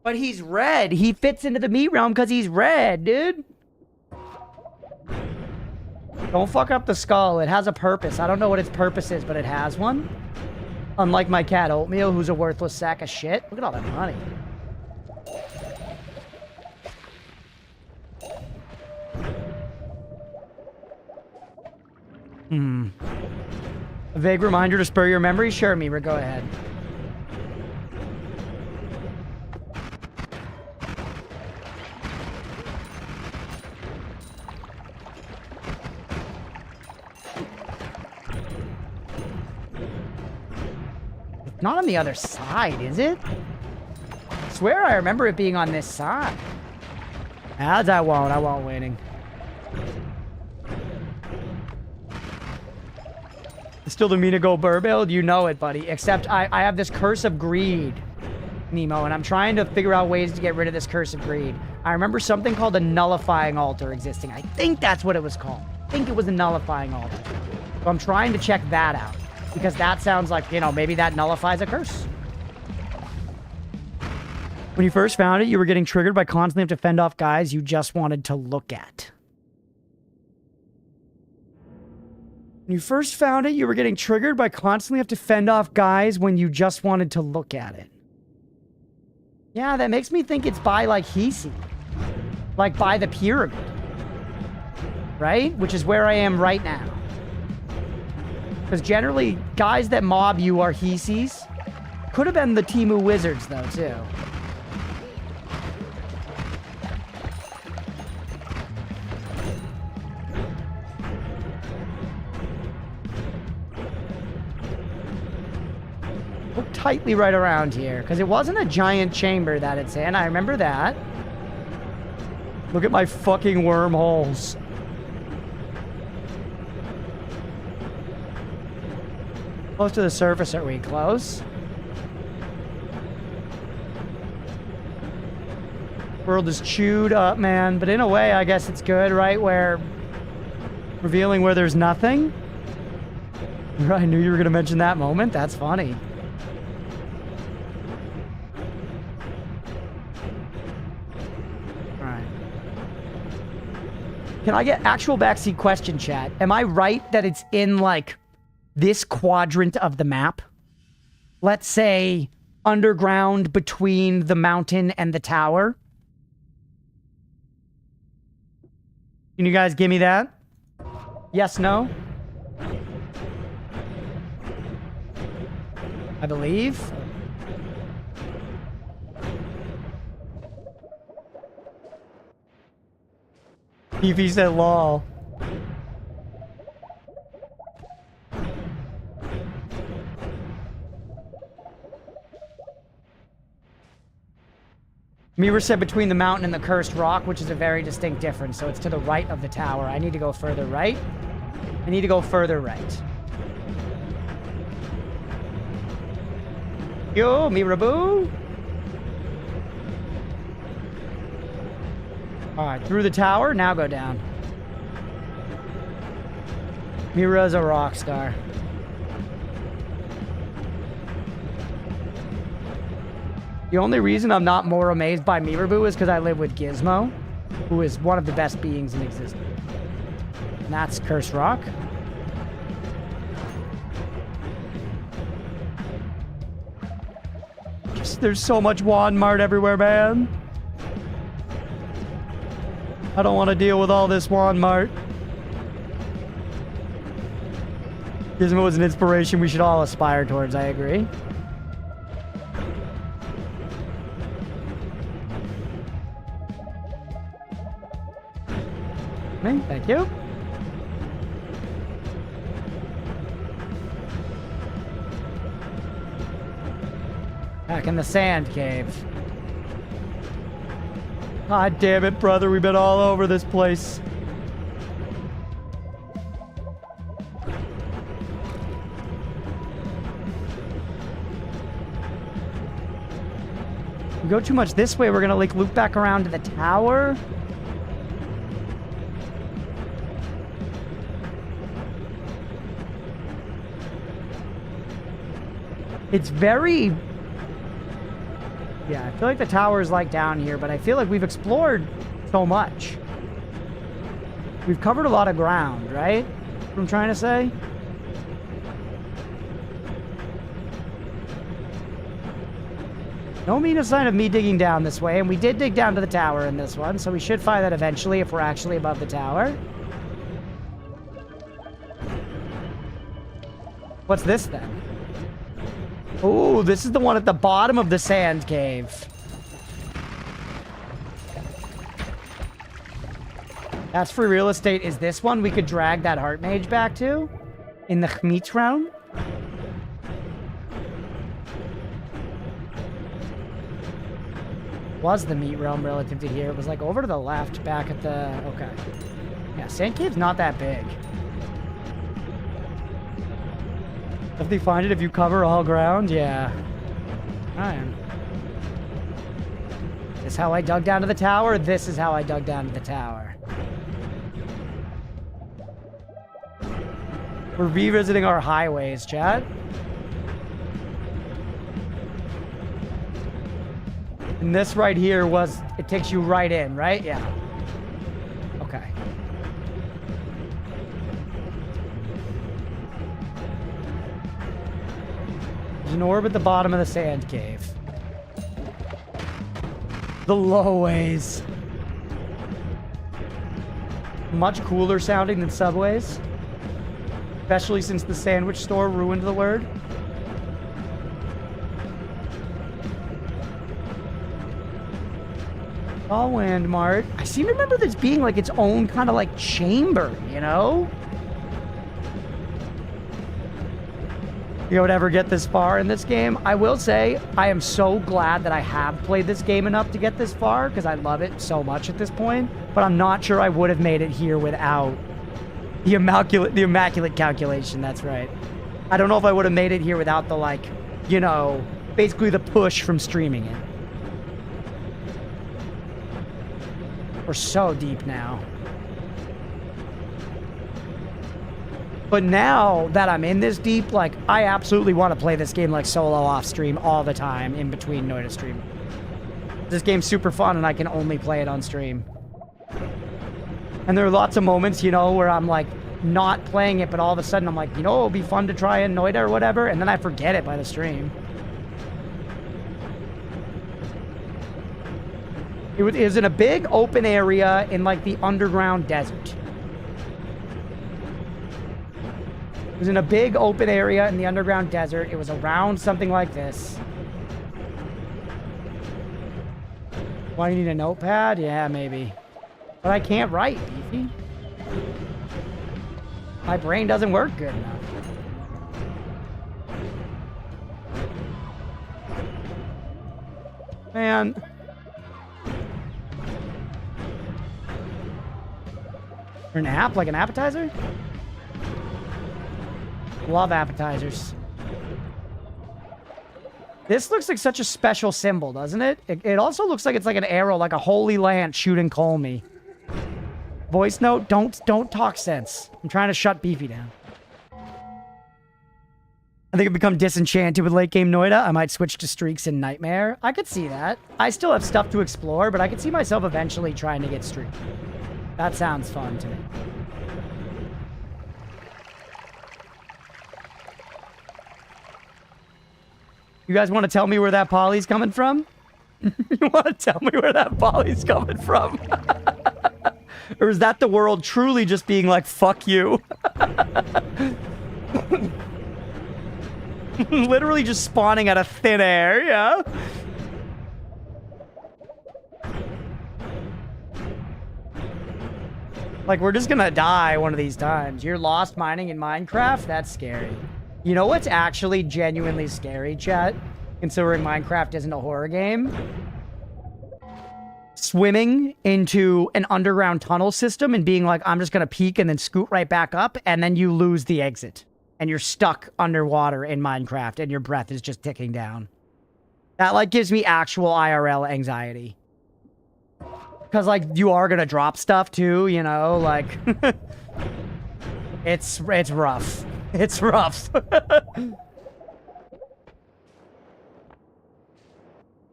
But he's red. He fits into the Meat Realm because he's red, dude. Don't fuck up the skull. It has a purpose. I don't know what its purpose is, but it has one. Unlike my cat Oatmeal, who's a worthless sack of shit. Look at all that money. A vague reminder to spur your memory? Sure, Mira, go ahead. It's not on the other side, is it? I swear I remember it being on this side. As I won't waiting. Still the Mina Go Burr build? You know it, buddy. Except I have this Curse of Greed, Nemo, and I'm trying to figure out ways to get rid of this Curse of Greed. I remember something called a Nullifying Altar existing. I think that's what it was called. I think it was a Nullifying Altar. So I'm trying to check that out. Because that sounds like, you know, maybe that nullifies a curse. When you first found it, you were getting triggered by constantly having to fend off guys you just wanted to look at. When you first found it, you were getting triggered by constantly have to fend off guys when you just wanted to look at it. Yeah, that makes me think it's by, like, Hisi. Like, by the pyramid. Right? Which is where I am right now. Because generally, guys that mob you are Hisis. could have been the Temu Wizards, though, too. Look tightly right around here, because it wasn't a giant chamber that it's in. I remember that. Look at my fucking wormholes. Close to the surface, are we? Close? World is chewed up, man. But in a way, I guess it's good, right? Where... revealing where there's nothing? I knew you were going to mention that moment. That's funny. Alright. Can I get actual backseat question, chat? Am I right that it's in, like... this quadrant of the map? Let's say underground between the mountain and the tower. Can you guys give me that? Yes, no? I believe. Fifi said lol. Mira said between the mountain and the cursed rock, which is a very distinct difference. So it's to the right of the tower. I need to go further right. I need to go further right. Yo, Miraboo. Alright, through the tower. Now go down. Mira's a rock star. The only reason I'm not more amazed by Miraboo is because I live with Gizmo, who is one of the best beings in existence. And that's Cursed Rock. Just, there's so much Walmart everywhere, man. I don't want to deal with all this Walmart. Gizmo is an inspiration we should all aspire towards, I agree. Thank you. Back in the sand cave. God damn it, brother. We've been all over this place. We go too much this way, we're gonna like loop back around to the tower. It's very... yeah, I feel like the tower is like down here, but I feel like we've explored so much. We've covered a lot of ground, right? What I'm trying to say? No mean sign of me digging down this way, and we did dig down to the tower in this one, so we should find that eventually if we're actually above the tower. What's this then? Oh, this is the one at the bottom of the sand cave. That's free real estate. Is this one we could drag that heart mage back to? In the Khmeet realm? Was the meat realm relative to here? It was like over to the left, back at the... okay. Yeah, sand cave's not that big. If they find it if you cover all ground? Yeah. Alright. This is how I dug down to the tower. This is how I dug down to the tower. We're revisiting our highways, chat. And this right here was... it takes you right in, right? Yeah. Okay. There's an orb at the bottom of the sand cave. The loways. Much cooler sounding than subways. Especially since the sandwich store ruined the word. All Land Mart. I seem to remember this being like its own kind of like chamber, you know? You would ever get this far in this game? I will say, I am so glad that I have played this game enough to get this far, because I love it so much at this point, but I'm not sure I would have made it here without the immaculate calculation, that's right. I don't know if I would have made it here without the, like, you know, basically the push from streaming it. We're so deep now. But now that I'm in this deep, like, I absolutely want to play this game, like, solo off stream all the time in between Noita stream. This game's super fun, and I can only play it on stream. And there are lots of moments, you know, where I'm, like, not playing it, but all of a sudden I'm like, you know, it'll be fun to try in Noita or whatever, and then I forget it by the stream. It was in a big open area in, like, the underground desert. It was in a big open area in the underground desert. It was around something like this. Why, you need a notepad? Yeah, maybe. But I can't write, Beefy. My brain doesn't work good enough. Man. Or an app, like an appetizer? Love appetizers. This looks like such a special symbol, doesn't it? It also looks like it's like an arrow, like a holy lance shooting Colmy. Voice note, don't talk sense. I'm trying to shut Beefy down. I think I've become disenchanted with late game Noita. I might switch to streaks in Nightmare. I could see that. I still have stuff to explore, but I could see myself eventually trying to get streak. That sounds fun to me. You guys want to tell me where that poly's coming from? You want to tell me where that poly's coming from? Or is that the world truly just being like, fuck you? Literally just spawning out of thin air, yeah? Like, we're just gonna die one of these times. You're lost mining in Minecraft? That's scary. You know what's actually genuinely scary, chat? Considering Minecraft isn't a horror game? Swimming into an underground tunnel system and being like, I'm just gonna peek and then scoot right back up, and then you lose the exit. And you're stuck underwater in Minecraft, and your breath is just ticking down. That, like, gives me actual IRL anxiety. Because, like, you are gonna drop stuff, too, you know? Like, it's rough. It's rough.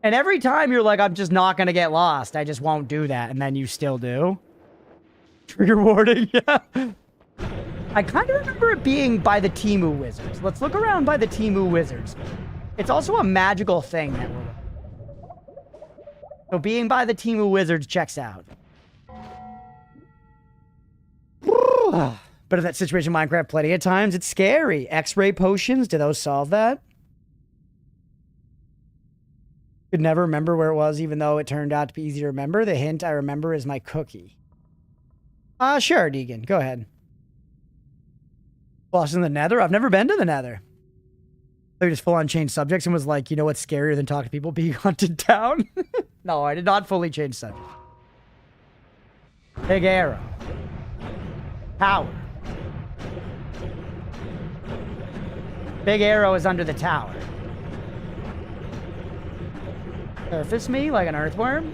And every time you're like, I'm just not going to get lost. I just won't do that. And then you still do. Trigger warning, yeah. I kind of remember it being by the Temu Wizards. Let's look around by the Temu Wizards. It's also a magical thing that we're... So being by the Temu Wizards checks out. But in that situation in Minecraft plenty of times, it's scary. X-ray potions, do those solve that? Could never remember where it was, even though it turned out to be easy to remember. The hint I remember is my cookie. Sure, Deegan, go ahead. Lost in the Nether? I've never been to the Nether. So you just full-on changed subjects and was like, you know what's scarier than talking to people being hunted down? No, I did not fully change subject. Big arrow. Power. Big arrow is under the tower. Surface me like an earthworm?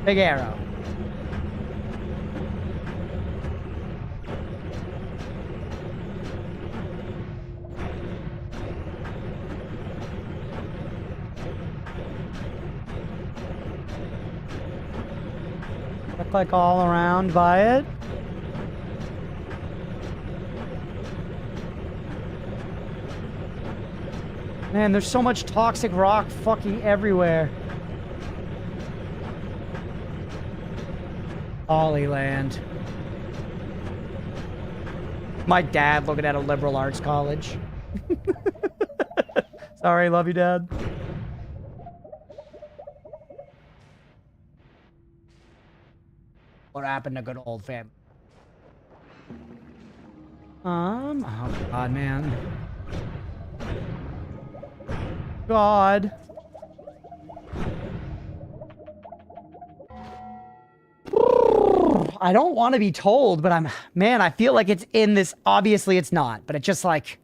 Big arrow. Look like all around by it. Man, there's so much toxic rock fucking everywhere. Hollyland. My dad looking at a liberal arts college. Sorry, love you, Dad. What happened to good old family? Oh God, man. God. I don't want to be told, but man, I feel like it's in this. Obviously, it's not, but it's just like,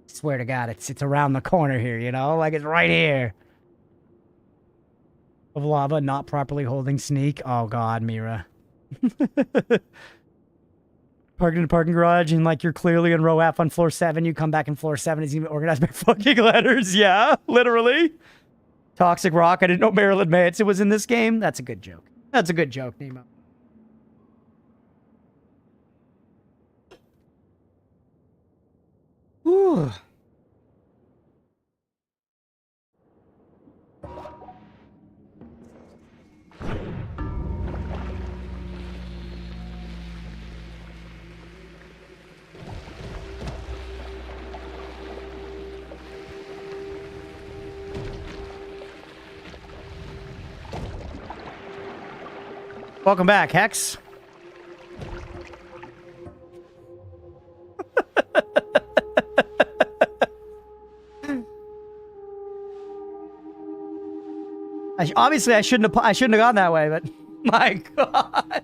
swear to God, it's around the corner here, you know? Like, it's right here. Of lava not properly holding sneak. Oh, God, Mira. Parked in a parking garage, and, like, you're clearly in row F on floor 7. You come back in floor 7. It's even organized by fucking letters. Yeah, literally. Toxic Rock. I didn't know Marilyn Manson was in this game. That's a good joke. That's a good joke, Nemo. Whew. Welcome back, Hex. Obviously, I shouldn't have gone that way, but my God.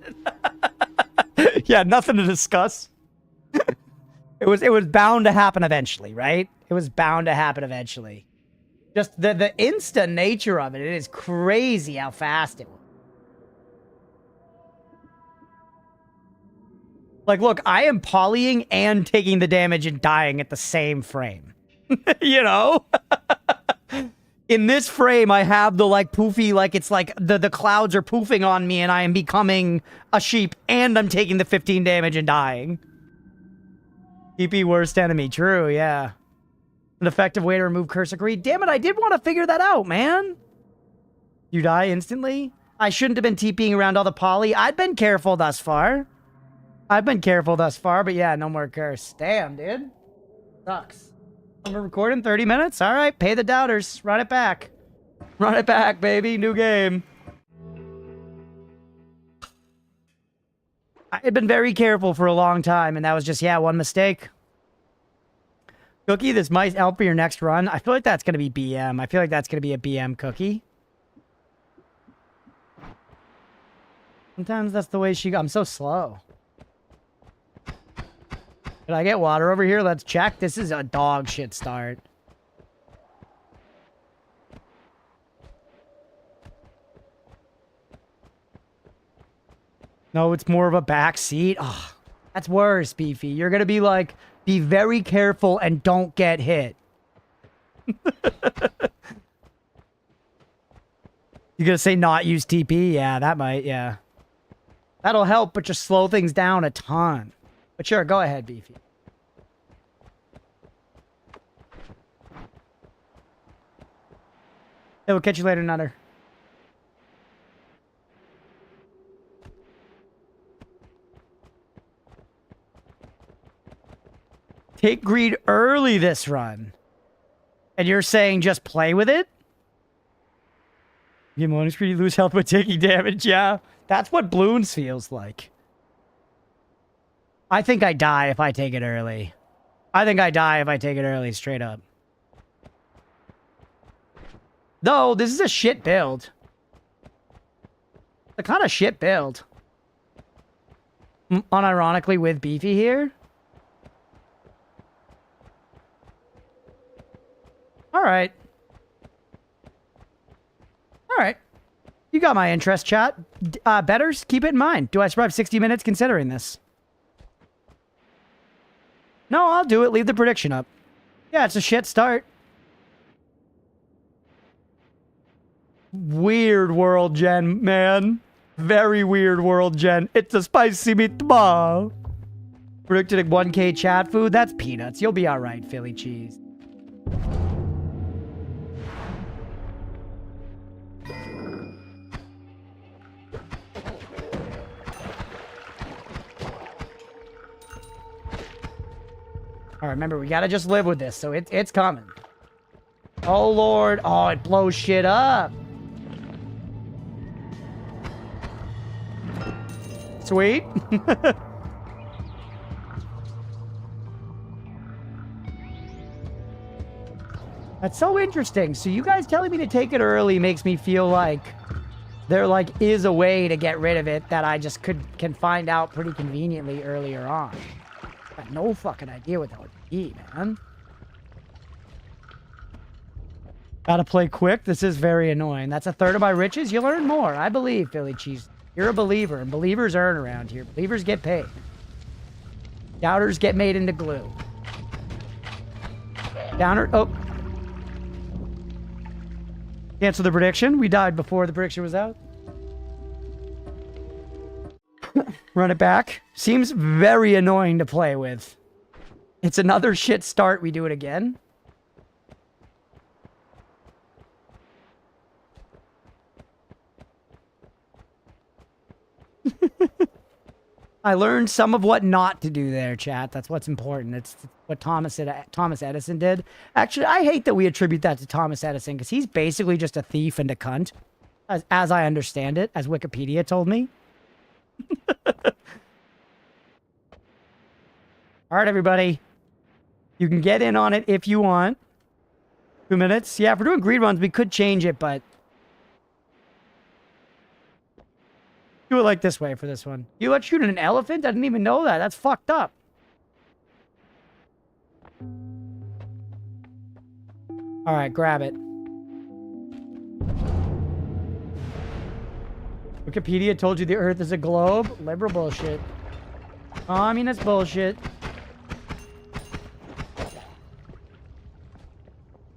Yeah, nothing to discuss. It was bound to happen eventually, right? It was bound to happen eventually. Just the instant nature of it. It is crazy how fast it was. Like, look, I am polying and taking the damage and dying at the same frame. You know? In this frame, I have the, like, poofy, like, it's like the clouds are poofing on me and I am becoming a sheep and I'm taking the 15 damage and dying. TP worst enemy. True, yeah. An effective way to remove cursor greed. Damn it, I did want to figure that out, man. You die instantly? I shouldn't have been TPing around all the poly. I've been careful thus far. But yeah, no more curse. Damn, dude. Sucks. I'm recording 30 minutes? Alright, pay the doubters. Run it back. Run it back, baby. New game. I had been very careful for a long time, and that was just, yeah, one mistake. Cookie, this might help for your next run. I feel like that's going to be BM. I feel like that's going to be a BM cookie. Sometimes that's the way she... I'm so slow. Did I get water over here? Let's check. This is a dog shit start. No, it's more of a back seat. Oh, that's worse, Beefy. You're going to be like, be very careful and don't get hit. You're going to say not use TP? Yeah, that might, yeah. That'll help, but just slow things down a ton. But sure, go ahead, Beefy. Hey, we'll catch you later, Nutter. Take greed early this run. And you're saying just play with it? Game on screen, you lose health by taking damage, yeah. That's what Bloons feels like. I think I die if I take it early. Straight up. Though, this is a shit build. The kind of shit build. Unironically with Beefy here. Alright. Alright. You got my interest, chat. Betters, keep it in mind. Do I survive 60 minutes considering this? No, I'll do it. Leave the prediction up. Yeah, it's a shit start. Weird world, Jen, man. Very weird world, Jen. It's a spicy meatball. Predicted a 1K chat food? That's peanuts. You'll be alright, Philly cheese. All right, remember, we gotta just live with this, so it's coming. Oh, Lord. Oh, it blows shit up. Sweet. That's so interesting. So you guys telling me to take it early makes me feel like there like is a way to get rid of it that I just can find out pretty conveniently earlier on. Got no fucking idea what that would be, man. Gotta play quick. This is very annoying. That's a third of my riches. You learn more. I believe, Philly Cheese. You're a believer, and believers earn around here. Believers get paid. Doubters get made into glue. Downer. Oh. Cancel the prediction. We died before the prediction was out. Run it back. Seems very annoying to play with. It's another shit start. We do it again. I learned some of what not to do there, chat. That's what's important. It's what Thomas Edison did. Actually, I hate that we attribute that to Thomas Edison because he's basically just a thief and a cunt, as I understand it, as Wikipedia told me. All right, everybody. You can get in on it if you want. 2 minutes. Yeah, if we're doing greed runs, we could change it, but... do it like this way for this one. You let shoot an elephant? I didn't even know that. That's fucked up. All right, grab it. Wikipedia told you the Earth is a globe? Liberal bullshit. Communist bullshit.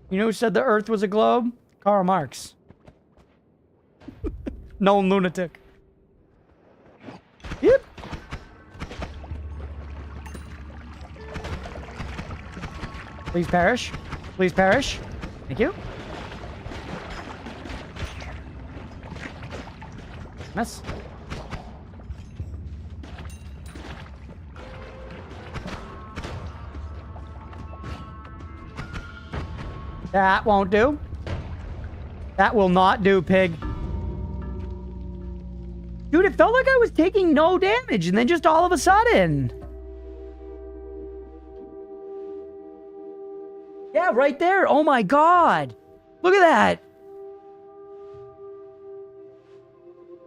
You know who said the Earth was a globe? Karl Marx. Known lunatic. Yep. Please perish. Please perish. Thank you. Miss. That won't do. That will not do, pig. Dude, it felt like I was taking no damage, and then just all of a sudden. Yeah, right there. Oh my god. Look at that.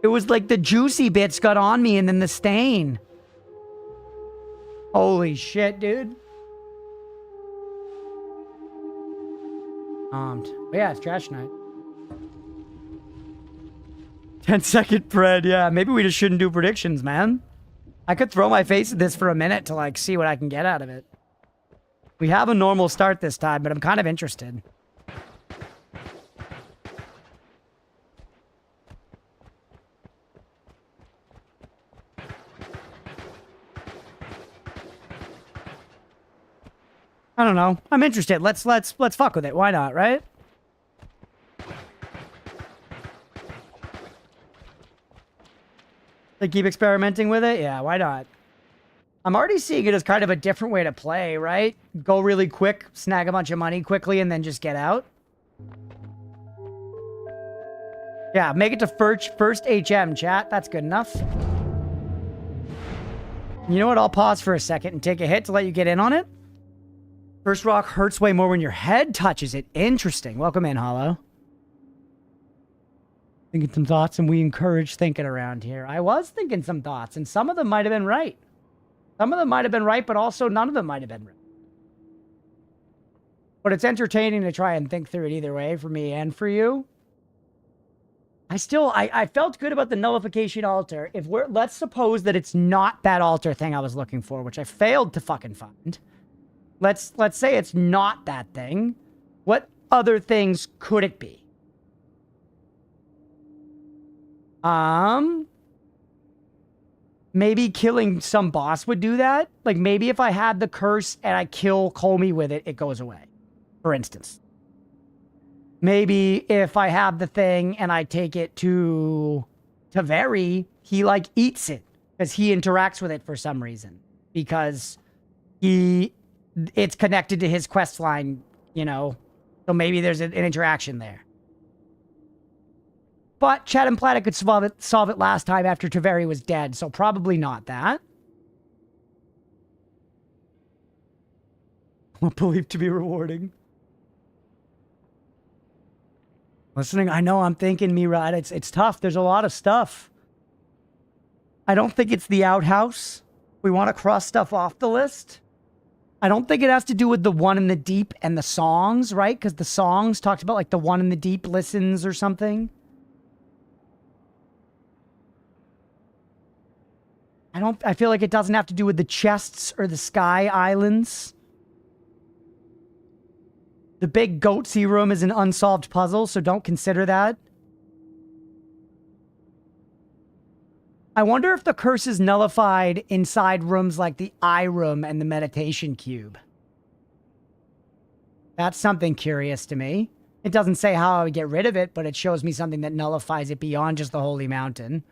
It was like the juicy bits got on me, and then the stain. Holy shit, dude. But yeah, it's trash night. 10-second pred, yeah. Maybe we just shouldn't do predictions, man. I could throw my face at this for a minute to, like, see what I can get out of it. We have a normal start this time, but I'm kind of interested. I don't know. I'm interested. Let's fuck with it. Why not, right? They keep experimenting with it? Yeah, why not? I'm already seeing it as kind of a different way to play, right? Go really quick, snag a bunch of money quickly, and then just get out. Yeah, make it to first HM, chat. That's good enough. You know what? I'll pause for a second and take a hit to let you get in on it. First rock hurts way more when your head touches it. Interesting. Welcome in, Hollow. Thinking some thoughts, and we encourage thinking around here. I was thinking some thoughts, and some of them might have been right. Some of them might have been right, but also none of them might have been right. But it's entertaining to try and think through it either way for me and for you. I felt good about the nullification altar. Let's suppose that it's not that altar thing I was looking for, which I failed to fucking find. Let's say it's not that thing. What other things could it be? Maybe killing some boss would do that. Like, maybe if I had the curse and I kill Comey with it, it goes away. For instance. Maybe if I have the thing and I take it to Very, he, like, eats it. Because he interacts with it for some reason. Because he it's connected to his quest line, you know. So maybe there's an interaction there. But Chad and Planet could solve it last time after Taveri was dead, so probably not that. Believed to be rewarding. Listening, I know I'm thinking, Mirad, it's tough. There's a lot of stuff. I don't think it's the outhouse. We want to cross stuff off the list. I don't think it has to do with the one in the deep and the songs, right? Because the songs talked about like the one in the deep listens or something. I feel like it doesn't have to do with the chests or the sky islands. The big goatsy room is an unsolved puzzle, so don't consider that. I wonder if the curse is nullified inside rooms like the eye room and the meditation cube. That's something curious to me. It doesn't say how I would get rid of it, but it shows me something that nullifies it beyond just the Holy Mountain.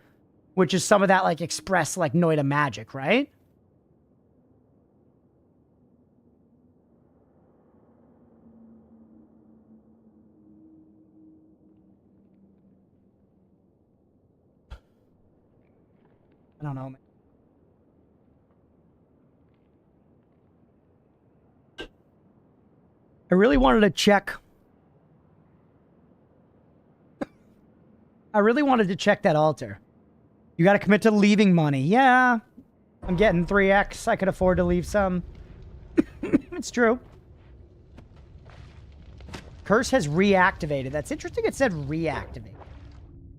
Which is some of that, like, express, like, Noita magic, right? I don't know, man. I really wanted to check. I really wanted to check that altar. You got to commit to leaving money. Yeah, I'm getting 3x. I could afford to leave some. It's true. Curse has reactivated. That's interesting. It said reactivate.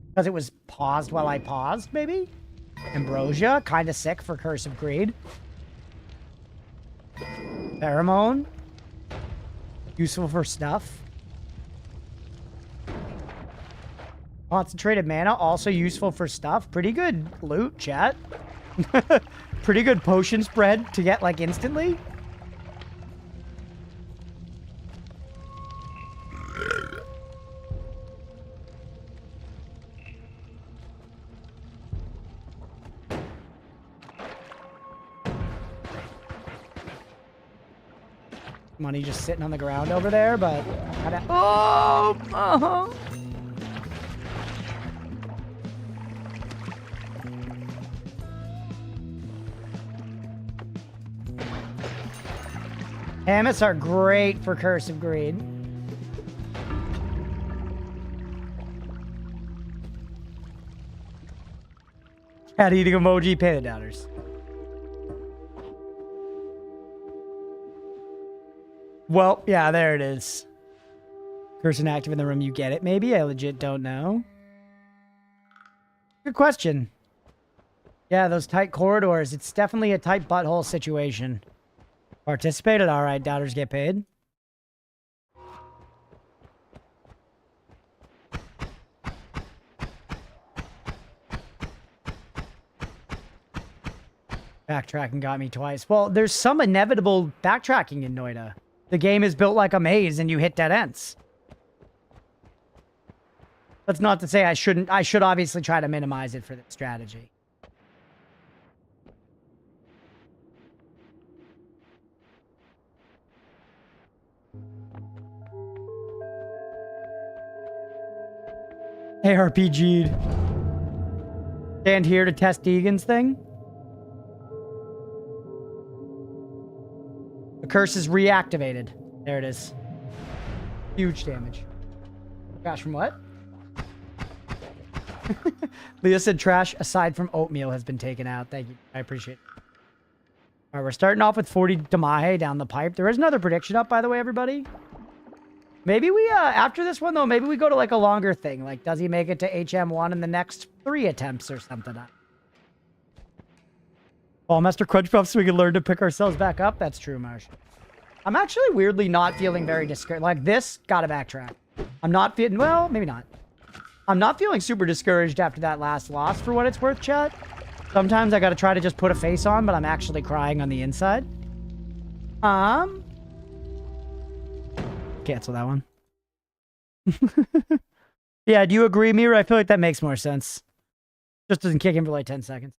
Because it was paused while I paused, maybe? Ambrosia, kind of sick for Curse of Greed. Pheromone. Useful for stuff. Concentrated mana, also useful for stuff. Pretty good loot, chat. Pretty good potion spread to get, like, instantly. Money just sitting on the ground over there, but... Oh! Uh-huh. Hammets are great for Curse of Greed. Cat eating emoji, pay the doubters. Well, yeah, there it is. Curse inactive in the room, you get it. Maybe, I legit don't know. Good question. Yeah, those tight corridors, it's definitely a tight butthole situation. Participated? Alright, doubters get paid. Backtracking got me twice. Well, there's some inevitable backtracking in Noita. The game is built like a maze and you hit dead ends. That's not to say I shouldn't. I should obviously try to minimize it for the strategy. ARPG'd. Stand here to test Deegan's thing. The curse is reactivated. There it is. Huge damage. Trash from what? Leah said trash aside from oatmeal has been taken out. Thank you. I appreciate it. All right, we're starting off with 40 Damahe down the pipe. There is another prediction up, by the way, everybody. Maybe we, after this one, though, maybe we go to, like, a longer thing. Like, does he make it to HM1 in the next 3 attempts or something? Oh, Master Crunchpuff so we can learn to pick ourselves back up? That's true, Marsh. I'm actually weirdly not feeling very discouraged. Like, this, gotta backtrack. I'm not feeling, well, maybe not. I'm not feeling super discouraged after that last loss, for what it's worth, chat. Sometimes I gotta try to just put a face on, but I'm actually crying on the inside. Cancel that one. Yeah, do you agree, Mira? I feel like that makes more sense. Just doesn't kick in for like 10 seconds.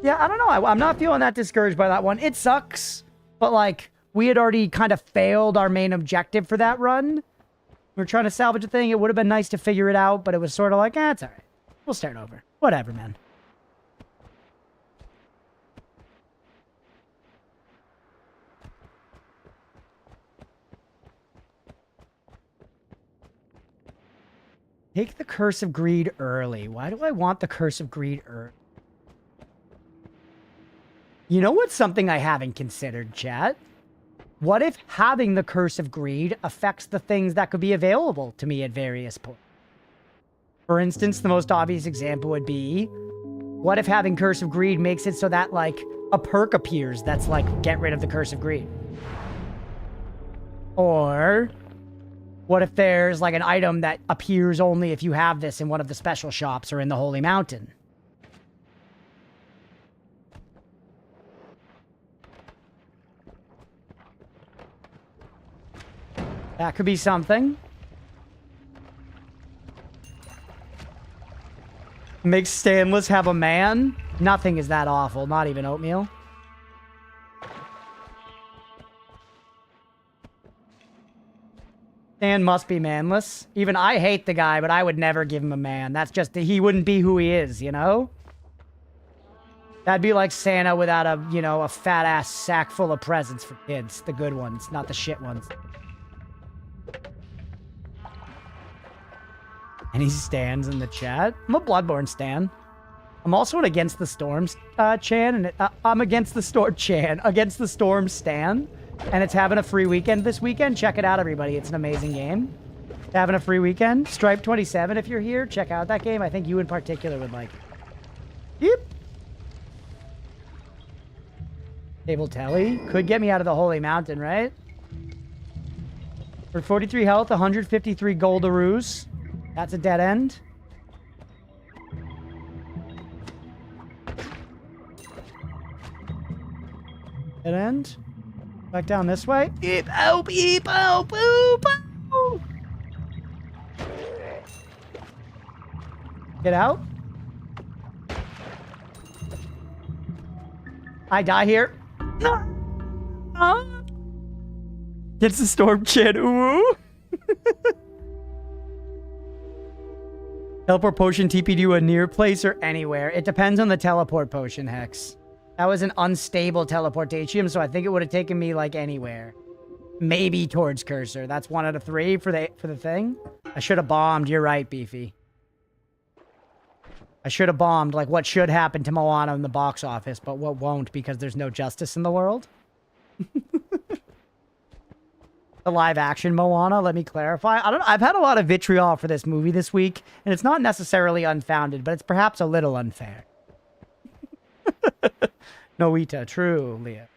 Yeah, I don't know. I'm not feeling that discouraged by that one. It sucks, but like, we had already kind of failed our main objective for that run. We were trying to salvage a thing. It would have been nice to figure it out, but it was sort of like, it's all right. We'll start over. Whatever, man. Take the Curse of Greed early. Why do I want the Curse of Greed early? You know what's something I haven't considered, chat? What if having the Curse of Greed affects the things that could be available to me at various points? For instance, the most obvious example would be, what if having Curse of Greed makes it so that, like, a perk appears that's like, get rid of the Curse of Greed? Or what if there's, like, an item that appears only if you have this in one of the special shops or in the Holy Mountain? That could be something. Makes Stanless have a man? Nothing is that awful, not even oatmeal. Stan must be manless. Even I hate the guy, but I would never give him a man. That's just, he wouldn't be who he is, you know? That'd be like Santa without a, you know, a fat-ass sack full of presents for kids. The good ones, not the shit ones. Any stands in the chat? I'm a Bloodborne stan. I'm also an Against the Storms Chan, and I'm Against the Storm Chan, Against the Storm stan, and it's having a free weekend this weekend. Check it out, everybody. It's an amazing game. It's having a free weekend. Stripe 27, if you're here, check out that game. I think you in particular would like it. Yep. Table Telly could get me out of the Holy Mountain, right? For 43 health, 153 goldaroos. That's a dead end. Dead end. Back down this way. Beep, oh, beep, oh, boop, oh. Get out. I die here. No. Gets the storm chin. Ooh. Teleport potion TP'd you a near place or anywhere. It depends on the teleport potion, Hex. That was an unstable teleportation, so I think it would have taken me, like, anywhere. Maybe towards Cursor. That's 1 out of 3 for the thing. I should have bombed. You're right, Beefy. I should have bombed, like, what should happen to Moana in the box office, but what won't because there's no justice in the world. The live-action Moana, let me clarify. I've had a lot of vitriol for this movie this week, and it's not necessarily unfounded, but it's perhaps a little unfair. Noita, true, Leah.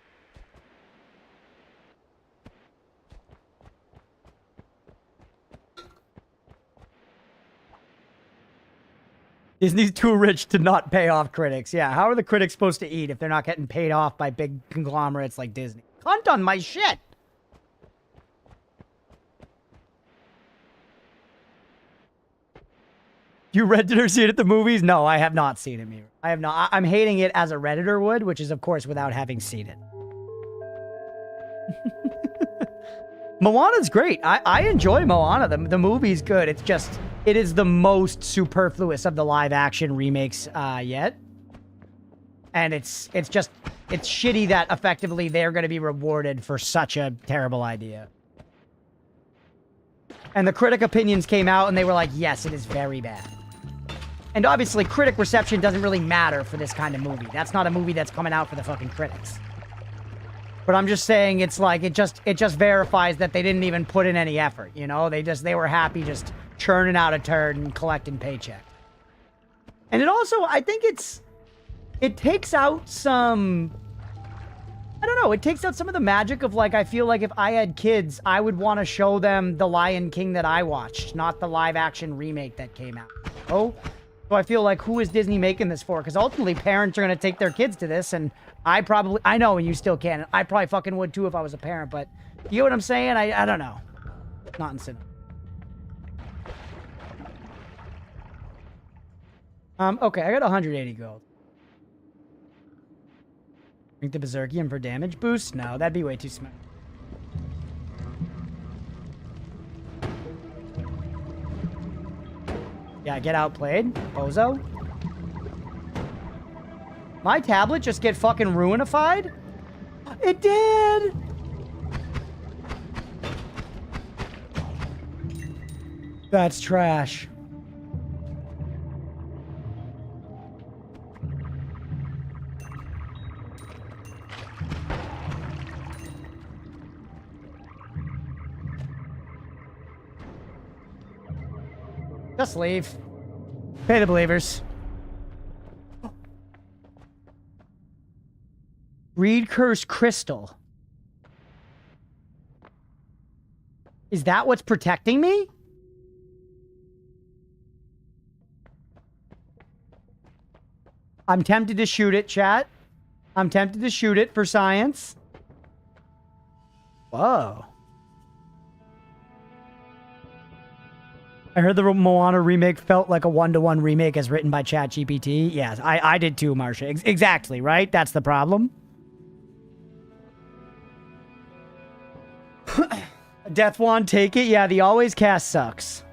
Disney's too rich to not pay off critics. Yeah, how are the critics supposed to eat if they're not getting paid off by big conglomerates like Disney? Cunt on my shit! You Redditor see it at the movies? No, I have not seen it. I have not. I'm hating it as a Redditor would, which is, of course, without having seen it. Moana's great. I enjoy Moana. The movie's good. It's just, it is the most superfluous of the live-action remakes yet. And it's shitty that effectively they're going to be rewarded for such a terrible idea. And the critic opinions came out and they were like, yes, it is very bad. And obviously, critic reception doesn't really matter for this kind of movie. That's not a movie that's coming out for the fucking critics. But I'm just saying, it's like, it just verifies that they didn't even put in any effort, you know? They were happy just churning out a turd and collecting paycheck. And it also, I think it takes out some, I don't know, it takes out some of the magic of, like, I feel like if I had kids, I would want to show them The Lion King that I watched, not the live-action remake that came out. Oh, so I feel like, who is Disney making this for? Because ultimately, parents are going to take their kids to this, and I know, and you still can. I probably fucking would too if I was a parent, but you know what I'm saying? I don't know. Not in cinema. Okay, I got 180 gold. Drink the Berserkium for damage boost? No, that'd be way too smart. Yeah, get outplayed. Bozo. My tablet just get fucking ruinified? It did! That's trash. Just leave. Pay the believers. Reed Cursed Crystal. Is that what's protecting me? I'm tempted to shoot it, chat. I'm tempted to shoot it for science. Whoa. I heard the Moana remake felt like a one-to-one remake as written by ChatGPT. Yes, I did too, Marsha. Exactly, right? That's the problem. Death Wand, take it. Yeah, the always cast sucks.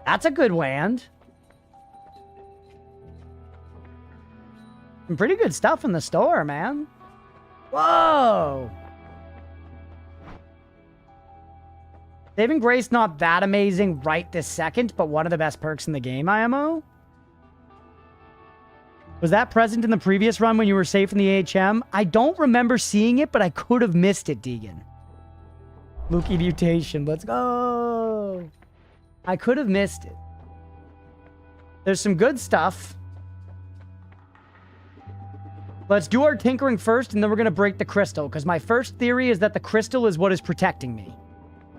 That's a good wand. Some pretty good stuff in the store, man. Whoa. Saving Grace, not that amazing right this second, but one of the best perks in the game, IMO. Was that present in the previous run when you were safe in the AHM? I don't remember seeing it, but I could have missed it, Deegan. Mookie mutation, let's go. I could have missed it. There's some good stuff. Let's do our tinkering first, and then we're going to break the crystal, because my first theory is that the crystal is what is protecting me.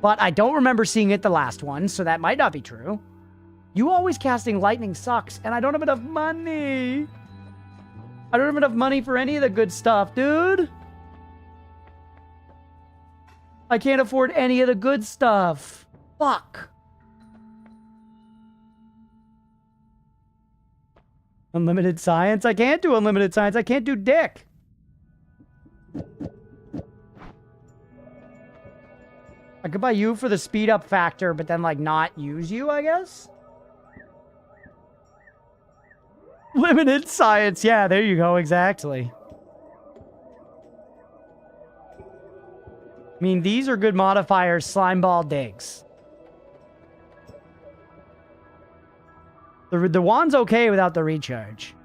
But I don't remember seeing it the last one, so that might not be true. You always casting lightning sucks, and I don't have enough money. I don't have enough money for any of the good stuff, dude. I can't afford any of the good stuff. Fuck. Unlimited science? I can't do unlimited science. I can't do dick. I could buy you for the speed up factor, but then, like, not use you, I guess? Limited science. Yeah, there you go. Exactly. I mean, these are good modifiers. Slimeball digs. The wand's okay without the recharge.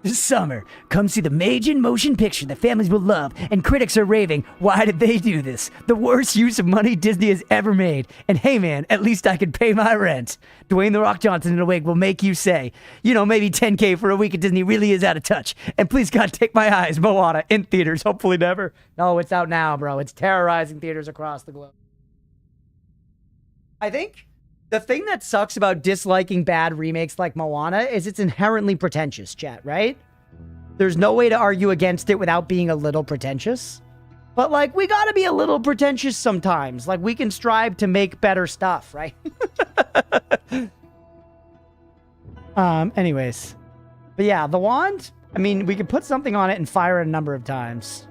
This summer, come see the Majin motion picture that families will love, and critics are raving, why did they do this? The worst use of money Disney has ever made. And hey man, at least I can pay my rent. Dwayne The Rock Johnson in a wig will make you say, you know, maybe $10K for a week at Disney really is out of touch. And please God, take my eyes, Moana, in theaters, hopefully never. No, it's out now, bro. It's terrorizing theaters across the globe. I think the thing that sucks about disliking bad remakes like Moana is it's inherently pretentious, chat, right? There's no way to argue against it without being a little pretentious. But, like, we gotta be a little pretentious sometimes. Like, we can strive to make better stuff, right? Anyways. But yeah, the wand, I mean, we could put something on it and fire it a number of times.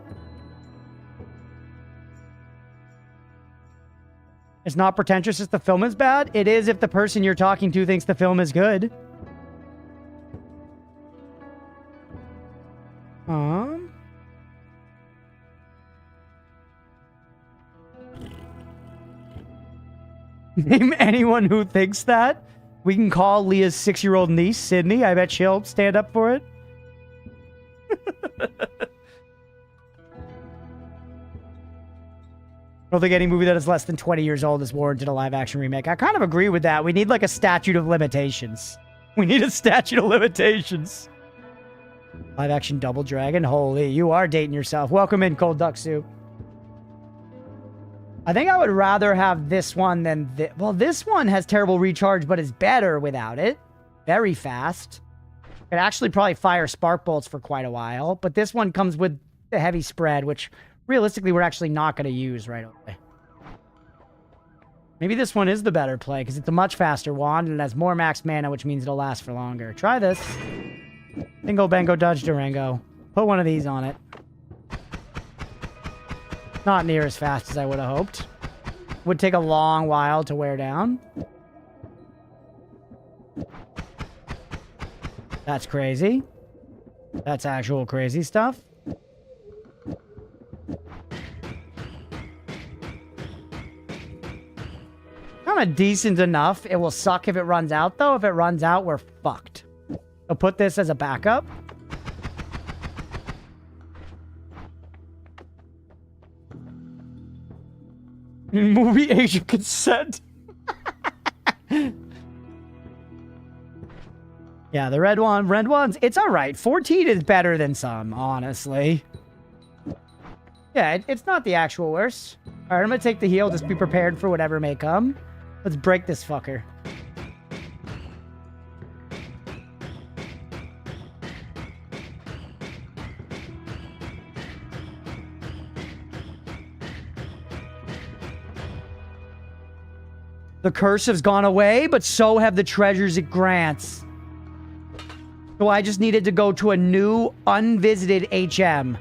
It's not pretentious if the film is bad. It is if the person you're talking to thinks the film is good. Name anyone who thinks that. We can call Leah's 6-year-old niece, Sydney. I bet she'll stand up for it. I don't think any movie that is less than 20 years old is warranted a live-action remake. I kind of agree with that. We need, like, a statute of limitations. We need a statute of limitations. Live-action Double Dragon? Holy, you are dating yourself. Welcome in, Cold Duck Soup. I think I would rather have this one than this. Well, this one has terrible recharge, but is better without it. Very fast. It actually probably fire spark bolts for quite a while. But this one comes with the heavy spread, which realistically we're actually not going to use right away. Maybe this one is the better play because it's a much faster wand and it has more max mana, which means it'll last for longer. Try this. Bingo, bango, dodge, Durango. Put one of these on it. Not near as fast as I would have hoped. would take a long while to wear down. That's crazy. That's actual crazy stuff. Kind of decent enough. It will suck if it runs out, though. If it runs out, we're fucked. So put this as a backup. Movie age of consent. Yeah, the red ones, it's all right. 14 is better than some, honestly. Yeah, it's not the actual worst. All right, I'm gonna take the heal. Just be prepared for whatever may come. Let's break this fucker. The curse has gone away, but so have the treasures it grants. So I just needed to go to a new, unvisited HM.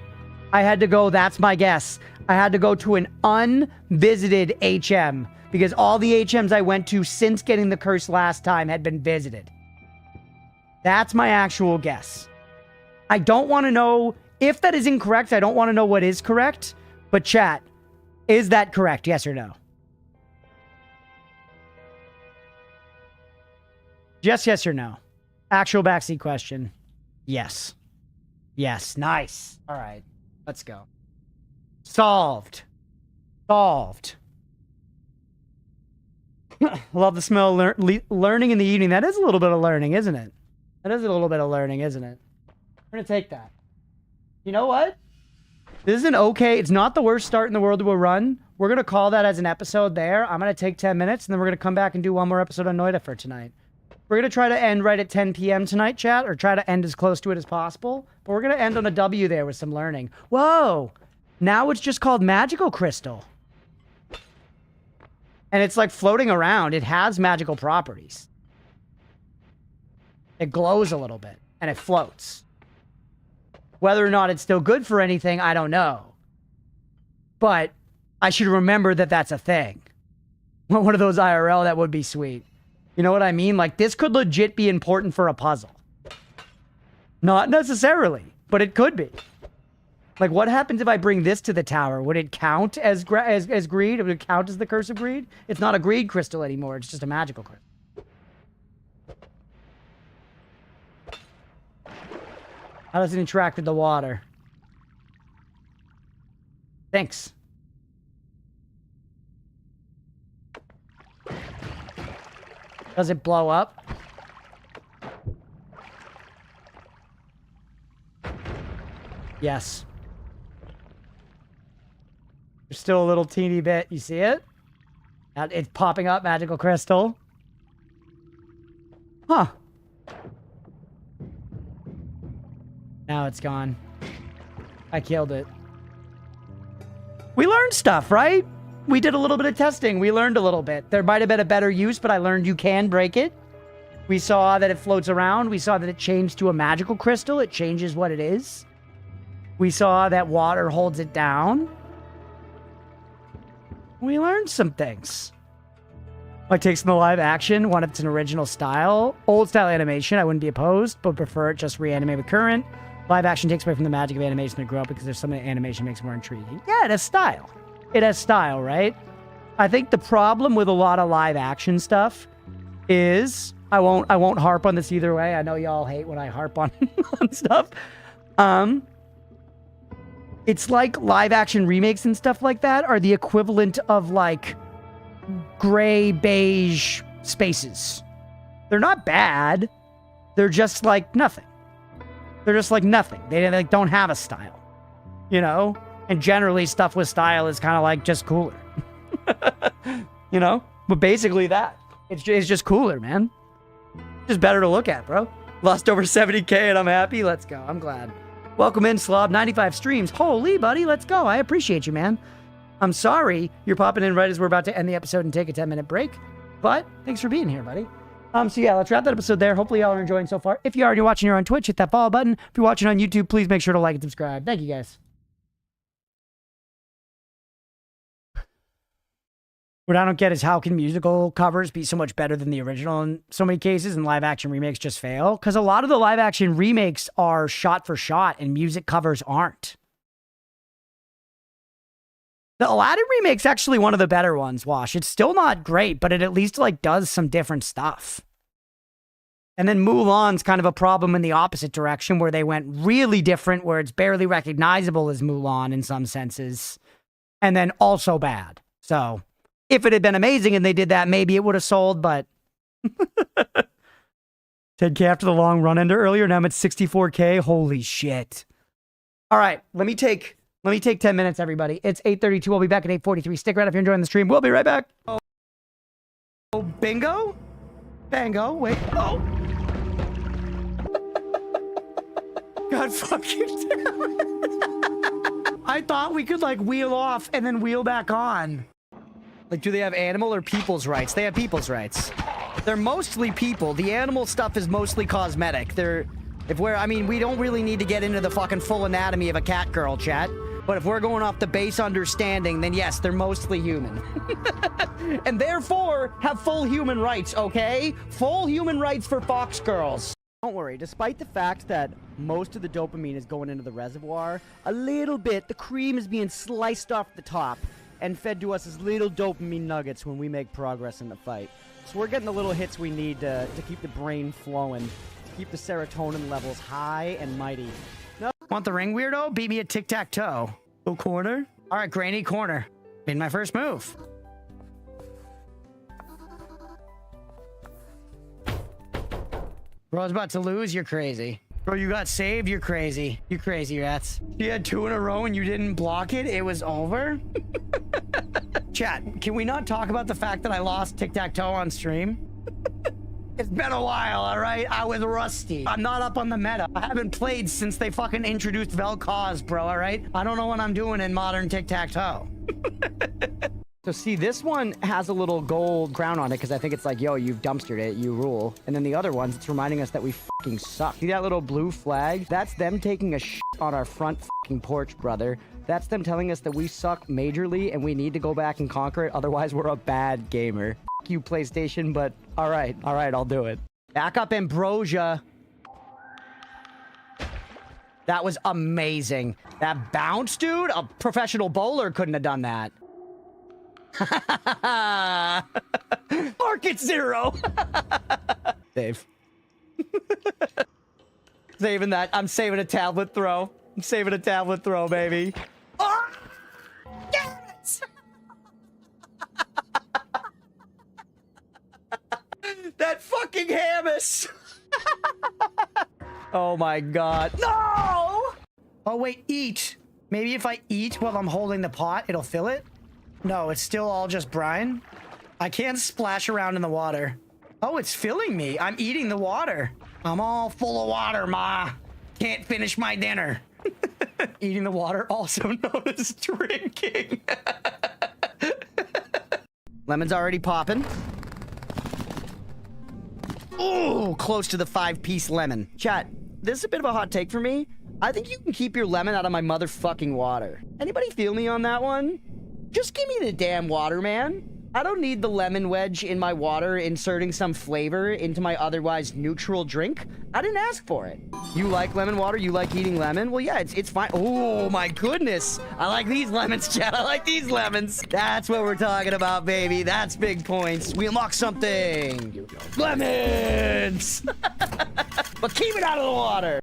I had to go, that's my guess. I had to go to an unvisited HM because all the HMs I went to since getting the curse last time had been visited. That's my actual guess. I don't want to know if that is incorrect. I don't want to know what is correct. But chat, is that correct? Yes or no? Just yes or no. Actual backseat question. Yes. Yes. Nice. All right. Let's go. Solved. Solved. Love the smell of learning in the evening. That is a little bit of learning, isn't it? That is a little bit of learning, isn't it? We're going to take that. You know what? This is an okay. It's not the worst start in the world to a run. We're going to call that as an episode there. I'm going to take 10 minutes, and then we're going to come back and do one more episode on Noita for tonight. We're going to try to end right at 10 p.m. tonight, chat, or try to end as close to it as possible. But we're going to end on a W there with some learning. Whoa! Now it's just called Magical Crystal. And it's like floating around. It has magical properties. It glows a little bit, and it floats. Whether or not it's still good for anything, I don't know. But I should remember that that's a thing. One of those IRL, that would be sweet. You know what I mean? Like, this could legit be important for a puzzle. Not necessarily, but it could be. Like, what happens if I bring this to the tower? Would it count as greed? Would it count as the curse of greed? It's not a greed crystal anymore. It's just a magical crystal. How does it interact with the water? Thanks. Does it blow up? Yes. There's still a little teeny bit. You see it? It's popping up, magical crystal. Huh. Now it's gone. I killed it. We learned stuff, right? We did a little bit of testing. We learned a little bit. There might have been a better use, but I learned you can break it. We saw that it floats around. We saw that it changed to a magical crystal. It changes what it is. We saw that water holds it down. We learned some things. Like takes in the live action, one, it's an original style. Old style animation, I wouldn't be opposed, but prefer it just reanimate with current. Live action takes away from the magic of animation that grew up because there's something that animation makes more intriguing. Yeah, it has style. It has style, right? I think the problem with a lot of live action stuff is I won't harp on this either way. I know y'all hate when I harp on, on stuff. It's like live action remakes and stuff like that are the equivalent of like gray beige spaces. They're not bad. They're just like nothing. They're just like nothing. They like don't have a style, you know? And generally stuff with style is kind of like just cooler. You know? But basically that. It's just cooler, man. Just better to look at, bro. Lost over 70K and I'm happy. Let's go. I'm glad. Welcome in, Slob. 95 streams. Holy, buddy. Let's go. I appreciate you, man. I'm sorry you're popping in right as we're about to end the episode and take a 10-minute break. But thanks for being here, buddy. So yeah, let's wrap that episode there. Hopefully y'all are enjoying so far. If you are already watching here on Twitch, hit that follow button. If you're watching on YouTube, please make sure to like and subscribe. Thank you, guys. What I don't get is how can musical covers be so much better than the original in so many cases and live action remakes just fail? Because a lot of the live action remakes are shot for shot and music covers aren't. The Aladdin remake's actually one of the better ones, Wash. It's still not great, but it at least like does some different stuff. And then Mulan's kind of a problem in the opposite direction where they went really different, where it's barely recognizable as Mulan in some senses, and then also bad. So if it had been amazing and they did that, maybe it would have sold, but 10K after the long run ender earlier, now I'm at 64K. Holy shit. All right, let me take 10 minutes, everybody. It's 8:32. I'll be back at 8:43. Stick around if you're enjoying the stream. We'll be right back. Oh, bingo? Bango. Wait. Oh. God fucking damn it. I thought we could, like, wheel off and then wheel back on. Like, do they have animal or people's rights? They have people's rights. They're mostly people. The animal stuff is mostly cosmetic. I mean, we don't really need to get into the fucking full anatomy of a cat girl, chat. But if we're going off the base understanding, then yes, they're mostly human. And therefore, have full human rights, okay? Full human rights for fox girls. Don't worry, despite the fact that most of the dopamine is going into the reservoir, a little bit, the cream is being sliced off the top and fed to us as little dopamine nuggets when we make progress in the fight. So we're getting the little hits we need to keep the brain flowing, to keep the serotonin levels high and mighty. No. Want the ring, weirdo? Beat me at tic-tac-toe. Go corner? All right, granny corner. Made my first move. Bro, I was about to lose. You're crazy. Bro, you got saved. You're crazy. You crazy, rats. You had 2 in a row and you didn't block it. It was over. Chat, can we not talk about the fact that I lost tic-tac-toe on stream? It's been a while, all right? I was rusty. I'm not up on the meta. I haven't played since they fucking introduced Vel'Koz, bro, all right? I don't know what I'm doing in modern tic-tac-toe. So see, this one has a little gold crown on it because I think it's like, yo, you've dumpstered it, you rule. And then the other ones, it's reminding us that we fucking suck. See that little blue flag? That's them taking a shit on our front fucking porch, brother. That's them telling us that we suck majorly and we need to go back and conquer it, otherwise we're a bad gamer. F you, PlayStation, but all right, I'll do it. Back up Ambrosia. That was amazing. That bounce, dude, a professional bowler couldn't have done that. Market 0. Save. Saving that. I'm saving a tablet throw. I'm saving a tablet throw, baby. Oh! Damn it! That fucking Hammus. Oh my god. No! Oh wait, eat. Maybe if I eat while I'm holding the pot, it'll fill it? No, it's still all just brine. I can't splash around in the water. Oh, it's filling me. I'm eating the water. I'm all full of water, ma. Can't finish my dinner. Eating the water, also known as drinking. Lemon's already popping. Ooh, close to the 5-piece lemon. Chat, this is a bit of a hot take for me. I think you can keep your lemon out of my motherfucking water. Anybody feel me on that one? Just give me the damn water, man. I don't need the lemon wedge in my water inserting some flavor into my otherwise neutral drink. I didn't ask for it. You like lemon water? You like eating lemon? Well, yeah, it's fine. Oh, my goodness. I like these lemons, chat. I like these lemons. That's what we're talking about, baby. That's big points. We unlock something. Lemons! But keep it out of the water.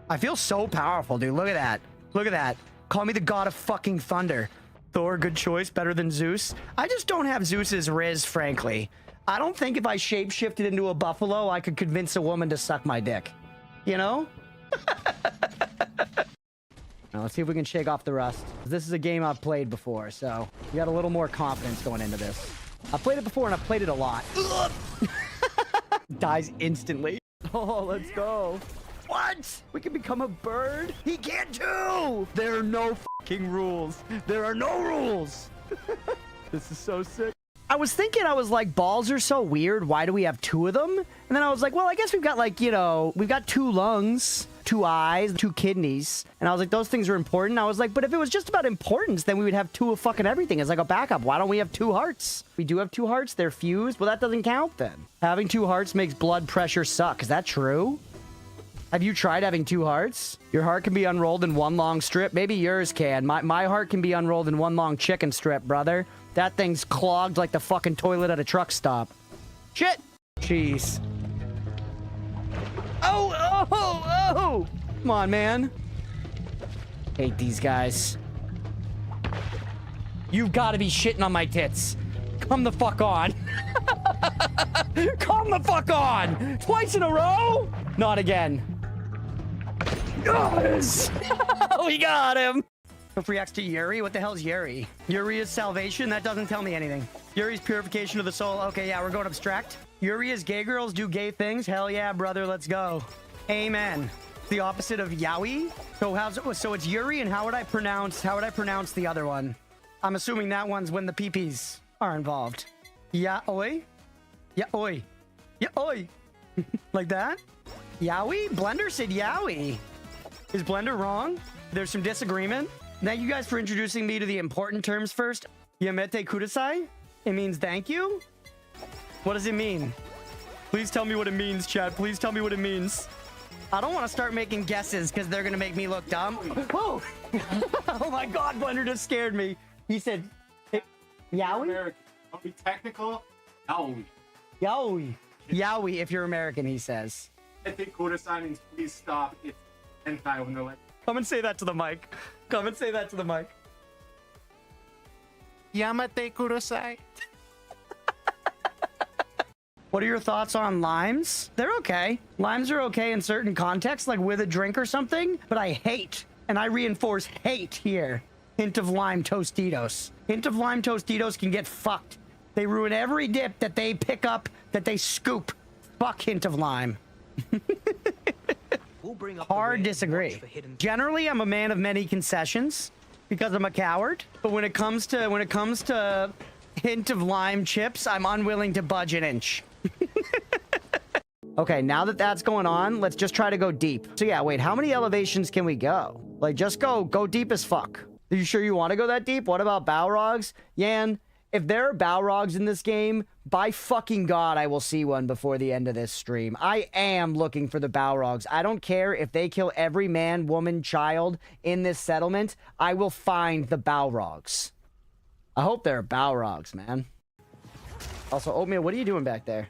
I feel so powerful, dude. Look at that. Look at that. Call me the god of fucking thunder. Thor, good choice, better than Zeus. I just don't have Zeus's riz, frankly. I don't think if I shapeshifted into a buffalo, I could convince a woman to suck my dick. You know? Now, let's see if we can shake off the rust. This is a game I've played before, so you got a little more confidence going into this. I've played it before, and I've played it a lot. Dies instantly. Oh, let's go. What? We can become a bird? He can't too! There are no fucking rules. There are no rules. This is so sick. I was thinking, I was like, balls are so weird. Why do we have 2 of them? And then I was like, well, I guess we've got like, you know, we've got 2 lungs, 2 eyes, 2 kidneys. And I was like, those things are important. I was like, but if it was just about importance, then we would have 2 of fucking everything as like a backup. Why don't we have 2 hearts? We do have 2 hearts. They're fused. Well, that doesn't count then. Having 2 hearts makes blood pressure suck. Is that true? Have you tried having 2 hearts? Your heart can be unrolled in 1 long strip. Maybe yours can. My heart can be unrolled in 1 long chicken strip, brother. That thing's clogged like the fucking toilet at a truck stop. Shit! Jeez. Oh! Come on, man. Hate these guys. You've got to be shitting on my tits. Come the fuck on. Come the fuck on! Twice in a row? Not again. Yes! We got him! Reacts to Yuri? What the hell's Yuri? Yuri is salvation? That doesn't tell me anything. Yuri's purification of the soul. Okay, yeah, we're going abstract. Yuri is gay girls do gay things? Hell yeah, brother, let's go. Amen. The opposite of yaoi? So it's Yuri, and how would I pronounce the other one? I'm assuming that one's when the peepees are involved. Yaoi? Yaoi. Yaoi. Like that? Yaoi? Blender said yaoi. Is Blender wrong? There's some disagreement. Thank you guys for introducing me to the important terms first. Yamete kudasai? It means thank you? What does it mean? Please tell me what it means, chat. Please tell me what it means. I don't want to start making guesses because they're going to make me look dumb. Whoa! Oh my god, Blender just scared me. He said, yaoi? I'll be technical. Yaoi. Yaoi. Yaoi if you're American, he says. I think Kudasai means please stop. It's hentai when they're like... Come and say that to the mic. Come and say that to the mic. Yamate Kudasai. What are your thoughts on limes? They're okay. Limes are okay in certain contexts, like with a drink or something, but I hate, and I reinforce hate here, hint of lime Tostitos. Hint of lime Tostitos can get fucked. They ruin every dip that they pick up, that they scoop. Fuck hint of lime. Hard disagree. Generally, I'm a man of many concessions because I'm a coward. But when it comes to hint of lime chips, I'm unwilling to budge an inch. Okay, now that that's going on, let's just try to go deep. So yeah, wait, how many elevations can we go? Like, just go deep as fuck. Are you sure you want to go that deep? What about Balrogs? Yan, if there are Balrogs in this game, by fucking God, I will see one before the end of this stream. I am looking for the Balrogs. I don't care if they kill every man, woman, child in this settlement. I will find the Balrogs. I hope there are Balrogs, man. Also, Oatmeal, what are you doing back there?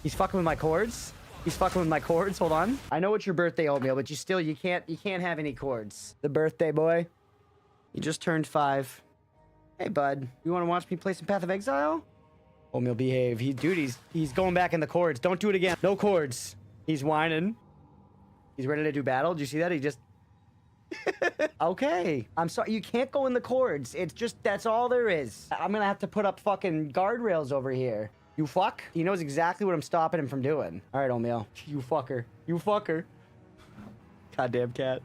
He's fucking with my cords? He's fucking with my cords. Hold on. I know it's your birthday, Oatmeal, but you can't have any cords. The birthday boy. You just turned 5. Hey, bud. You want to watch me play some Path of Exile? Oatmeal, behave. He's going back in the cords. Don't do it again. No cords. He's whining. He's ready to do battle. Did you see that? He just... Okay. I'm sorry. You can't go in the cords. It's just, that's all there is. I'm gonna have to put up fucking guardrails over here. You fuck? He knows exactly what I'm stopping him from doing. All right, Oatmeal. You fucker. You fucker. Goddamn cat.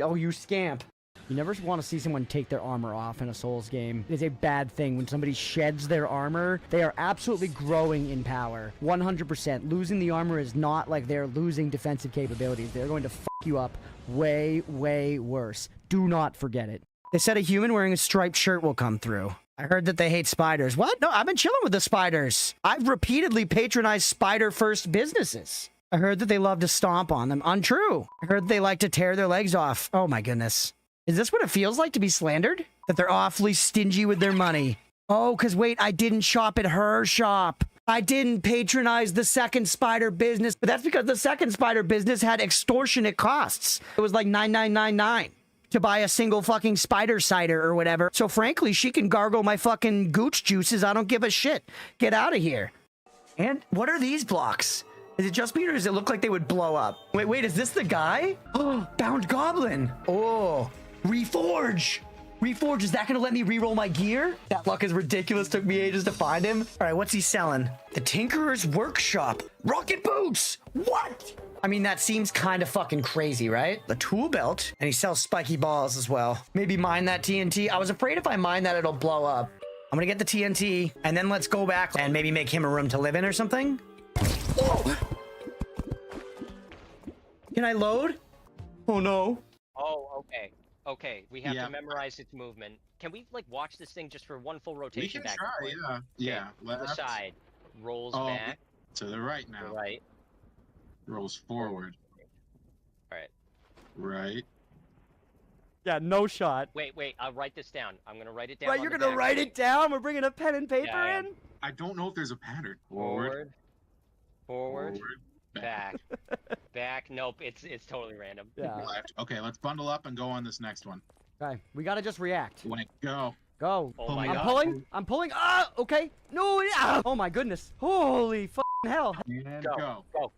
Oh, you scamp. You never want to see someone take their armor off in a Souls game. It is a bad thing. When somebody sheds their armor, they are absolutely growing in power. 100%. Losing the armor is not like they're losing defensive capabilities. They're going to fuck you up way, way worse. Do not forget it. They said a human wearing a striped shirt will come through. I heard that they hate spiders. What? No, I've been chilling with the spiders. I've repeatedly patronized spider-first businesses. I heard that they love to stomp on them. Untrue. I heard they like to tear their legs off. Oh my goodness. Is this what it feels like to be slandered? That they're awfully stingy with their money. Oh, because wait, I didn't shop at her shop. I didn't patronize the second spider business, but that's because the second spider business had extortionate costs. It was like $9.999 to buy a single fucking spider cider or whatever. So frankly, she can gargle my fucking gooch juices. I don't give a shit. Get out of here. And what are these blocks? Is it just me or does it look like they would blow up? Wait, is this the guy? Oh, Bound Goblin. Oh. Reforge! Reforge, is that gonna let me reroll my gear? That luck is ridiculous, took me ages to find him. All right, what's he selling? The Tinkerer's Workshop. Rocket boots! What? I mean, that seems kind of fucking crazy, right? The tool belt, and he sells spiky balls as well. Maybe mine that TNT. I was afraid if I mine that, it'll blow up. I'm gonna get the TNT, and then let's go back and maybe make him a room to live in or something. Whoa! Can I load? Oh no. Oh, okay. Okay, we have Yeah. to memorize its movement. Can we like watch this thing just for one full We rotation can back? try, and forth? yeah. Yeah. To the Left. side, rolls Oh, back, to the right to now. the right. Rolls forward. All right. Right. Yeah, no shot. Wait, I'll write this down. I'm gonna write it down. Right, on you're the gonna back. write it down? We're bringing a pen and paper Yeah, I am. in? I don't know if there's a pattern. Forward. Forward. Back. Back. Nope. It's totally random. Yeah. Left. Okay, let's bundle up and go on this next one. Okay, we gotta just react. When it go. Go. Oh Pull my me I'm up. god. pulling. I'm pulling. Ah, okay. No, yeah. Oh my goodness. Holy fucking hell. And Go. go. Go.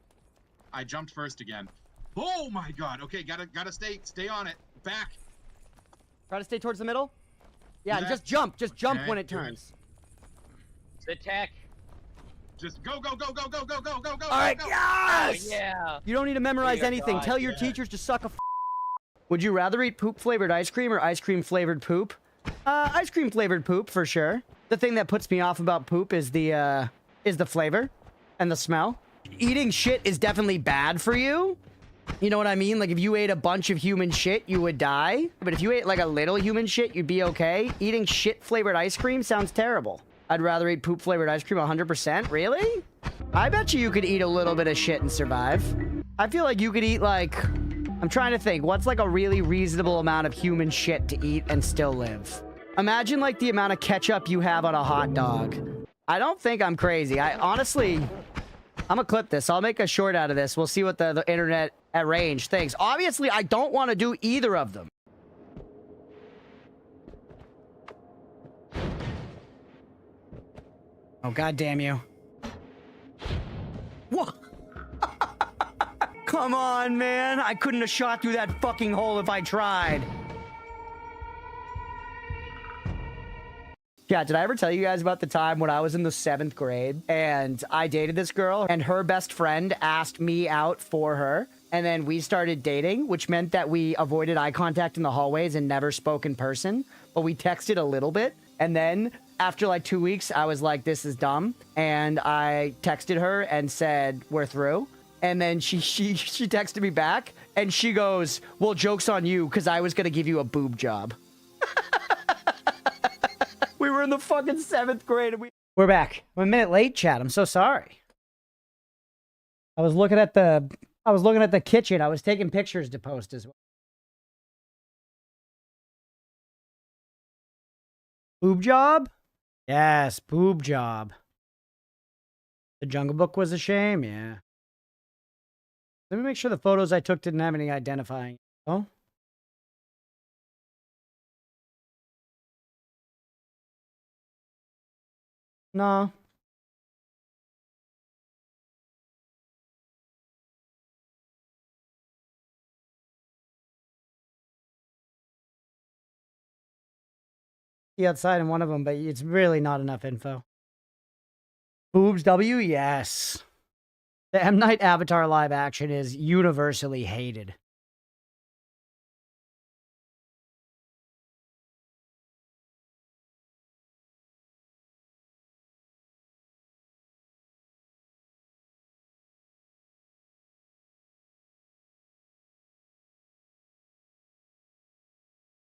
I jumped first again. Oh my god. Okay, gotta stay on it. Back. Try to stay towards the middle. Yeah, and Left. just jump. Just jump Okay, when it good. turns. The tech. Just go. All right, go. yes! Oh, yeah. You don't need to memorize Dear anything. God, Tell your yeah. teachers to suck a Would you rather eat poop flavored ice cream or ice cream flavored poop? Ice cream flavored poop for sure. The thing that puts me off about poop is the flavor and the smell. Eating shit is definitely bad for you. You know what I mean? Like if you ate a bunch of human shit, you would die. But if you ate like a little human shit, you'd be okay. Eating shit flavored ice cream sounds terrible. I'd rather eat poop flavored ice cream 100%. Really? I bet you could eat a little bit of shit and survive. I feel like you could eat like, I'm trying to think, what's like a really reasonable amount of human shit to eat and still live? Imagine like the amount of ketchup you have on a hot dog. I don't think I'm crazy. I'm gonna clip this. I'll make a short out of this. We'll see what the internet at range thinks. Obviously, I don't want to do either of them. Oh, god damn you. What? Come on, man. I couldn't have shot through that fucking hole if I tried. Yeah, did I ever tell you guys about the time when I was in the 7th grade and I dated this girl and her best friend asked me out for her and then we started dating, which meant that we avoided eye contact in the hallways and never spoke in person, but we texted a little bit. And then after like 2 weeks, I was like, this is dumb. And I texted her and said, we're through. And then she texted me back and she goes, well, joke's on you because I was going to give you a boob job. We were in the fucking 7th grade and we're back. I'm a minute late, chat. I'm so sorry. I was looking at the kitchen. I was taking pictures to post as well. Boob job? Yes, boob job. The Jungle Book was a shame, yeah. Let me make sure the photos I took didn't have any identifying. Oh? No. Outside in one of them, but it's really not enough info. Boobs W? Yes. The M. Night Avatar live action is universally hated.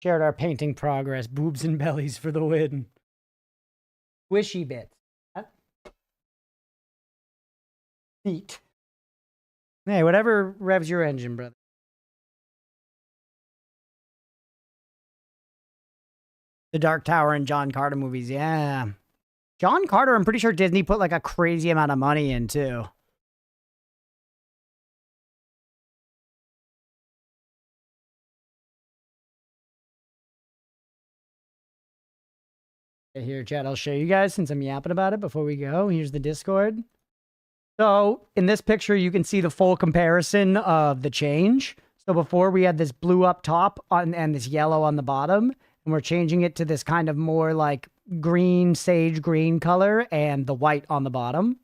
Shared our painting progress. Boobs and bellies for the win. Squishy bits. Feet. Hey, whatever revs your engine, brother. The Dark Tower and John Carter movies, yeah. John Carter, I'm pretty sure Disney put like a crazy amount of money into. Here, chat, I'll show you guys since I'm yapping about it before we go. Here's the Discord. So in this picture, you can see the full comparison of the change. So before we had this blue up top and this yellow on the bottom, and we're changing it to this kind of more like green, sage green color and the white on the bottom.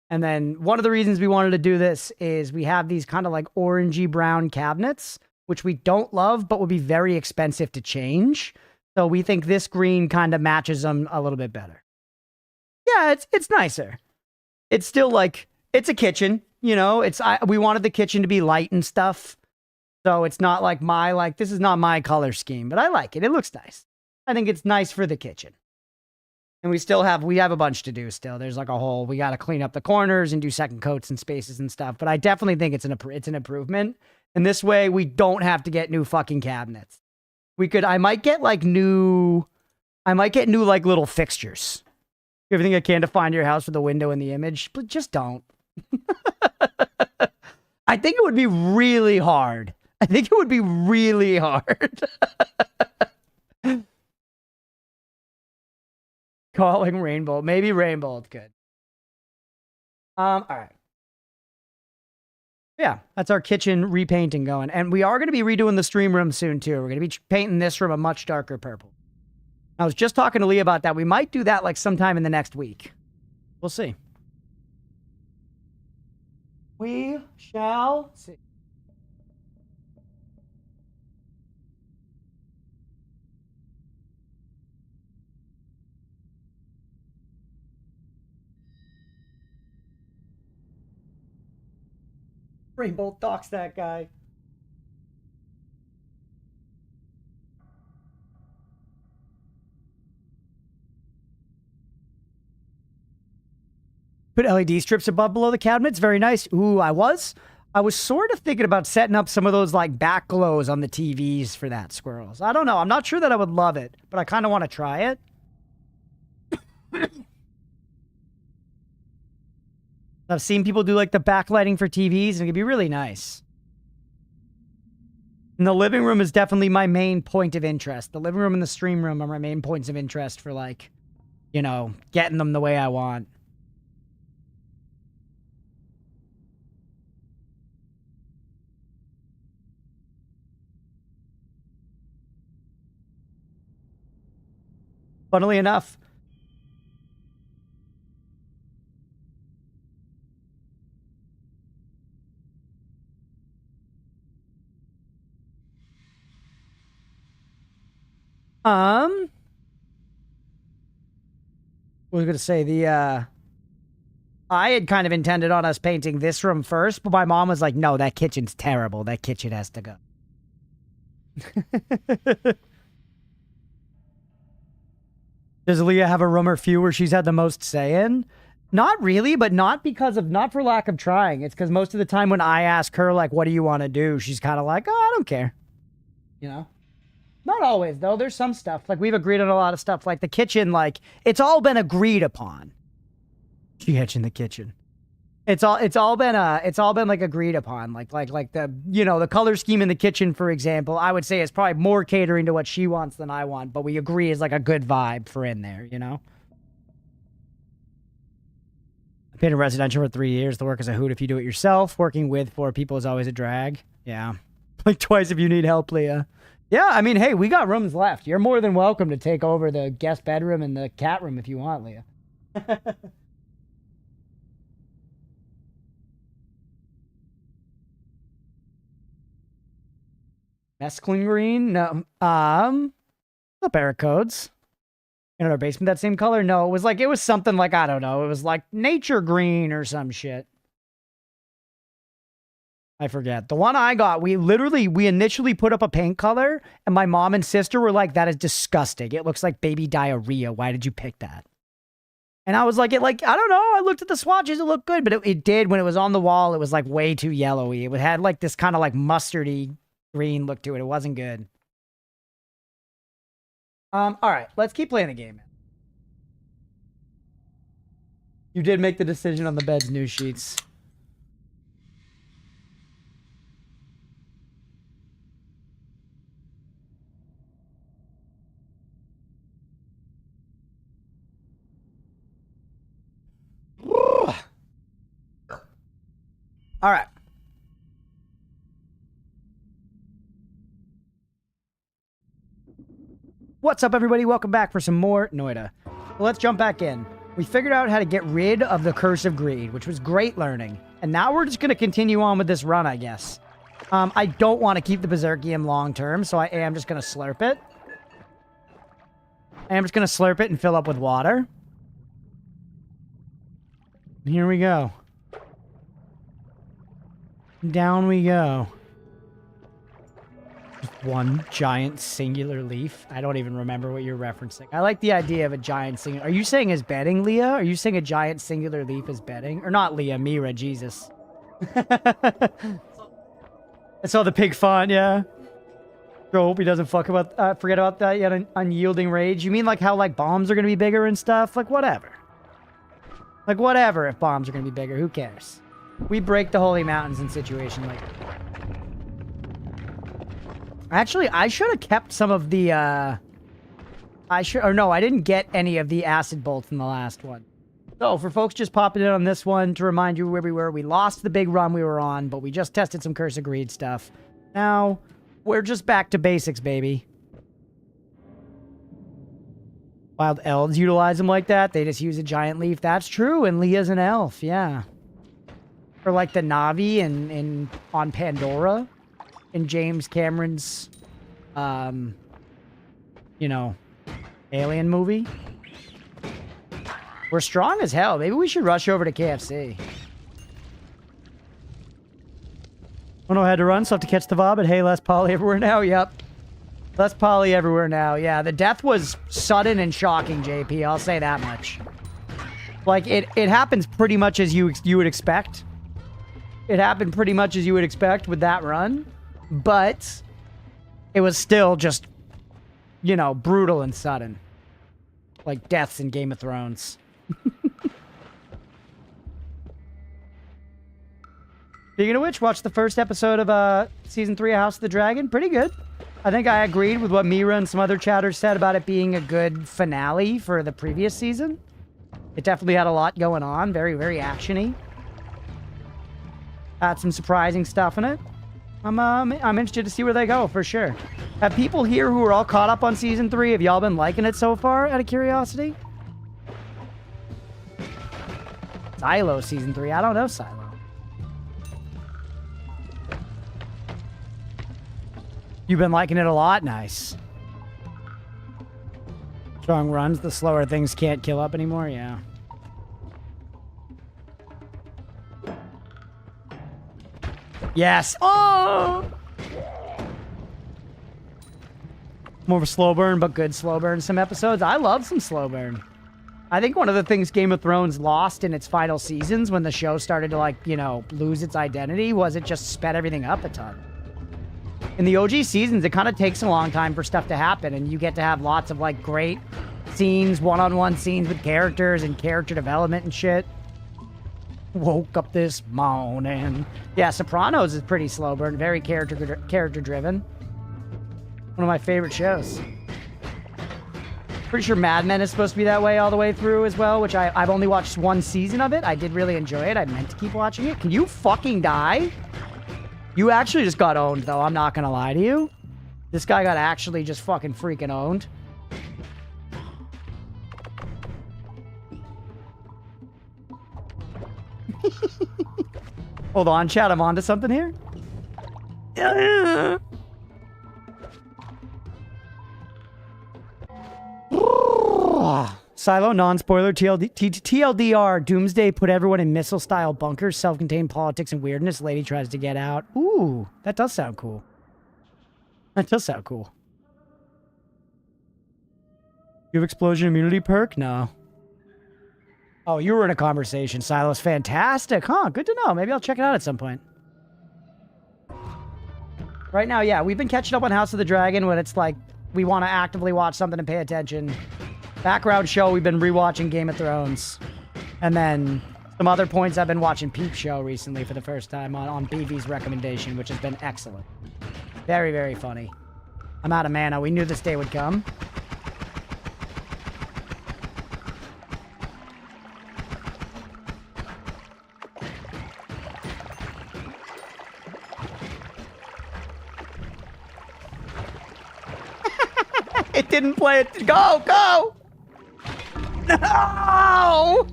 And then one of the reasons we wanted to do this is we have these kind of like orangey brown cabinets, which we don't love, but would be very expensive to change. So we think this green kind of matches them a little bit better. Yeah, it's nicer. It's still like, it's a kitchen, you know, we wanted the kitchen to be light and stuff. So it's not like this is not my color scheme, but I like it. It looks nice. I think it's nice for the kitchen. And we have a bunch to do still. There's like we got to clean up the corners and do second coats and spaces and stuff. But I definitely think it's an improvement. And this way we don't have to get new fucking cabinets. I might get new like little fixtures. Everything I can to find your house with the window and the image, but just don't. I think it would be really hard. Calling Rainbow. Maybe Rainbow is good. All right. Yeah, that's our kitchen repainting going. And we are going to be redoing the stream room soon, too. We're going to be painting this room a much darker purple. I was just talking to Lee about that. We might do that like sometime in the next week. We'll see. We shall see. Rainbow docks that guy. Put LED strips above below the cabinets. Very nice. Ooh, I was sort of thinking about setting up some of those like back glows on the TVs for that, Squirrels. I don't know. I'm not sure that I would love it, but I kind of want to try it. I've seen people do like the backlighting for TVs, and it could be really nice. And the living room is definitely my main point of interest. The living room and the stream room are my main points of interest for like, you know, getting them the way I want. Funnily enough, what was I going to say? I had kind of intended on us painting this room first, but my mom was like, no, that kitchen's terrible. That kitchen has to go. Does Leah have a room or few where she's had the most say in? Not really, but not for lack of trying. It's because most of the time when I ask her, like, what do you want to do? She's kind of like, oh, I don't care. You know? Not always, though. There's some stuff. Like, we've agreed on a lot of stuff. Like, the kitchen, like, it's all been agreed upon. She hitched in the kitchen. It's all been like agreed upon. Like the, you know, the color scheme in the kitchen, for example, I would say is probably more catering to what she wants than I want, but we agree is like a good vibe for in there, you know? I've been in residential for 3 years. The work is a hoot if you do it yourself. Working with 4 people is always a drag. Yeah. Like twice if you need help, Leah. Yeah, I mean, hey, we got rooms left. You're more than welcome to take over the guest bedroom and the cat room if you want, Leah. Mescaline green? No. The barcodes. In our basement, that same color? No, it was something like, I don't know. It was like nature green or some shit. I forget. The one I got, we initially put up a paint color, and my mom and sister were like, that is disgusting. It looks like baby diarrhea. Why did you pick that? And I was like, I don't know. I looked at the swatches. It looked good, but it did. When it was on the wall, it was like way too yellowy. It had like this kind of like mustardy green look to it. It wasn't good. All right. Let's keep playing the game. You did make the decision on the bed's new sheets. All right. What's up, everybody? Welcome back for some more Noita. Well, let's jump back in. We figured out how to get rid of the Curse of Greed, which was great learning. And now we're just going to continue on with this run, I guess. I don't want to keep the Berserkium long term, so I am just going to slurp it. I am just going to slurp it and fill up with water. Here we go. Down we go. Just one giant singular leaf. I don't even remember what you're referencing. I like the idea of a giant singular. Are you saying is bedding, Leah? Are you saying a giant singular leaf is bedding? Or not Leah, Mira, Jesus. I saw the pig font, yeah. I hope he doesn't forget about that yet. Unyielding rage. You mean like how like bombs are gonna be bigger and stuff? Like whatever. Like whatever if bombs are gonna be bigger. Who cares? We break the holy mountains in situation like that. Actually, I should have kept some of the I didn't get any of the acid bolts in the last one. So for folks just popping in on this one, to remind you where we were, we lost the big run we were on, but we just tested some Curse of Greed stuff. Now, we're just back to basics, baby. Wild elves utilize them like that. They just use a giant leaf. That's true, and Leah's an elf, yeah. Or like the Na'vi in on Pandora in James Cameron's, you know, Alien movie. We're strong as hell. Maybe we should rush over to KFC. Oh no, I had to run, so I have to catch the VOD, but hey, less poly everywhere now. Yep. Less poly everywhere now. Yeah, the death was sudden and shocking, JP. I'll say that much. Like, it happens pretty much as you would expect. It happened pretty much as you would expect with that run. But it was still just, you know, brutal and sudden. Like deaths in Game of Thrones. Speaking of which, watch the first episode of Season 3 of House of the Dragon. Pretty good. I think I agreed with what Mira and some other chatters said about it being a good finale for the previous season. It definitely had a lot going on. Very, very action-y. Had some surprising stuff in it. I'm interested to see where they go, for sure. Have people here who are all caught up on Season 3, have y'all been liking it so far, out of curiosity? Silo Season 3. I don't know Silo. You've been liking it a lot? Nice. Strong runs, the slower things can't kill up anymore? Yeah. Yes. Oh! More of a slow burn, but good slow burn some episodes. I love some slow burn. I think one of the things Game of Thrones lost in its final seasons when the show started to, like, you know, lose its identity was it just sped everything up a ton. In the OG seasons, it kind of takes a long time for stuff to happen, and you get to have lots of, like, great scenes, one-on-one scenes with characters and character development and shit. Woke up this morning. Yeah, Sopranos is pretty slow burn, very character-driven. One of my favorite shows. Pretty sure Mad Men is supposed to be that way all the way through as well, which I've only watched one season of it. I did really enjoy it. I meant to keep watching it. Can you fucking die? You actually just got owned, though. I'm not gonna lie to you. This guy got actually just fucking freaking owned. Hold on, chat. I'm onto something here. Silo, non-spoiler, TLDR, Doomsday put everyone in missile-style bunkers, self-contained politics and weirdness. Lady tries to get out. Ooh, that does sound cool. That does sound cool. You have explosion immunity perk? No. Oh, you were in a conversation. Silo's fantastic, huh? Good to know. Maybe I'll check it out at some point. Right now, yeah, we've been catching up on House of the Dragon when it's like we want to actively watch something and pay attention. Background show, we've been rewatching Game of Thrones. And then some other points, I've been watching Peep Show recently for the first time on BV's recommendation, which has been excellent. Very, very funny. I'm out of mana. We knew this day would come. It didn't play it. Go, go! No!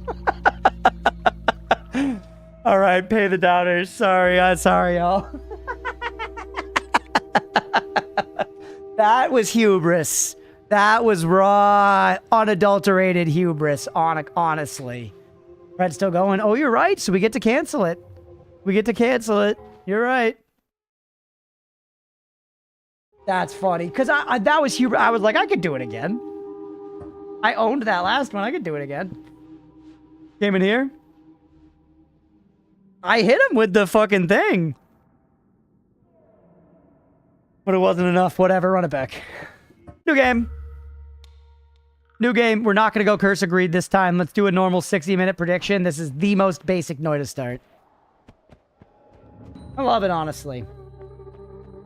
All right, pay the downers. Sorry, sorry, y'all. That was hubris. That was raw, unadulterated hubris, honestly. Red's still going. Oh, you're right. So we get to cancel it. We get to cancel it. You're right. That's funny. Because that was Hubert. I was like, I could do it again. I owned that last one. I could do it again. Came in here. I hit him with the fucking thing. But it wasn't enough. Whatever. Run it back. New game. New game. We're not going to go curse of greed this time. Let's do a normal 60-minute prediction. This is the most basic Noita start. I love it, honestly.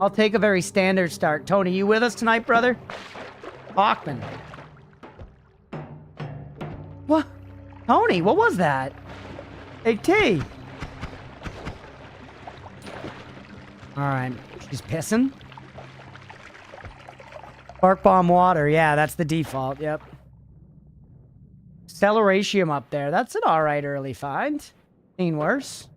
I'll take a very standard start. Tony, you with us tonight, brother? Hawkman. What? Tony, what was that? AT. Alright. She's pissing. Bark bomb water. Yeah, that's the default. Yep. Celleratium up there. That's an alright early find. Seen worse.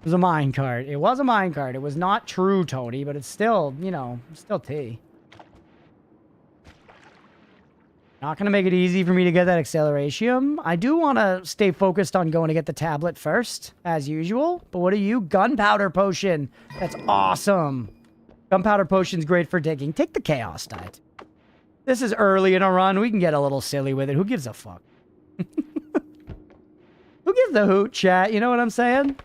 It was a minecart. It was a minecart. It was not true, Tony, but it's still, you know, still T. Not going to make it easy for me to get that acceleration. I do want to stay focused on going to get the tablet first, as usual. But what are you? Gunpowder potion. That's awesome. Gunpowder potion's great for digging. Take the chaos diet. This is early in a run. We can get a little silly with it. Who gives a fuck? Who gives a hoot, chat? You know what I'm saying?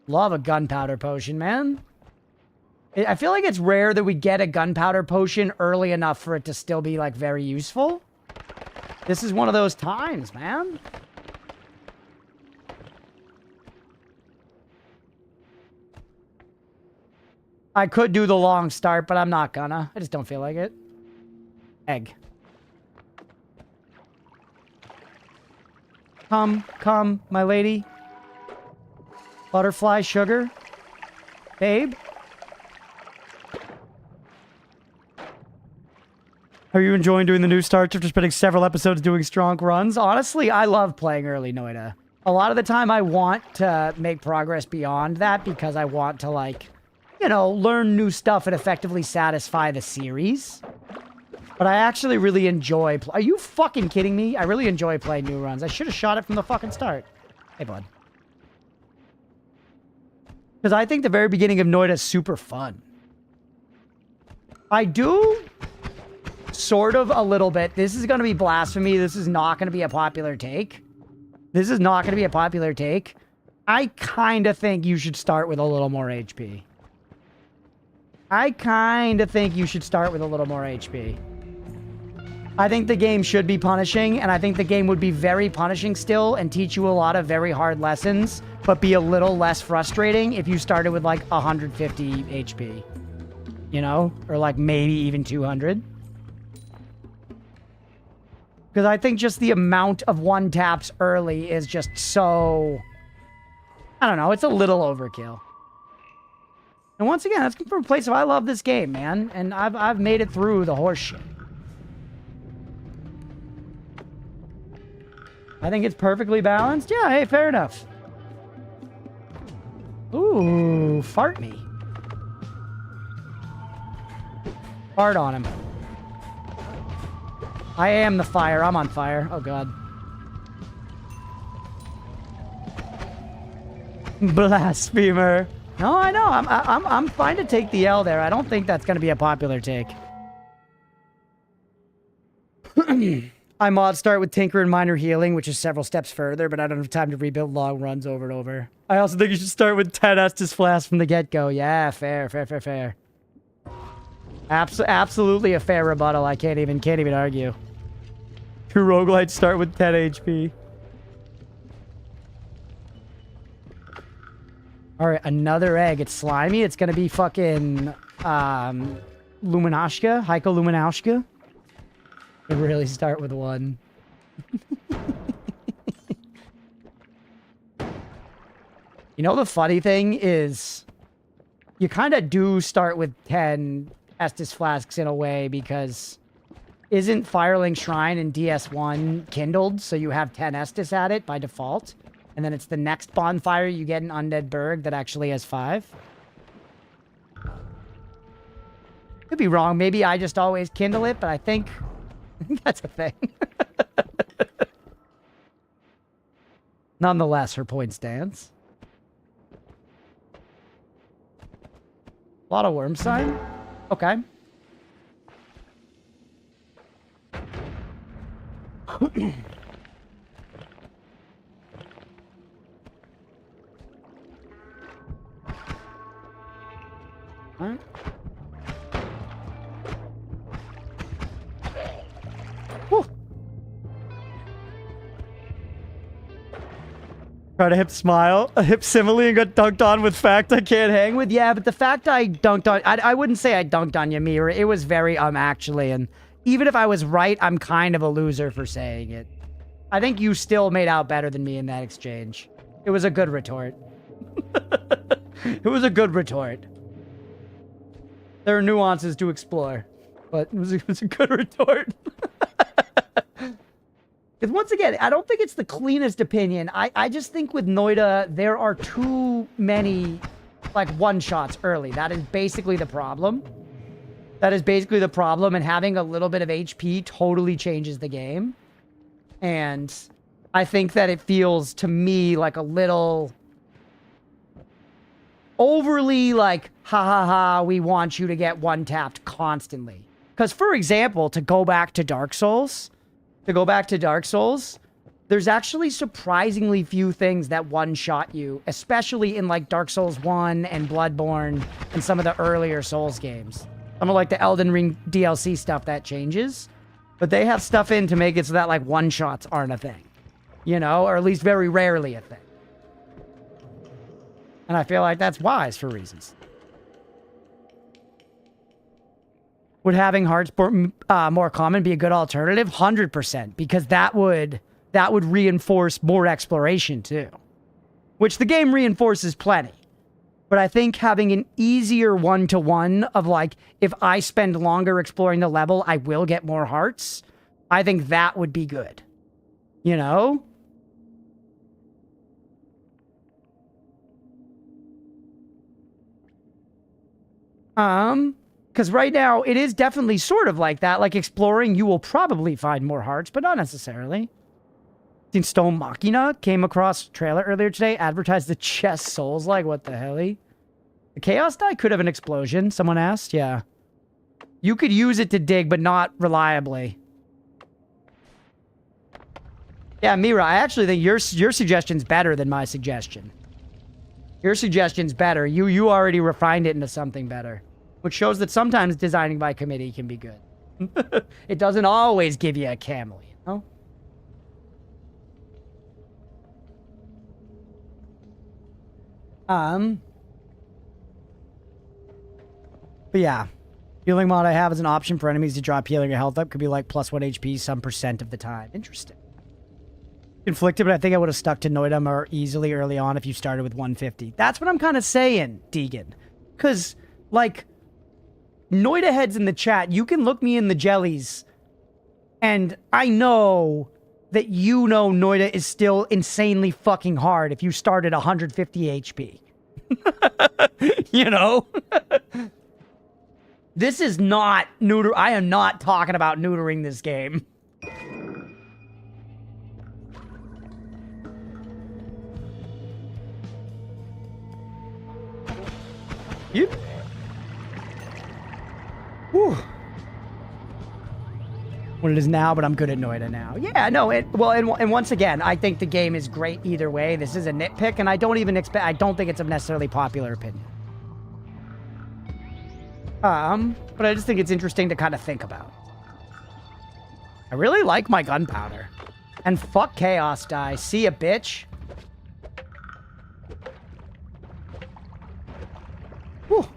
Love a gunpowder potion, man. I feel like it's rare that we get a gunpowder potion early enough for it to still be, like, very useful. This is one of those times, man. I could do the long start, but I'm not gonna. I just don't feel like it. Egg. Come, my lady. Butterfly sugar. Babe. Are you enjoying doing the new starts after spending several episodes doing strong runs? Honestly, I love playing early Noita. A lot of the time I want to make progress beyond that because I want to, like, you know, learn new stuff and effectively satisfy the series. But I actually really enjoy... Are you fucking kidding me? I really enjoy playing new runs. I should have shot it from the fucking start. Hey, bud. Because I think the very beginning of Noita is super fun. I do... sort of a little bit. This is going to be blasphemy. This is not going to be a popular take. This is not going to be a popular take. I kind of think you should start with a little more HP. I kind of think you should start with a little more HP. I think the game should be punishing, and I think the game would be very punishing still and teach you a lot of very hard lessons, but be a little less frustrating if you started with like 150 HP. You know? Or like maybe even 200. Because I think just the amount of one taps early is just so... I don't know, it's a little overkill. And once again, that's from a place of I love this game, man. And I've made it through the horse shit. I think it's perfectly balanced. Yeah, hey, fair enough. Ooh, fart me. Fart on him. I am the fire. I'm on fire. Oh, God. Blasphemer. No, I know. I'm fine to take the L there. I don't think that's going to be a popular take. I mod start with Tinker and Minor Healing, which is several steps further, but I don't have time to rebuild long runs over and over. I also think you should start with 10 Estus Flask from the get-go. Yeah, fair. Absolutely a fair rebuttal. I can't even argue. True roguelites start with 10 HP. Alright, another egg. It's slimy. It's gonna be fucking Luminashka. Heiko Luminashka. I really start with one. You know, the funny thing is you kind of do start with 10 Estus Flasks in a way, because isn't Firelink Shrine in DS1 kindled, so you have 10 Estus at it by default, and then it's the next bonfire you get in Undead Burg that actually has 5? Could be wrong. Maybe I just always kindle it, but I think that's a thing. Nonetheless, her point stands. A lot of worm sign. Okay. Alright. Whew. Try to hip smile, a hip simile, and got dunked on with fact I can't hang with. Yeah, but the fact I dunked on, I wouldn't say I dunked on you, Mira. It was very actually, and even if I was right, I'm kind of a loser for saying it. I think you still made out better than me in that exchange. It was a good retort. It was a good retort. There are nuances to explore, but it was a good retort. Because once again, I don't think it's the cleanest opinion. I just think with Noita, there are too many, like, one-shots early. That is basically the problem. That is basically the problem, and having a little bit of HP totally changes the game. And I think that it feels, to me, like a little overly, like, ha ha ha, we want you to get one-tapped constantly. Because, for example, to go back to Dark Souls, there's actually surprisingly few things that one-shot you, especially in, like, Dark Souls 1 and Bloodborne and some of the earlier Souls games. Some of, like, the Elden Ring DLC stuff that changes. But they have stuff in to make it so that, like, one-shots aren't a thing. You know? Or at least very rarely a thing. And I feel like that's wise for reasons. Would having hearts more common be a good alternative? 100%, because that would reinforce more exploration too, which the game reinforces plenty. But I think having an easier one-to-one of, like, if I spend longer exploring the level, I will get more hearts. I think that would be good. You know? Because right now, it is definitely sort of like that. Like, exploring, you will probably find more hearts, but not necessarily. Seen Stone Machina came across a trailer earlier today, advertised the chest souls. Like, what the hell? The Chaos Die could have an explosion, someone asked. Yeah. You could use it to dig, but not reliably. Yeah, Mira, I actually think your suggestion's better than my suggestion. Your suggestion's better. You already refined it into something better. Which shows that sometimes designing by committee can be good. It doesn't always give you a camel, you know? But yeah. Healing mod I have as an option for enemies to drop healing or health up. Could be like +1 HP some % of the time. Interesting. Conflicted, but I think I would have stuck to Noita more easily early on if you started with 150. That's what I'm kind of saying, Deegan. Because, like, Noita heads in the chat, you can look me in the jellies, and I know that you know Noita is still insanely fucking hard if you start at 150 HP. You know? This is not neuter. I am not talking about neutering this game. Yep. Whew. What it is now, but I'm good at Noita now. Yeah, no, and once again, I think the game is great either way. This is a nitpick, and I don't think it's a necessarily popular opinion. But I just think it's interesting to kind of think about. I really like my gunpowder. And fuck Chaos Die. See ya, bitch. Whew.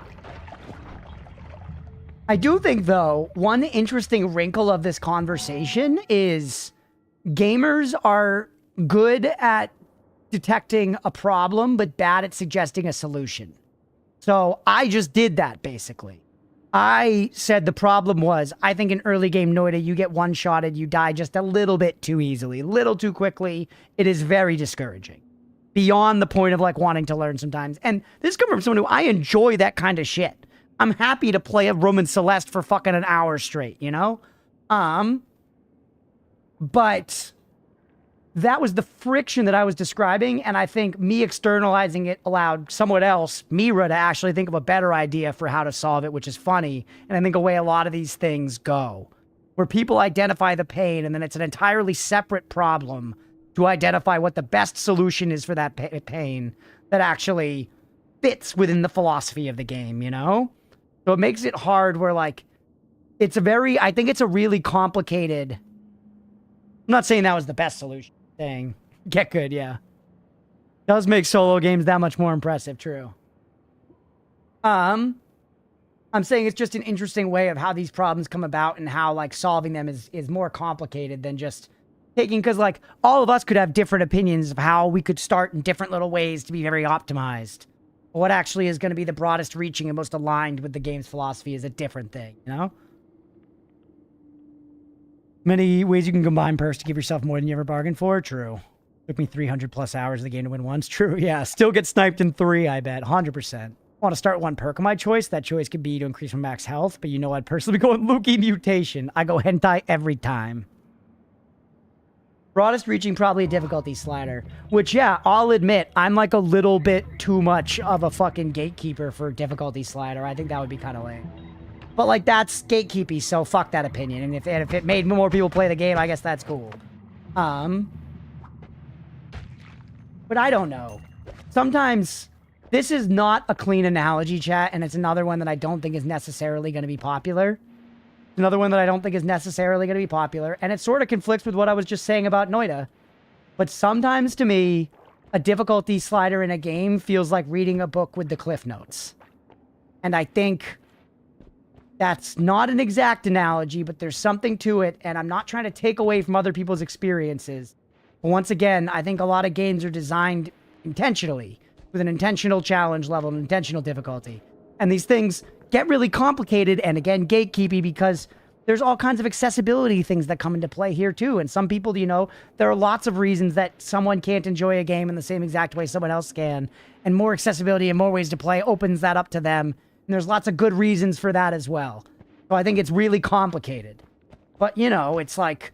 I do think, though, one interesting wrinkle of this conversation is gamers are good at detecting a problem, but bad at suggesting a solution. So I just did that, basically. I said the problem was, I think in early game Noita, you get one-shotted, you die just a little bit too easily, a little too quickly. It is very discouraging. Beyond the point of, like, wanting to learn sometimes. And this comes from someone who I enjoy that kind of shit. I'm happy to play a Roman Celeste for fucking an hour straight, you know? But that was the friction that I was describing, and I think me externalizing it allowed someone else, Mira, to actually think of a better idea for how to solve it, which is funny. And I think a way a lot of these things go, where people identify the pain, and then it's an entirely separate problem to identify what the best solution is for that pain that actually fits within the philosophy of the game, you know? So it makes it hard where, like, I think it's a really complicated... I'm not saying that was the best solution. Thing. Get good, yeah. Does make solo games that much more impressive, true. I'm saying it's just an interesting way of how these problems come about and how, like, solving them is more complicated than just taking, because, like, all of us could have different opinions of how we could start in different little ways to be very optimized. But what actually is going to be the broadest reaching and most aligned with the game's philosophy is a different thing, you know? Many ways you can combine perks to give yourself more than you ever bargained for. True. Took me 300 plus hours of the game to win once. True, yeah. Still get sniped in 3, I bet. 100%. Want to start one perk of my choice? That choice could be to increase my max health, but you know I'd personally go with Luki Mutation. I go hentai every time. Broadest reaching, probably a difficulty slider. Which, yeah, I'll admit, I'm like a little bit too much of a fucking gatekeeper for difficulty slider. I think that would be kind of lame. But, like, that's gatekeepy, so fuck that opinion. And if it made more people play the game, I guess that's cool. But I don't know. Sometimes this is not a clean analogy, chat, and it's another one that I don't think is necessarily going to be popular. Another one that I don't think is necessarily going to be popular, and it sort of conflicts with what I was just saying about Noita. But sometimes, to me, a difficulty slider in a game feels like reading a book with the cliff notes. And I think... that's not an exact analogy, but there's something to it, and I'm not trying to take away from other people's experiences. But once again, I think a lot of games are designed intentionally, with an intentional challenge level, an intentional difficulty. And these things get really complicated, and again, gatekeepy, because there's all kinds of accessibility things that come into play here, too. And some people, you know, there are lots of reasons that someone can't enjoy a game in the same exact way someone else can, and more accessibility and more ways to play opens that up to them. And there's lots of good reasons for that as well. So I think it's really complicated. But, you know, it's like...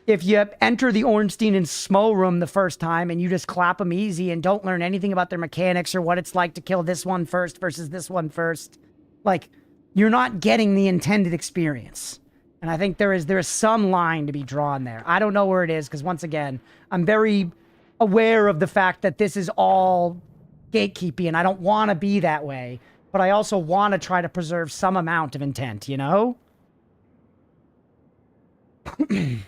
if you enter the Ornstein and Smo room the first time and you just clap them easy and don't learn anything about their mechanics or what it's like to kill this one first versus this one first, like, you're not getting the intended experience. And I think there is some line to be drawn there. I don't know where it is, because once again, I'm very aware of the fact that this is all gatekeepy and I don't want to be that way. But I also want to try to preserve some amount of intent, you know? You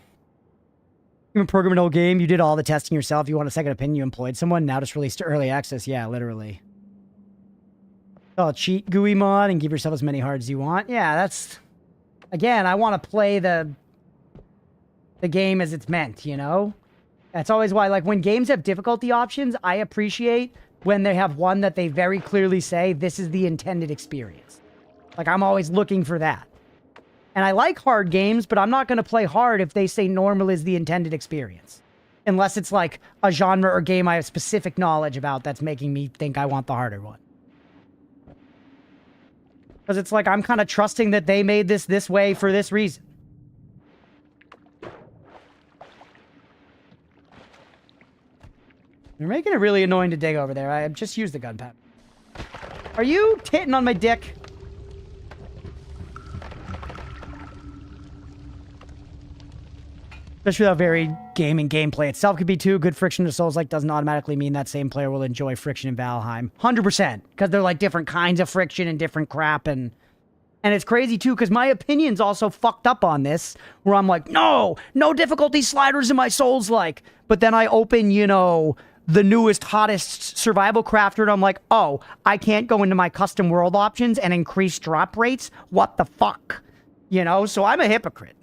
program an old game, you did all the testing yourself, you want a second opinion, you employed someone, now just released to early access. Yeah, literally. Oh, cheat GUI mod and give yourself as many hearts as you want. Yeah, that's... again, I want to play the game as it's meant, you know? That's always why, like, when games have difficulty options, I appreciate... when they have one that they very clearly say, this is the intended experience. Like, I'm always looking for that. And I like hard games, but I'm not going to play hard if they say normal is the intended experience. Unless it's like a genre or game I have specific knowledge about that's making me think I want the harder one. Because it's like, I'm kind of trusting that they made this way for this reason. You're making it really annoying to dig over there. I just used the gun pad. Are you titting on my dick? Especially without very gaming gameplay itself could be too. Good friction to Souls-like doesn't automatically mean that same player will enjoy friction in Valheim. 100%. Because they're like different kinds of friction and different crap. And it's crazy too, because my opinion's also fucked up on this. Where I'm like, no difficulty sliders in my Souls-like. But then I open, you know... the newest, hottest survival crafter, and I'm like, oh, I can't go into my custom world options and increase drop rates? What the fuck? You know, so I'm a hypocrite.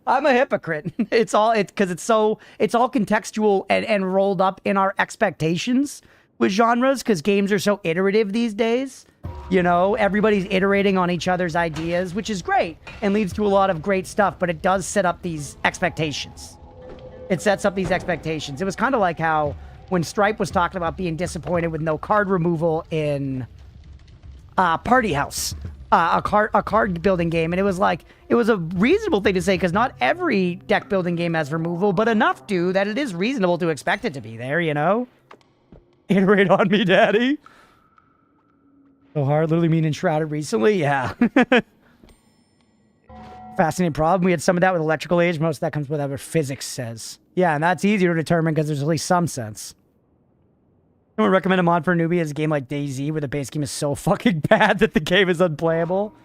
I'm a hypocrite. It's because it's all contextual and rolled up in our expectations with genres, because games are so iterative these days. You know, everybody's iterating on each other's ideas, which is great and leads to a lot of great stuff, but it does set up these expectations. It sets up these expectations. It was kind of like how when Stripe was talking about being disappointed with no card removal in Party House, a card building game, and it was like it was a reasonable thing to say because not every deck building game has removal, but enough do that it is reasonable to expect it to be there. You know, iterate on me, daddy. So hard, literally mean enshrouded recently, yeah. Fascinating problem. We had some of that with electrical age. Most of that comes with whatever physics says. Yeah, and that's easier to determine because there's at least some sense. Someone recommend a mod for a newbie as a game like DayZ where the base game is so fucking bad that the game is unplayable.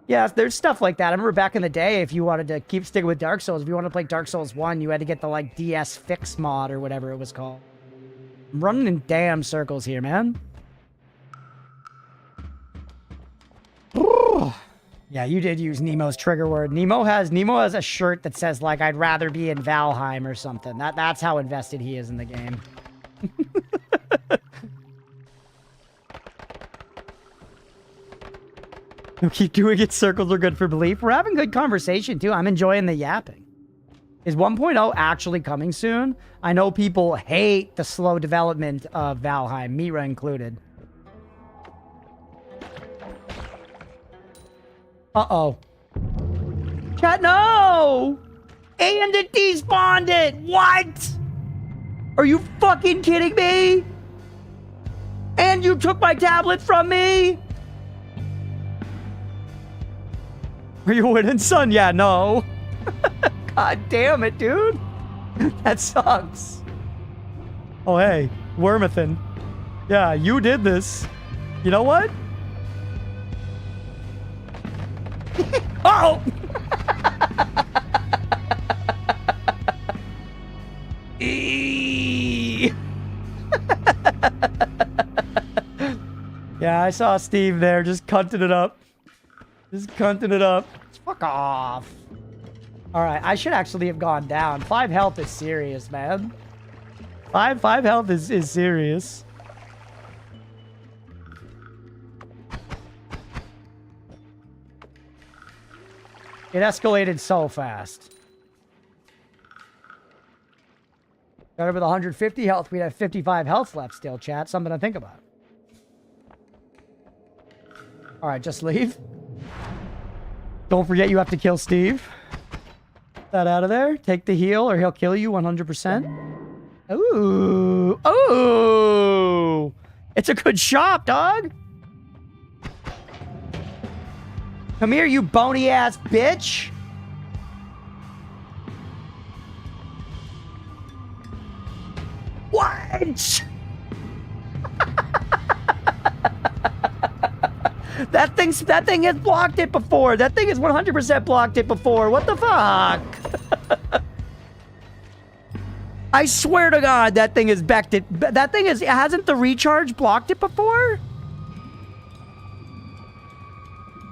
Yeah, there's stuff like that. I remember back in the day, if you wanted to keep sticking with Dark Souls, if you wanted to play Dark Souls 1, you had to get the like DS Fix mod or whatever it was called. I'm running in damn circles here, man. Yeah, you did use Nemo's trigger word. Nemo has a shirt that says like I'd rather be in Valheim or something. That's how invested he is in the game. We'll keep doing it. Circles are good for belief. We're having good conversation too. I'm enjoying the yapping. Is 1.0 actually coming soon? I know people hate the slow development of Valheim, Mira included. Uh-oh. Chat, no! And it despawned it! What? Are you fucking kidding me? And you took my tablet from me? Are you winning, son? Yeah, no. God damn it, dude. That sucks. Oh, hey. Wormathan. Yeah, you did this. You know what? Oh! Yeah, I saw Steve there just cunting it up. Just cunting it up. Fuck off. Alright, I should actually have gone down. 5 health is serious, man. 5 health is serious. It escalated so fast. Started with 150 health. We have 55 health left still, chat. Something to think about. Alright, just leave. Don't forget you have to kill Steve. Get that out of there. Take the heal or he'll kill you 100%. Ooh. Ooh. It's a good shop, dog. Come here, you bony ass bitch. What? That thing has blocked it before. That thing has 100% blocked it before. What the fuck? I swear to God, that thing has backed it. That thing hasn't the recharge blocked it before?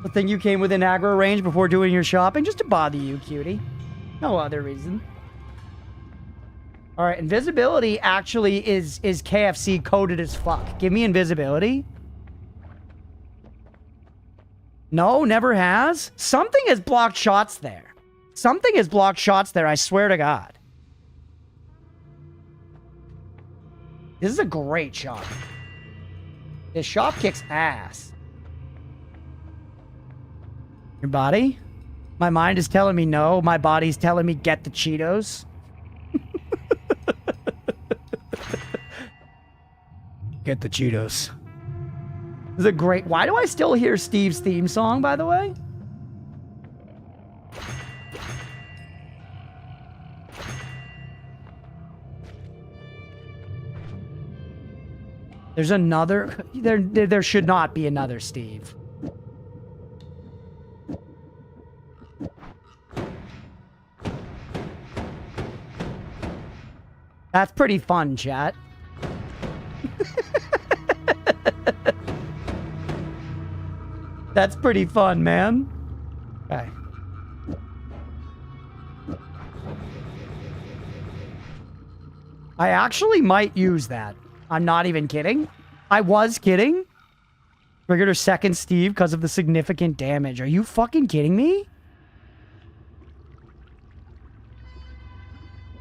The thing you came within aggro range before doing your shopping just to bother you, cutie. No other reason. All right, invisibility actually is KFC coded as fuck. Give me invisibility. No, never has. Something has blocked shots there. Something has blocked shots there, I swear to God. This is a great shot. This shop kicks ass. Your body? My mind is telling me no. My body's telling me get the Cheetos. Get the Cheetos. This is a great... Why do I still hear Steve's theme song, by the way? There's another... There should not be another Steve. That's pretty fun, chat. That's pretty fun, man. Okay. I actually might use that. I'm not even kidding. I was kidding. Triggered her second Steve because of the significant damage. Are you fucking kidding me?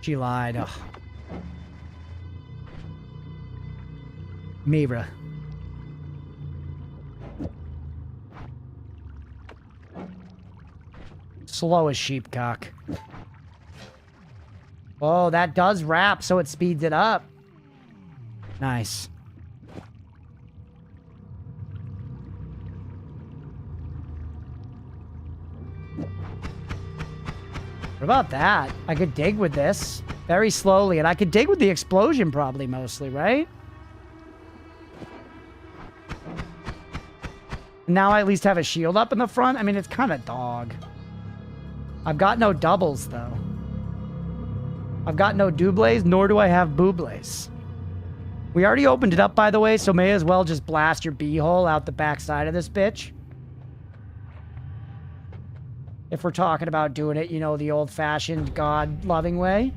She lied. Ugh. Mira. Slow as sheepcock. Oh, that does wrap, so it speeds it up. Nice. What about that? I could dig with this very slowly, and I could dig with the explosion probably mostly, right? Now I at least have a shield up in the front. I mean, it's kind of dog. I've got no doubles, though. I've got no doubles, nor do I have boobles. We already opened it up, by the way, so may as well just blast your b-hole out the backside of this bitch. If we're talking about doing it, you know, the old-fashioned God-loving way.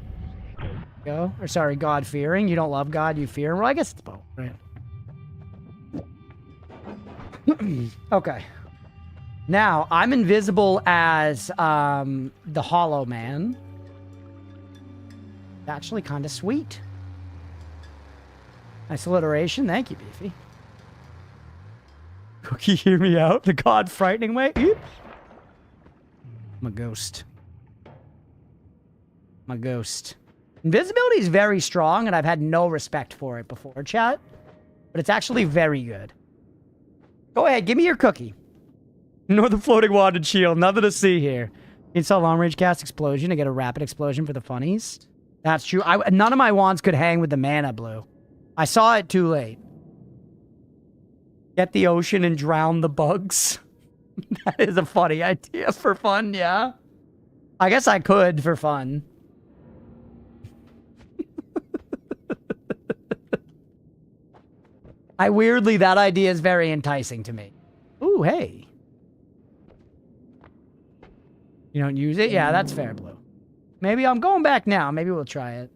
Go. Or sorry, God-fearing. You don't love God, you fear him. Well, I guess it's both, right? Okay. Now, I'm invisible as the Hollow Man. Actually kind of sweet. Nice alliteration. Thank you, Beefy. Cookie, hear me out. The God frightening way. I'm a ghost. I'm a ghost. Invisibility is very strong, and I've had no respect for it before, chat. But it's actually very good. Go ahead, give me your cookie. Nor the floating wand and shield. Nothing to see here. Install long range cast explosion to get a rapid explosion for the funnies. That's true. None of my wands could hang with the mana blue. I saw it too late. Get the ocean and drown the bugs. That is a funny idea for fun, yeah. I guess I could for fun. Weirdly, that idea is very enticing to me. Ooh, hey. You don't use it? Yeah, that's fair, Blue. Maybe I'm going back now. Maybe we'll try it.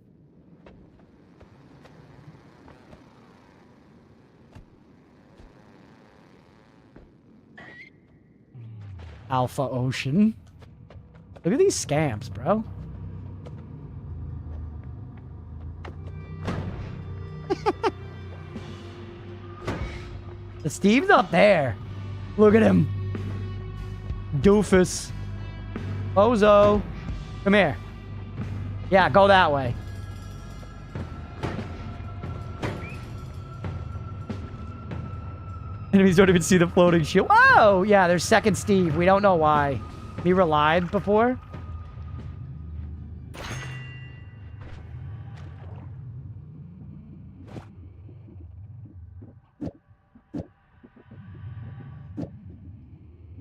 Alpha Ocean. Look at these scamps, bro. The Steve's up there. Look at him. Doofus. Bozo. Come here. Yeah, go that way. Enemies don't even see the floating shield. Oh, yeah, there's second Steve. We don't know why. He relied before.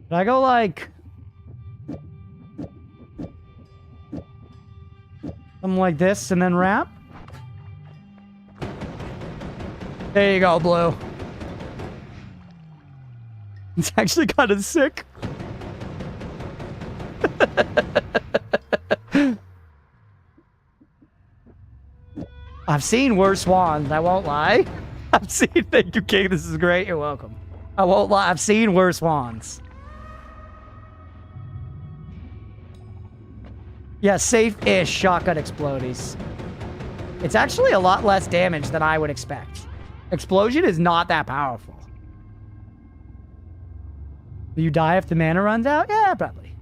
Did I go like... something like this and then wrap? There you go, Blue. It's actually kind of sick. I've seen worse wands, I won't lie. I've seen... Thank you, King. This is great. You're welcome. I won't lie. I've seen worse wands. Yeah, safe-ish shotgun explodies. It's actually a lot less damage than I would expect. Explosion is not that powerful. Will you die if the mana runs out? Yeah, probably.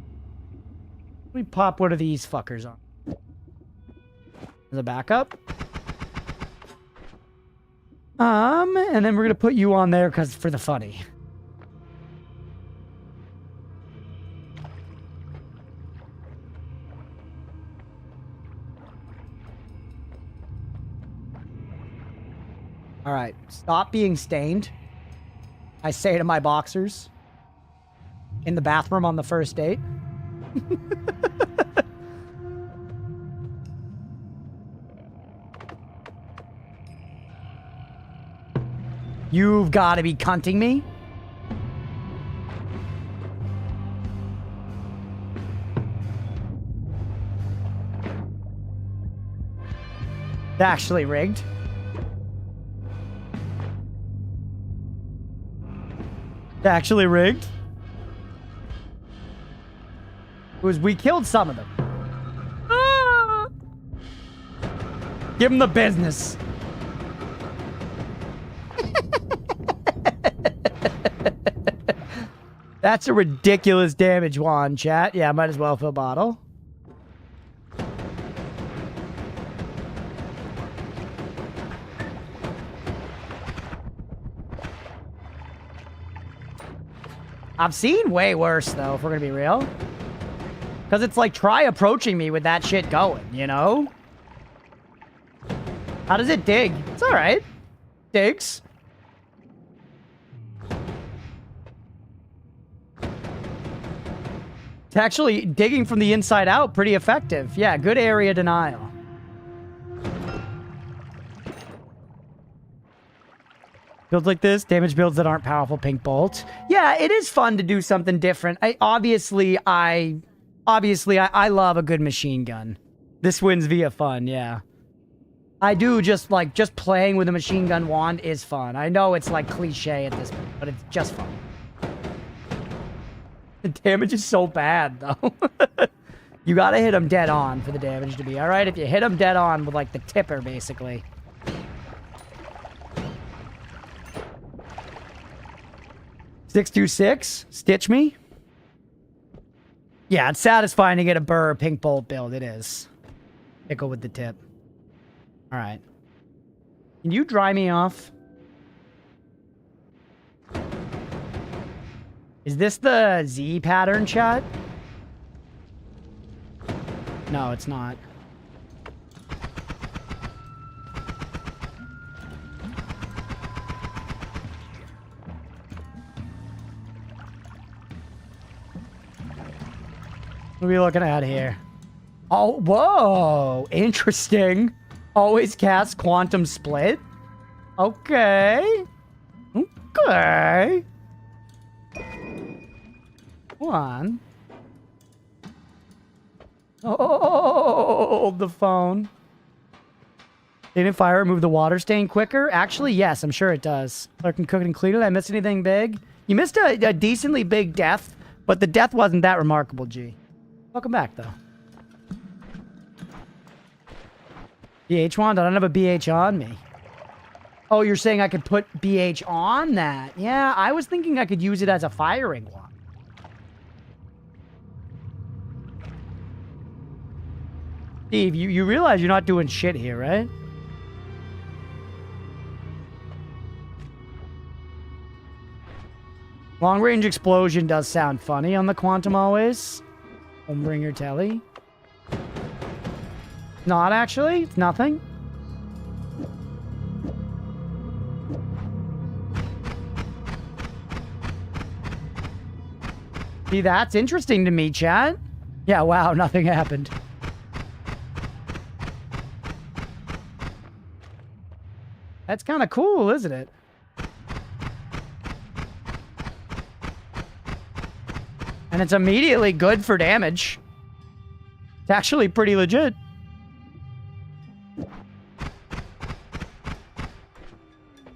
We pop one of these fuckers on. As a backup. And then we're gonna put you on there because for the funny. All right, stop being stained. I say to my boxers in the bathroom on the first date. You've got to be cunting me. It's actually rigged. It's actually rigged. We killed some of them. Ah! Give them the business. That's a ridiculous damage wand, chat. Yeah, might as well fill bottle. I've seen way worse, though, if we're gonna be real. Because it's like, try approaching me with that shit going, you know? How does it dig? It's alright. Digs. It's actually digging from the inside out, pretty effective. Yeah, good area denial. Builds like this, damage builds that aren't powerful, pink bolt. Yeah, it is fun to do something different. Obviously I love a good machine gun. This wins via fun, yeah. I do just playing with a machine gun wand is fun. I know it's like cliche at this point, but it's just fun. The damage is so bad, though. You gotta hit him dead on for the damage to be alright. If you hit him dead on with, like, the tipper, basically. $626? Stitch me? Yeah, it's satisfying to get a burr pink bolt build. It is. Pickle with the tip. Alright. Can you dry me off? Is this the Z pattern, chat? No, it's not. What are we looking at here? Oh, whoa! Interesting. Always cast Quantum Split? Okay. Okay. One. Oh, the phone. Didn't fire remove the water stain quicker? Actually, yes, I'm sure it does. Clerk can cook it and clean it. Did I miss anything big? You missed a decently big death, but the death wasn't that remarkable, G. Welcome back, though. BH wand? I don't have a BH on me. Oh, you're saying I could put BH on that? Yeah, I was thinking I could use it as a firing wand. Steve, you realize you're not doing shit here, right? Long range explosion does sound funny on the Quantum always. Homebringer telly. Not actually. It's nothing. See, that's interesting to me, chat. Yeah, wow, nothing happened. That's kind of cool, isn't it? And it's immediately good for damage. It's actually pretty legit.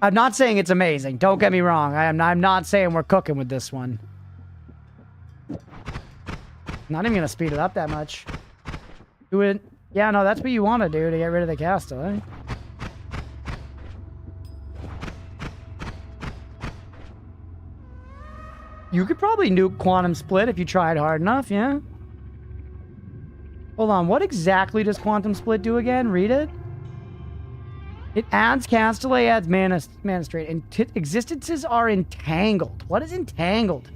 I'm not saying it's amazing. Don't get me wrong. I'm not saying we're cooking with this one. Not even gonna speed it up that much. Do it. Yeah, no, that's what you want to do to get rid of the castle, eh? You could probably nuke Quantum Split if you tried hard enough, yeah? Hold on, what exactly does Quantum Split do again? Read it. It adds cast delay, adds mana straight, and existences are entangled. What is entangled?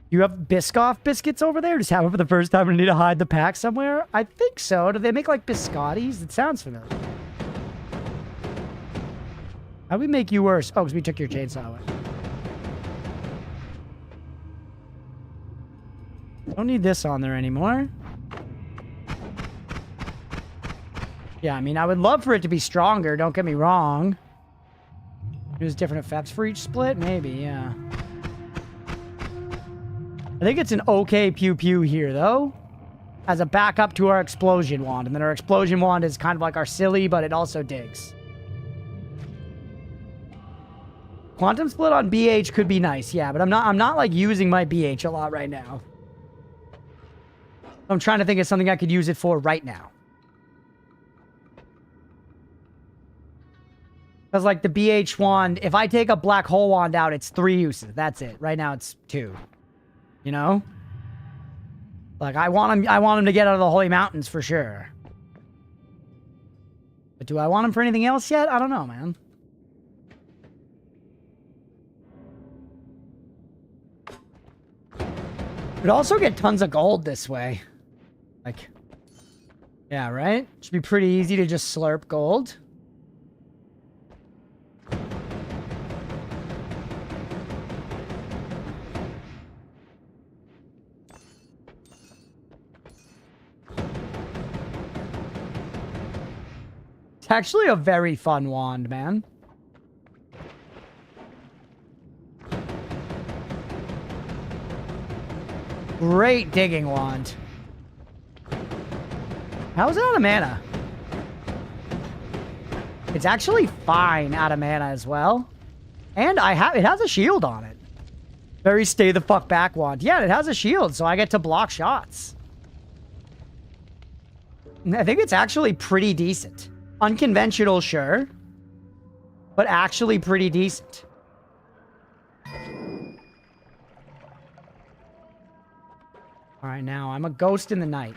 You have Biscoff biscuits over there? Just have it for the first time and need to hide the pack somewhere? I think so. Do they make like biscottis? It sounds familiar. How'd we make you worse? Oh, because we took your chainsaw away. Don't need this on there anymore. Yeah, I mean, I would love for it to be stronger, don't get me wrong. Use different effects for each split? Maybe, yeah. I think it's an okay pew-pew here, though. As a backup to our explosion wand. And then our explosion wand is kind of like our silly, but it also digs. Quantum Split on BH could be nice, yeah, but I'm not like using my BH a lot right now. I'm trying to think of something I could use it for right now. Because, like, the BH wand, if I take a black hole wand out, it's 3 uses. That's it. Right now, it's 2. You know? Like, I want him to get out of the Holy Mountains for sure. But do I want him for anything else yet? I don't know, man. Could also get tons of gold this way. Like, yeah, right? Should be pretty easy to just slurp gold. It's actually a very fun wand, man. Great digging wand. How's it out of mana? It's actually fine out of mana as well. And it has a shield on it. Very stay the fuck back wand. Yeah, it has a shield, so I get to block shots. I think it's actually pretty decent. Unconventional, sure. But actually pretty decent. Alright, now I'm a ghost in the night.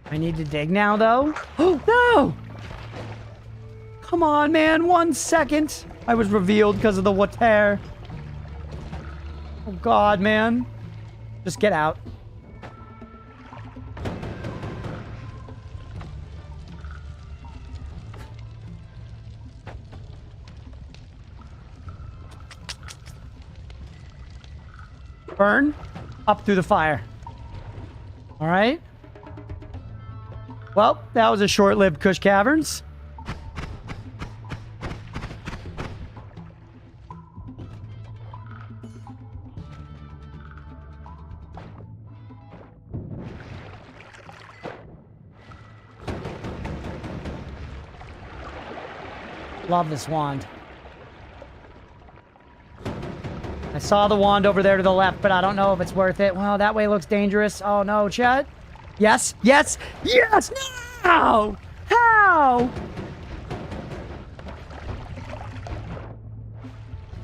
I need to dig now, though. Oh, no! Come on, man. 1 second. I was revealed because of the water. Oh, God, man. Just get out. Burn. Up through the fire. All right. Well, that was a short-lived Kush Caverns. Love this wand. I saw the wand over there to the left, but I don't know if it's worth it. Well, that way looks dangerous. Oh, no, Chet. Yes, yes, yes! No! How?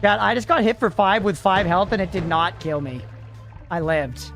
Chet, I just got hit for 5 with 5 health, and it did not kill me. I lived.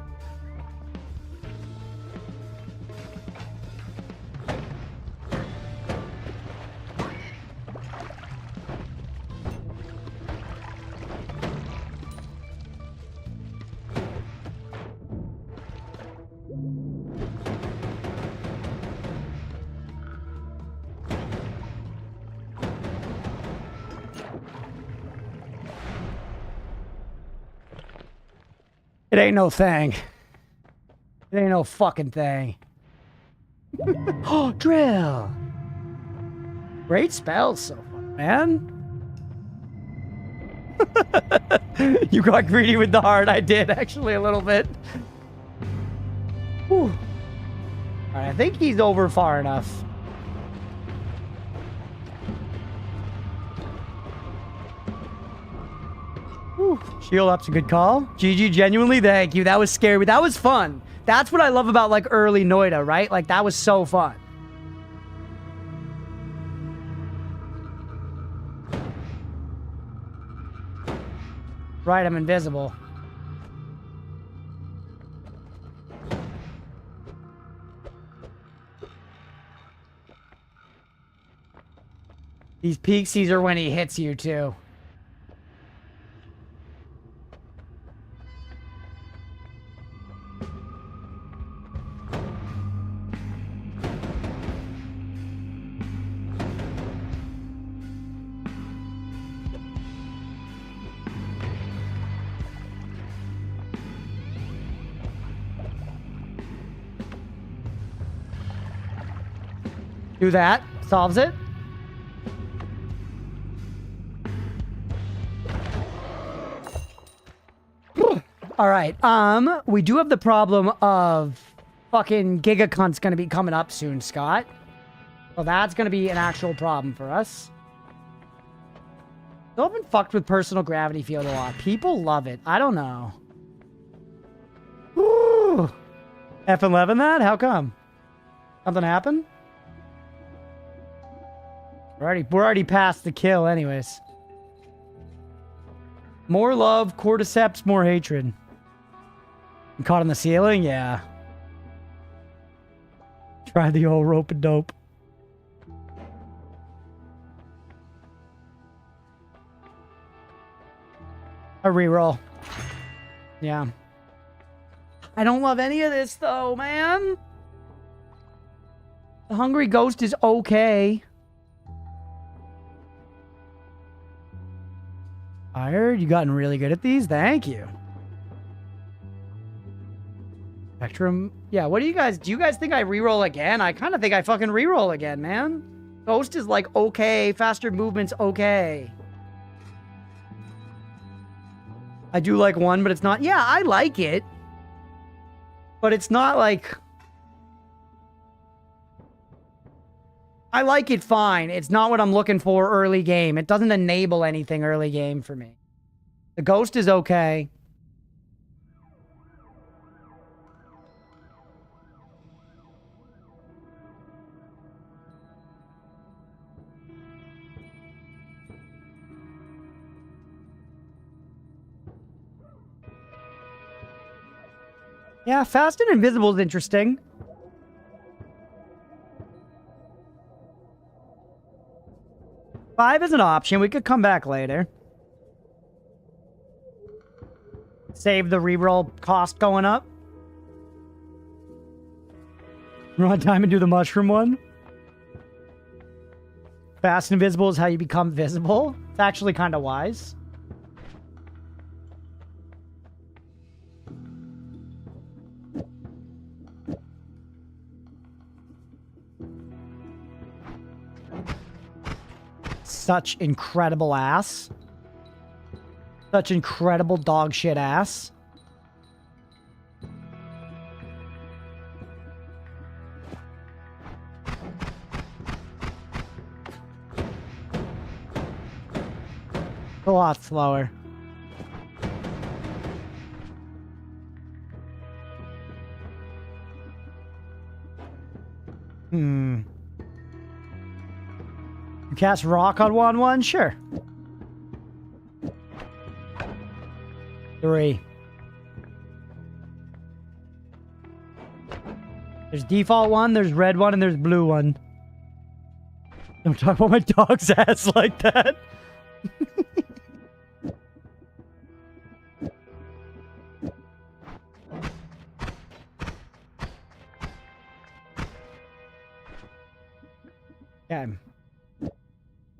It ain't no thing. It ain't no fucking thing. Oh, drill. Great spells so far, man. You got greedy with the heart. I did, actually, a little bit. Whew. All right, I think he's over far enough. Whew. Shield up's a good call. GG, genuinely, thank you. That was scary, but that was fun. That's what I love about, like, early Noita, right? Like, that was so fun. Right, I'm invisible. These peeksies are when he hits you, too. Do that. Solves it. All right. We do have the problem of fucking Gigacunt's gonna be coming up soon, Scott. So that's gonna be an actual problem for us. Still been fucked with personal gravity field a lot. People love it. I don't know. Ooh. F11 that? How come? Something happened? We're already past the kill anyways. More love, cordyceps, more hatred. You caught on the ceiling? Yeah. Try the old rope and dope. A reroll. Yeah. I don't love any of this though, man. The Hungry Ghost is okay. Fired? You gotten really good at these? Thank you. Spectrum. Yeah, what do you guys think I reroll again? I kind of think I fucking reroll again, man. Ghost is like okay. Faster movement's okay. I do like one, but it's not. Yeah, I like it. But it's not like... I like it fine. It's not what I'm looking for early game. It doesn't enable anything early game for me. The Ghost is okay. Yeah, Fast and Invisible is interesting. Five is an option. We could come back later. Save the reroll cost going up. Run time and do the mushroom one. Fast and Invisible is how you become visible. It's actually kind of wise. Such incredible ass. Such incredible dog shit ass. A lot slower. Cast rock on 1/1? Sure. 3. There's default one, there's red one, and there's blue one. Don't talk about my dog's ass like that. Okay.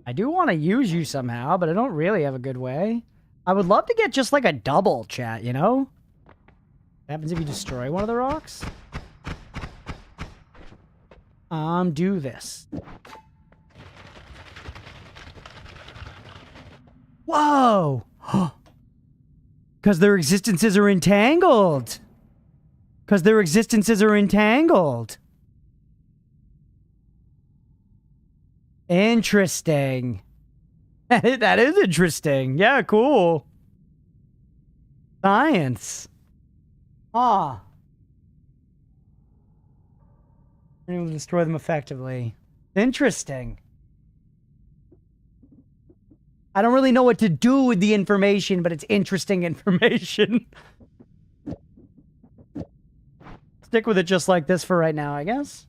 I do want to use you somehow, but I don't really have a good way. I would love to get just like a double chat, you know? What happens if you destroy one of the rocks? Do this. Whoa! Because their existences are entangled. Because their existences are entangled. Interesting. That is interesting. Yeah, cool. Science. Ah. Able to destroy them effectively. Interesting. I don't really know what to do with the information, but it's interesting information. Stick with it just like this for right now, I guess.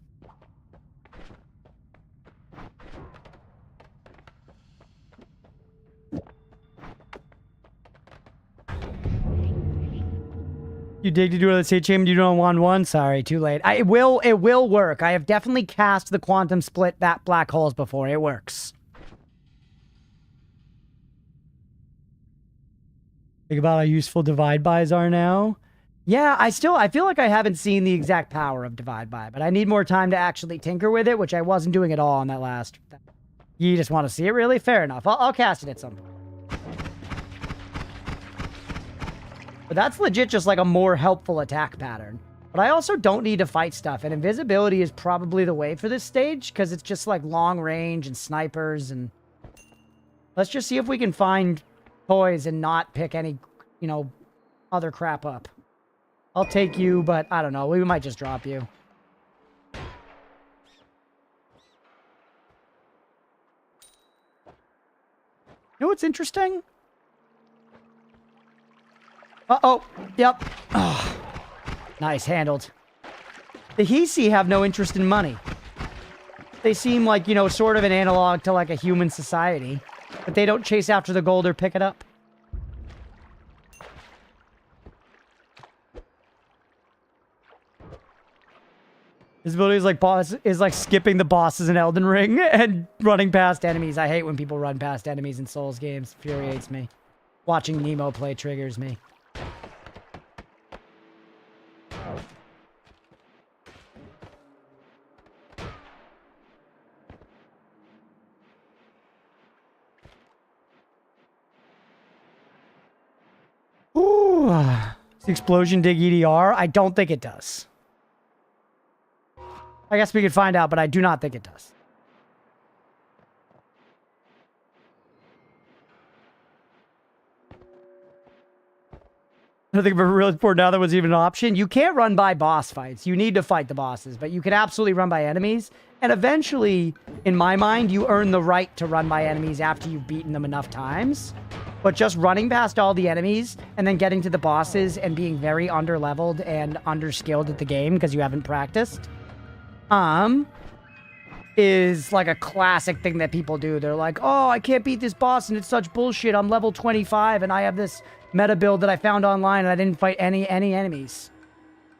You dig to do it on the state chamber, you do it on 1/1? Sorry, too late. It will work. I have definitely cast the quantum split that black holes before. It works. Think about how useful divide bys are now. Yeah, I feel like I haven't seen the exact power of divide by, but I need more time to actually tinker with it, which I wasn't doing at all on that last. You just want to see it, really? Fair enough. I'll cast it at some point. But that's legit just like a more helpful attack pattern. But I also don't need to fight stuff, and invisibility is probably the way for this stage, because it's just like long range and snipers, and... Let's just see if we can find toys and not pick any, you know, other crap up. I'll take you, but I don't know. We might just drop you. You know what's interesting? Uh-oh. Yep. Oh, nice, handled. The Hisi have no interest in money. They seem like, you know, sort of an analog to like a human society. But they don't chase after the gold or pick it up. His ability is like skipping the bosses in Elden Ring and running past enemies. I hate when people run past enemies in Souls games. Infuriates me. Watching Nemo play triggers me. Ooh. Does the explosion dig EDR? I don't think it does. I guess we could find out, but I do not think it does. I don't think I've ever realized before now that was even an option. You can't run by boss fights. You need to fight the bosses, but you can absolutely run by enemies. And eventually, in my mind, you earn the right to run by enemies after you've beaten them enough times. But just running past all the enemies and then getting to the bosses and being very underleveled and underskilled at the game because you haven't practiced, is like a classic thing that people do. They're like, oh, I can't beat this boss and it's such bullshit. I'm level 25 and I have this meta build that I found online and I didn't fight any enemies.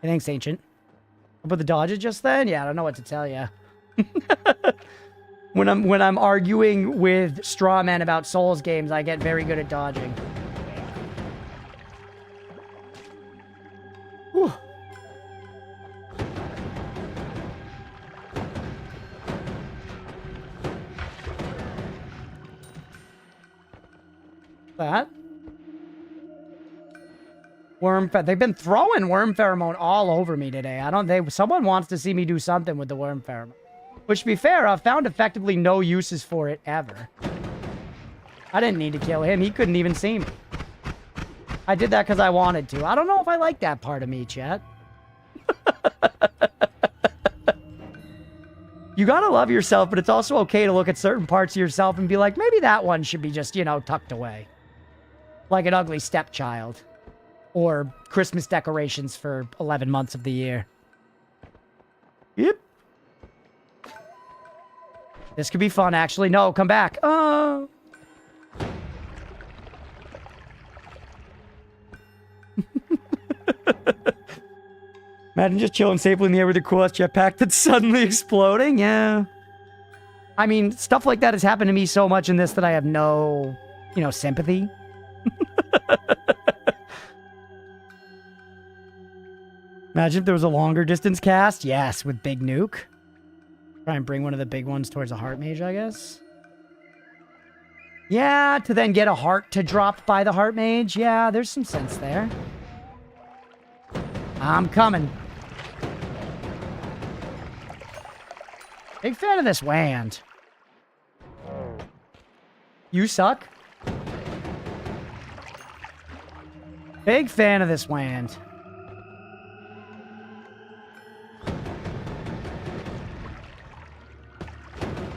Hey, thanks, Ancient. About the dodges just then? Yeah, I don't know what to tell you. When I'm arguing with straw men about Souls games, I get very good at dodging. Whew. That worm. They've been throwing worm pheromone all over me today. Someone wants to see me do something with the worm pheromone. Which, to be fair, I've found effectively no uses for it ever. I didn't need to kill him. He couldn't even see me. I did that because I wanted to. I don't know if I like that part of me, chat. You gotta love yourself, but it's also okay to look at certain parts of yourself and be like, maybe that one should be just, you know, tucked away. Like an ugly stepchild. Or Christmas decorations for 11 months of the year. Yep. This could be fun, actually. No, come back. Oh. Imagine just chilling safely in the air with a cool-ass jetpack that's suddenly exploding. Yeah. I mean, stuff like that has happened to me so much in this that I have no, you know, sympathy. Imagine if there was a longer distance cast. Yes, with Big Nuke. Try and bring one of the big ones towards a heart mage, I guess. Yeah, to then get a heart to drop by the heart mage. Yeah, there's some sense there. I'm coming. Big fan of this wand. You suck. Big fan of this wand.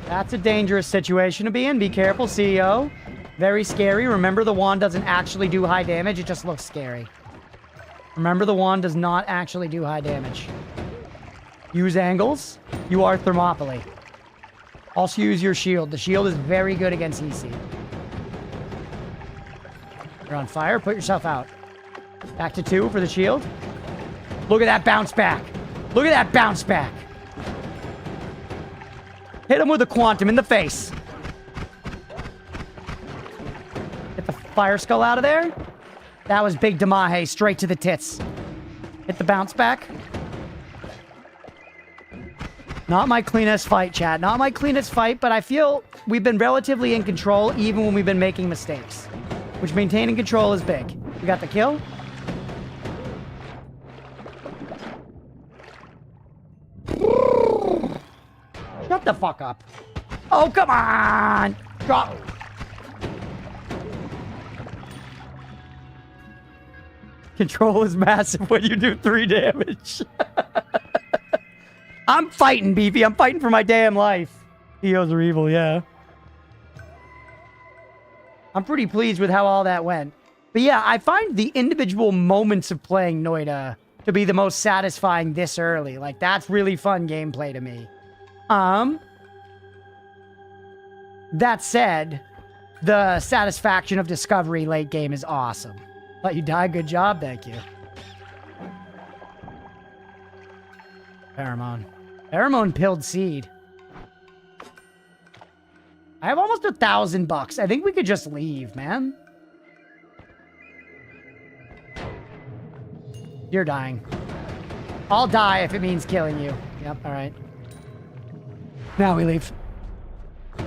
That's a dangerous situation to be in. Be careful, CEO. Very scary. Remember, the wand doesn't actually do high damage. It just looks scary. Remember, the wand does not actually do high damage. Use angles. You are Thermopylae. Also use your shield. The shield is very good against EC. You're on fire. Put yourself out. Back to 2 for the shield. Look at that bounce back. Look at that bounce back. Hit him with a quantum in the face. Get the fire skull out of there. That was big Damahe, straight to the tits. Hit the bounce back. Not my cleanest fight, chat. Not my cleanest fight, but I feel we've been relatively in control even when we've been making mistakes. Which maintaining control is big. We got the kill. Shut the fuck up. Oh, come on! Drop. Control is massive when you do 3 damage. I'm fighting, Beefy. I'm fighting for my damn life. EOs are evil, yeah. I'm pretty pleased with how all that went. But yeah, I find the individual moments of playing Noita to be the most satisfying this early. Like, that's really fun gameplay to me. That said, the satisfaction of discovery late game is awesome. Let you die, good job, thank you. Pheromone. Pheromone pilled seed. I have almost $1,000. I think we could just leave, man. You're dying. I'll die if it means killing you. Yep, alright. Now we leave.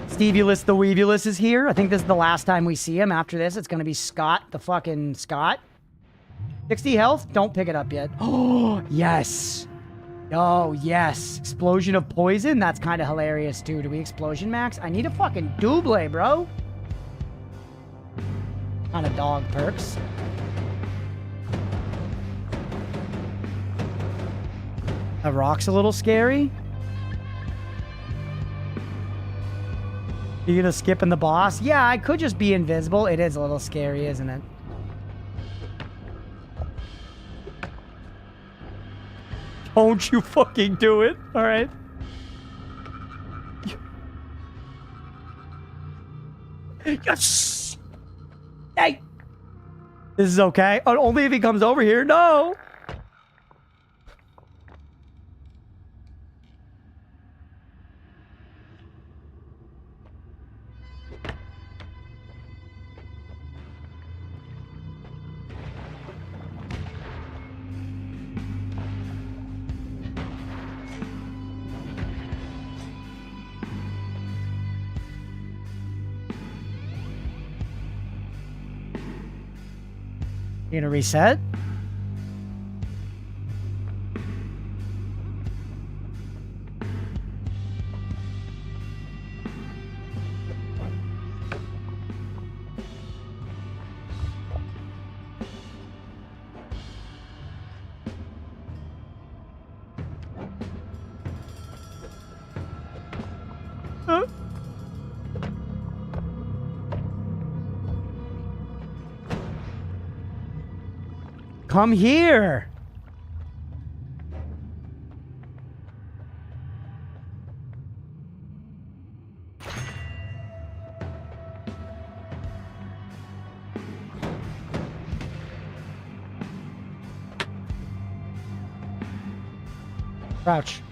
Stevulus the Weevulus is here. I think this is the last time we see him. After this, it's going to be Scott, the fucking Scott. 60 health? Don't pick it up yet. Oh, yes. Oh, yes. Explosion of poison? That's kind of hilarious, too. Do we explosion max? I need a fucking double, bro. Kind of dog perks. The rock's a little scary. You gonna skip in the boss? Yeah, I could just be invisible. It is a little scary, isn't it? Don't you fucking do it. All right. Yes. Hey. This is okay. Oh, only if he comes over here. No. You gonna reset? Huh? Come here. Crouch.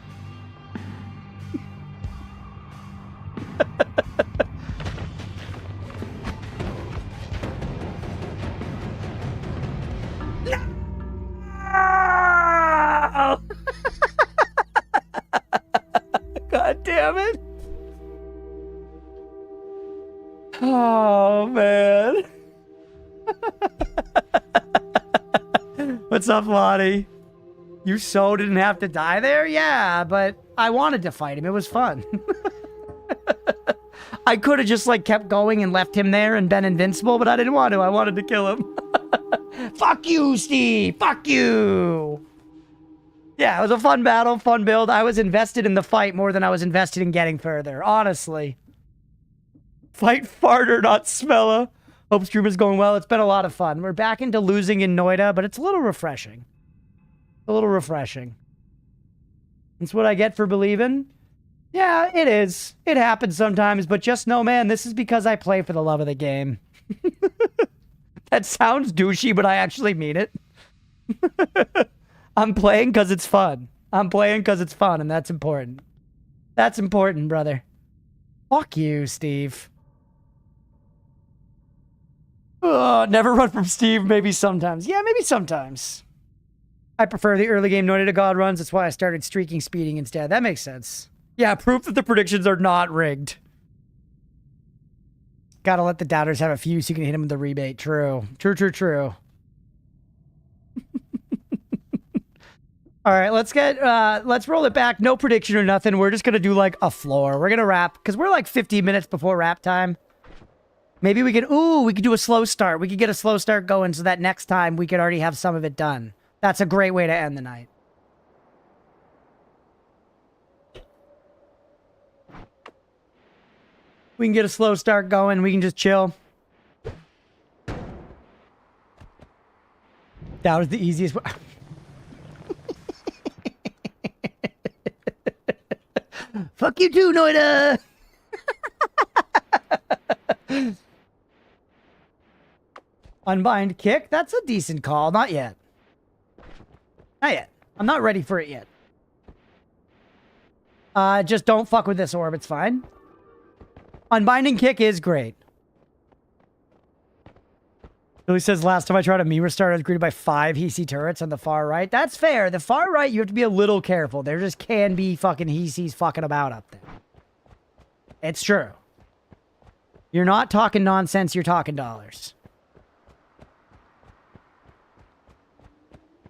God damn it. Oh, man. What's up, Lottie? You so didn't have to die there? Yeah, but I wanted to fight him. It was fun. I could have just, like, kept going and left him there and been invincible, but I didn't want to. I wanted to kill him. Fuck you, Steve. Fuck you. Yeah, it was a fun battle, fun build. I was invested in the fight more than I was invested in getting further, honestly. Fight farter, not smella. Hope stream is going well. It's been a lot of fun. We're back into losing in Noita, but it's a little refreshing. A little refreshing. That's what I get for believing. Yeah, it is. It happens sometimes, but just know, man, this is because I play for the love of the game. That sounds douchey, but I actually mean it. I'm playing because it's fun. I'm playing because it's fun, and that's important. That's important, brother. Fuck you, Steve. Never run from Steve, maybe sometimes. Yeah, maybe sometimes. I prefer the early game Noita to God runs. That's why I started streaking speeding instead. That makes sense. Yeah, proof that the predictions are not rigged. Gotta let the doubters have a few so you can hit them with the rebate. True. True, true, true. All right, let's roll it back. No prediction or nothing. We're just gonna do like a floor. We're gonna wrap, because we're like 15 minutes before wrap time. Maybe we could, ooh, we could do a slow start. We could get a slow start going so that next time we could already have some of it done. That's a great way to end the night. We can get a slow start going. We can just chill. That was the easiest way. Fuck you too, Noita! Unbind kick? That's a decent call. Not yet. Not yet. I'm not ready for it yet. Just don't fuck with this orb. It's fine. Unbinding kick is great. Billy says, last time I tried a me restart, I was greeted by 5 Hisi turrets on the far right. That's fair. The far right, you have to be a little careful. There just can be fucking Hisis fucking about up there. It's true. You're not talking nonsense, you're talking dollars.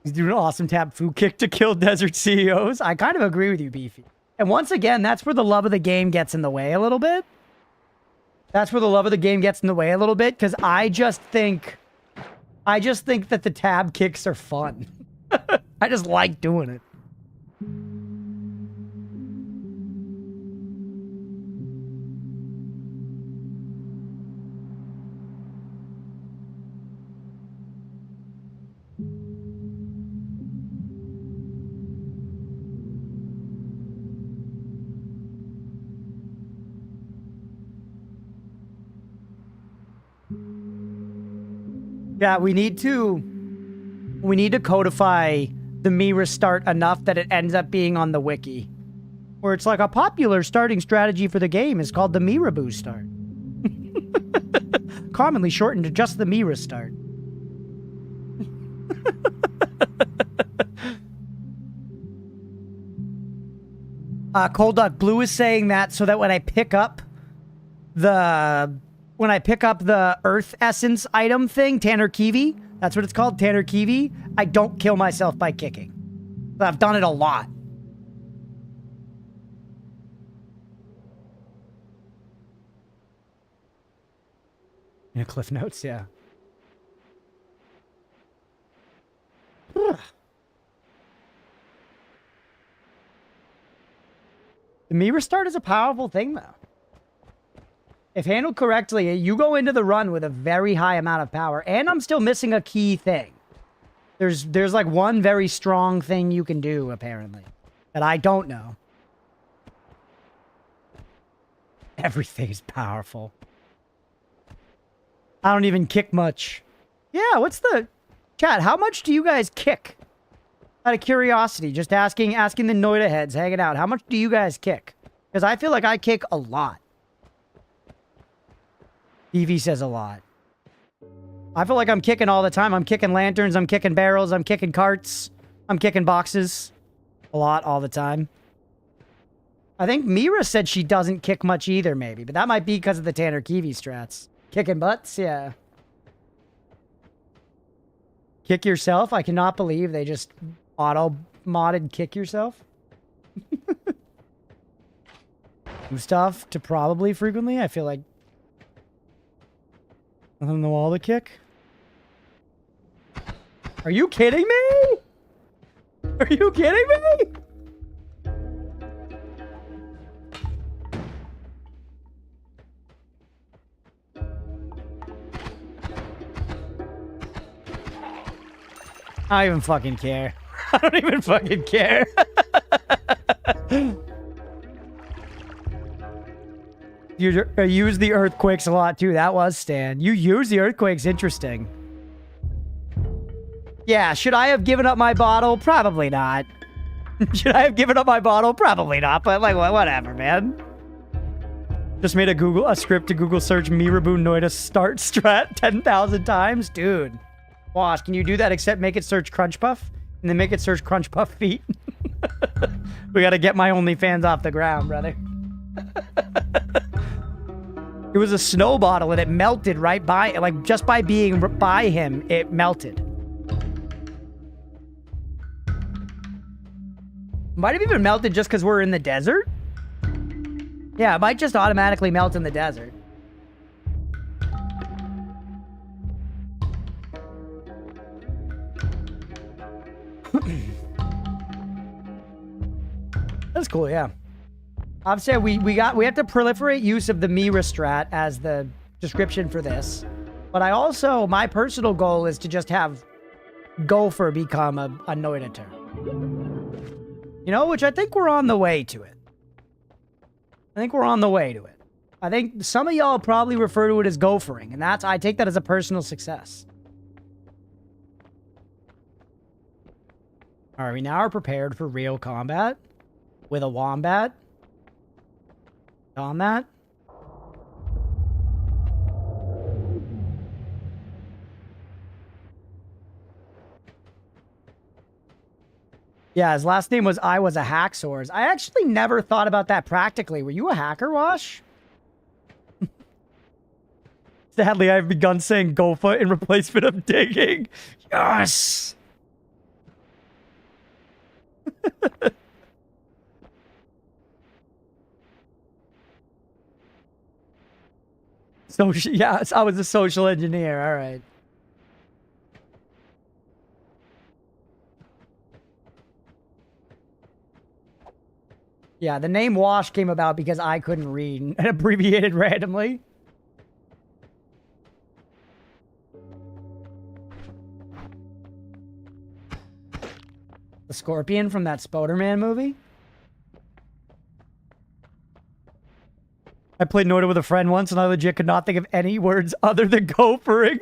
He's doing an awesome tap foo kick to kill desert CEOs. I kind of agree with you, Beefy. And once again, that's where the love of the game gets in the way a little bit. That's where the love of the game gets in the way a little bit, because I just think that the tab kicks are fun. I just like doing it. Yeah, we need to codify the me restart enough that it ends up being on the wiki. Where it's like a popular starting strategy for the game is called the me reboot start. Commonly shortened to just the me restart. Cold Duck Blue is saying that so that when I pick up the Earth Essence item thing, Tanner Kiwi, that's what it's called, Tanner Kiwi, I don't kill myself by kicking. But I've done it a lot. Yeah, Cliff Notes, yeah. The me restart is a powerful thing, though. If handled correctly, you go into the run with a very high amount of power. And I'm still missing a key thing. There's like one very strong thing you can do, apparently. That I don't know. Everything's powerful. I don't even kick much. Yeah, what's the... Chat, how much do you guys kick? Out of curiosity, just asking the Noita heads hanging out. How much do you guys kick? Because I feel like I kick a lot. Evie says a lot. I feel like I'm kicking all the time. I'm kicking lanterns, I'm kicking barrels, I'm kicking carts, I'm kicking boxes. A lot, all the time. I think Mira said she doesn't kick much either, maybe. But that might be because of the Tanner Kiwi strats. Kicking butts, yeah. Kick yourself? I cannot believe they just auto-modded kick yourself. Stuff to probably frequently. I feel like nothing on the wall to kick. Are you kidding me? Are you kidding me? I don't even fucking care. I don't even fucking care. You use the earthquakes a lot too. That was Stan. You use the earthquakes. Interesting. Yeah, should I have given up my bottle? Probably not. Should I have given up my bottle? Probably not, but like, whatever, man. Just made a script to Google search Mirabu Noita start strat 10,000 times? Dude. Wash, can you do that except make it search Crunchpuff? And then make it search Crunchpuff feet? We gotta get my OnlyFans off the ground, brother. It was a snow bottle and it melted right by, like, just by being by him, it melted. Might have even melted just because we're in the desert? Yeah, it might just automatically melt in the desert. cool, yeah. I've said we have to proliferate use of the Mira strat as the description for this. But I also, my personal goal is to just have Gopher become a Noita term. You know, which I think we're on the way to it. I think we're on the way to it. I think some of y'all probably refer to it as gophering, and I take that as a personal success. All right, we now are prepared for real combat with a wombat. On that. Yeah, his last name was I was a Hacksaws. I actually never thought about that practically. Were you a hacker, Wash? Sadly, I've begun saying Gofa in replacement of digging. Yes! Yeah, I was a social engineer. All right. Yeah, the name Wash came about because I couldn't read and abbreviated randomly. The Scorpion from that Spoderman movie? I played Noita with a friend once, and I legit could not think of any words other than gophering.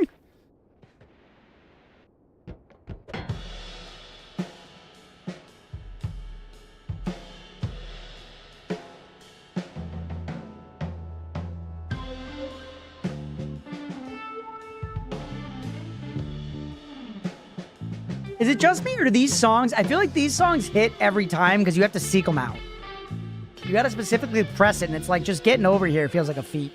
Is it just me, or do these songs... I feel like these songs hit every time because you have to seek them out. You gotta specifically press it, and it's like just getting over here. It feels like a feat.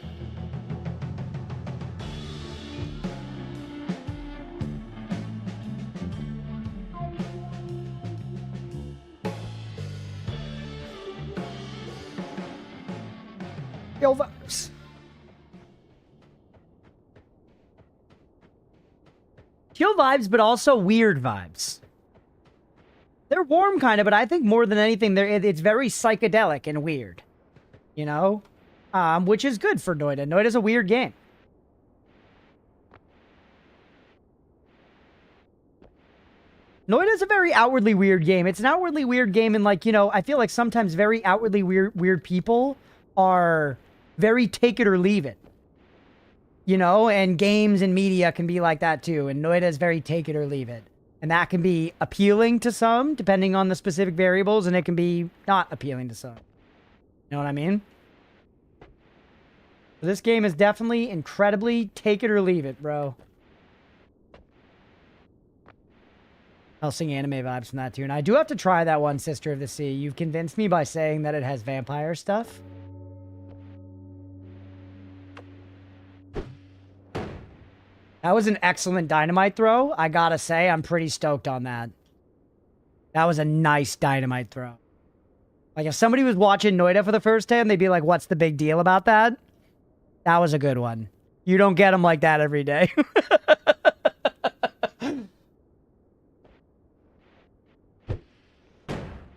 Yo, vibes. Chill vibes, but also weird vibes. They're warm, kind of, but I think more than anything, it's very psychedelic and weird. You know? Which is good for Noita. Noita's a weird game. Noita's a very outwardly weird game. It's an outwardly weird game, and, like, you know, I feel like sometimes very outwardly weird people are very take it or leave it. You know? And games and media can be like that, too. And Noita is very take it or leave it. And that can be appealing to some, depending on the specific variables, and it can be not appealing to some. You know what I mean? So this game is definitely incredibly take it or leave it, bro. I'll sing anime vibes from that tune. I do have to try that one, Sister of the Sea. You've convinced me by saying that it has vampire stuff. That was an excellent dynamite throw. I gotta say, I'm pretty stoked on that. That was a nice dynamite throw. Like, if somebody was watching Noita for the first time, they'd be like, what's the big deal about that? That was a good one. You don't get them like that every day.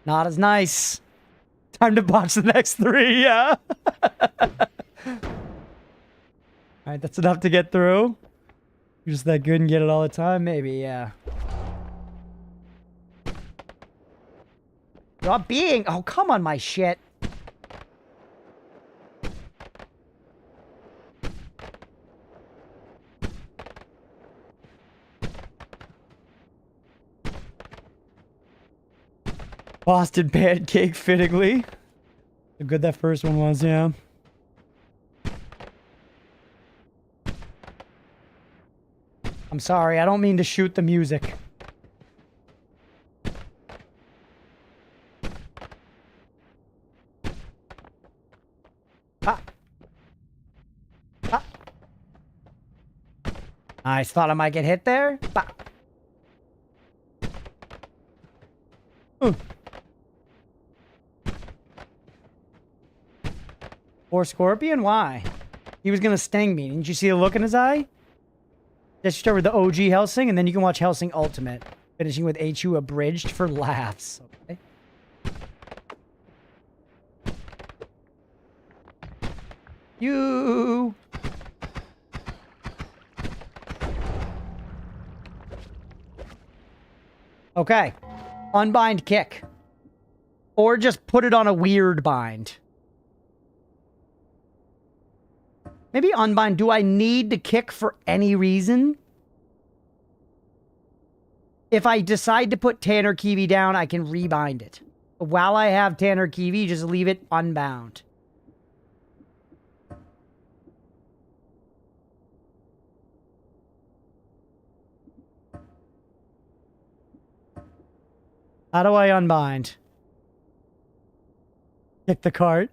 Not as nice. Time to box the next 3, yeah. Alright, that's enough to get through. You're just that good and get it all the time? Maybe, yeah. Stop being... Oh, come on, my shit. Boston pancake, fittingly. How good that first one was, yeah. I'm sorry, I don't mean to shoot the music. Ah. Ah. I thought I might get hit there. Bah. Or Scorpion? Why? He was gonna sting me. Didn't you see the look in his eye? Just start with the OG Hellsing, and then you can watch Hellsing Ultimate, finishing with HU abridged for laughs. Okay. You. Okay. Unbind kick. Or just put it on a weird bind. Maybe unbind. Do I need to kick for any reason? If I decide to put Tanner Kiwi down, I can rebind it. While I have Tanner Kiwi, just leave it unbound. How do I unbind? Kick the cart.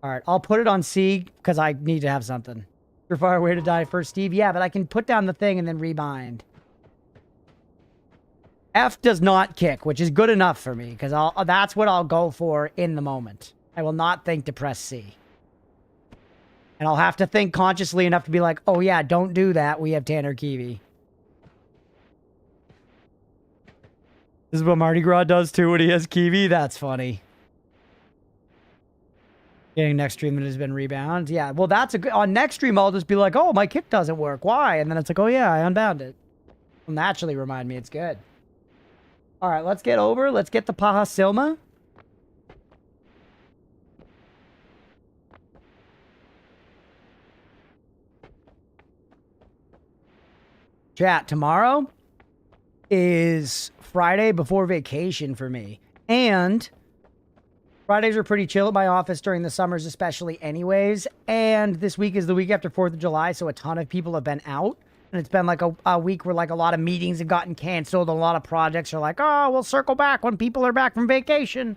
Alright, I'll put it on C because I need to have something. You're far away to die first, Steve. Yeah, but I can put down the thing and then rebind. F does not kick, which is good enough for me because that's what I'll go for in the moment. I will not think to press C. And I'll have to think consciously enough to be like, oh yeah, don't do that. We have Tanner Kiwi. This is what Mardi Gras does too when he has Kiwi. That's funny. Getting next stream that has been rebound. Yeah, well, that's a good... On next stream, I'll just be like, oh, my kick doesn't work. Why? And then it's like, oh, yeah, I unbound it. Will naturally remind me it's good. All right, let's get over. Let's get the Paha Silma. Chat, tomorrow is Friday before vacation for me. And Fridays are pretty chill at my office during the summers, especially anyways. And this week is the week after 4th of July, so a ton of people have been out. And it's been like a week where like a lot of meetings have gotten canceled. A lot of projects are like, oh, we'll circle back when people are back from vacation.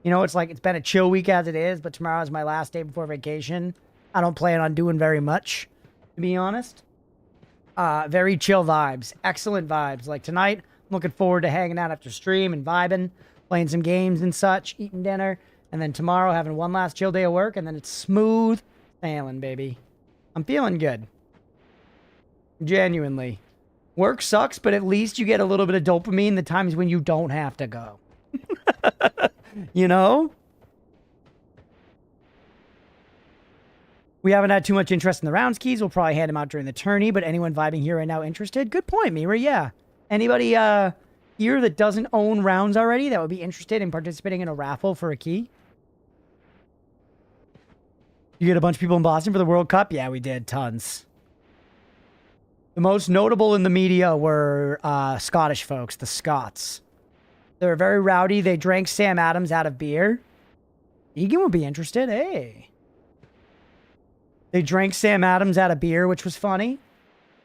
You know, it's like it's been a chill week as it is, but tomorrow is my last day before vacation. I don't plan on doing very much, to be honest. Very chill vibes. Excellent vibes. Like tonight, I'm looking forward to hanging out after stream and vibing, playing some games and such, eating dinner. And then tomorrow, having one last chill day of work, and then it's smooth sailing, baby. I'm feeling good. Genuinely. Work sucks, but at least you get a little bit of dopamine the times when you don't have to go. You know? We haven't had too much interest in the rounds keys. We'll probably hand them out during the tourney, but anyone vibing here right now interested? Good point, Mira. Yeah. Anybody here that doesn't own rounds already that would be interested in participating in a raffle for a key? You get a bunch of people in Boston for the World Cup? Yeah, we did. Tons. The most notable in the media were Scottish folks, the Scots. They were very rowdy. They drank Sam Adams out of beer. Egan would be interested. Hey. They drank Sam Adams out of beer, which was funny.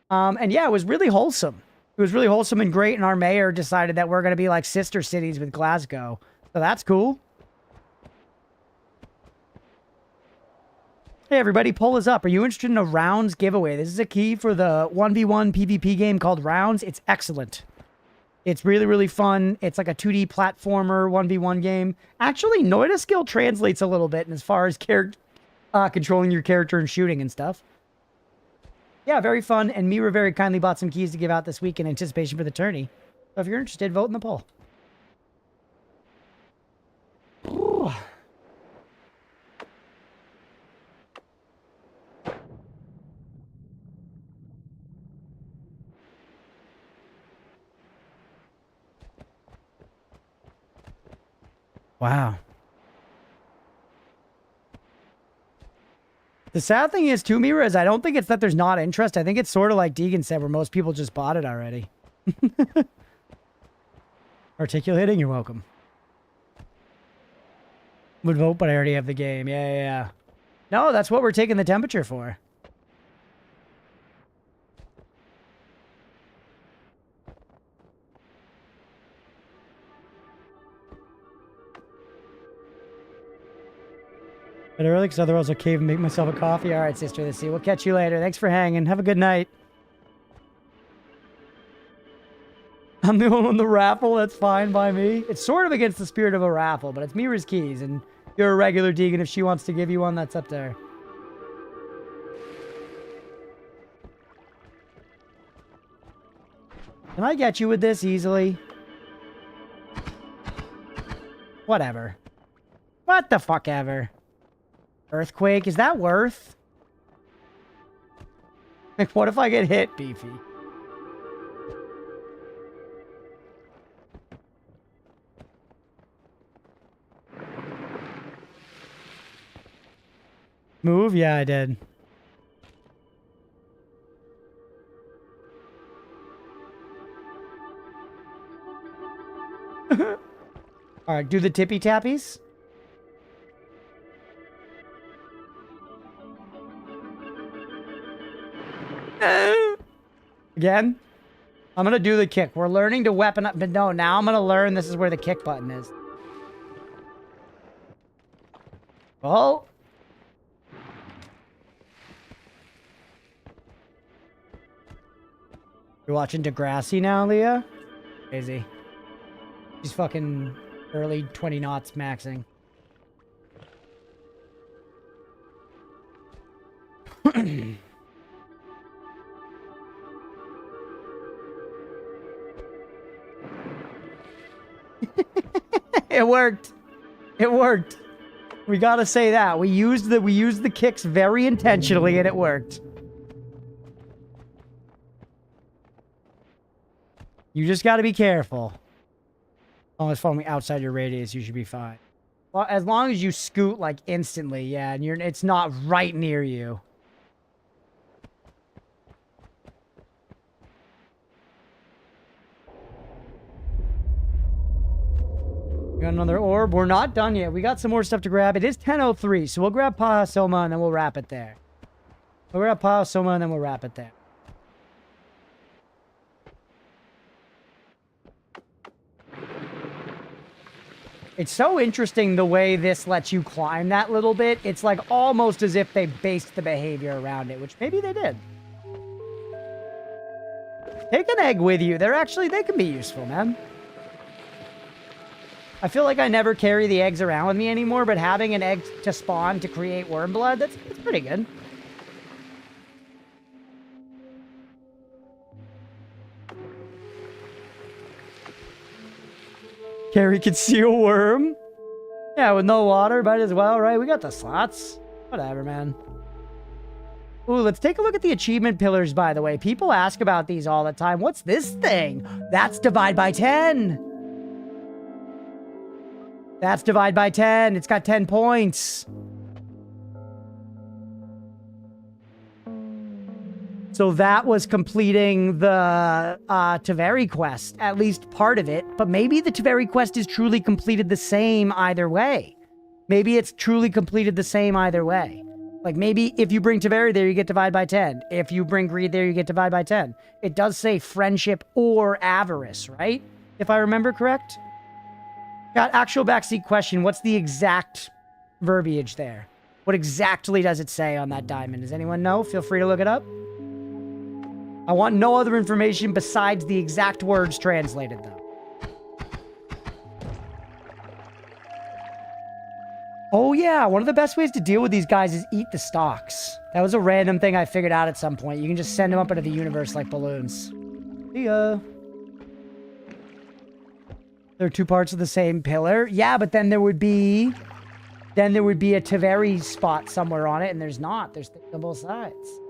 And yeah, it was really wholesome. It was really wholesome and great. And our mayor decided that we're going to be like sister cities with Glasgow. So that's cool. Hey, everybody, poll is up. Are you interested in a rounds giveaway? This is a key for the 1v1 PvP game called Rounds. It's excellent. It's really, really fun. It's like a 2D platformer 1v1 game. Actually, Noita skill translates a little bit as far as controlling your character and shooting and stuff. Yeah, very fun. And Mira very kindly bought some keys to give out this week in anticipation for the tourney. So if you're interested, vote in the poll. Wow. The sad thing is, too, Mira, is I don't think it's that there's not interest. I think it's sort of like Deegan said, where most people just bought it already. Articulating, you're welcome. Would vote, but I already have the game. Yeah. No, that's what we're taking the temperature for. But early, because otherwise I'll cave and make myself a coffee. All right, sister, let's see. We'll catch you later. Thanks for hanging. Have a good night. I'm the one on the raffle. That's fine by me. It's sort of against the spirit of a raffle, but it's Mira's keys, and you're a regular Deegan. If she wants to give you one, that's up to her. Can I get you with this easily? Whatever. What the fuck ever? Earthquake, is that worth? Like, what if I get hit, Beefy? Move? Yeah, I did. All right, do the tippy tappies. Again, I'm gonna do the kick. We're learning to weapon up, but no, now I'm gonna learn this is where the kick button is. Oh. You're watching Degrassi now, Leah? Crazy. She's fucking early 20 knots maxing. It worked. It worked. We gotta say that. We used the kicks very intentionally and it worked. You just gotta be careful. As long as falling outside your radius, you should be fine. Well, as long as you scoot like instantly, yeah, and it's not right near you. Got another orb. We're not done yet. We got some more stuff to grab. It is 10:03, so we'll grab Pahasoma and then we'll wrap it there. We'll grab Pahasoma and then we'll wrap it there. It's so interesting the way this lets you climb that little bit. It's like almost as if they based the behavior around it, which maybe they did. Take an egg with you. They can be useful, man. I feel like I never carry the eggs around with me anymore, but having an egg to spawn to create worm blood, that's pretty good. Carry could see a worm. Yeah, with no water, might as well, right? We got the slots. Whatever, man. Ooh, let's take a look at the achievement pillars, by the way. People ask about these all the time. What's this thing? That's divide by 10. That's divide by 10. It's got 10 points. So that was completing the Taveri quest, at least part of it. But maybe the Taveri quest is truly completed the same either way. Maybe it's truly completed the same either way. Like maybe if you bring Taveri there, you get divide by 10. If you bring greed there, you get divide by 10. It does say friendship or avarice, right? If I remember correct. Got actual backseat question. What's the exact verbiage there? What exactly does it say on that diamond? Does anyone know? Feel free to look it up. I want no other information besides the exact words translated, though. Oh, yeah. One of the best ways to deal with these guys is eat the stalks. That was a random thing I figured out at some point. You can just send them up into the universe like balloons. See ya. They're two parts of the same pillar. Yeah, but then there would be... Then there would be a Taveri spot somewhere on it, and there's not. There's things on both sides.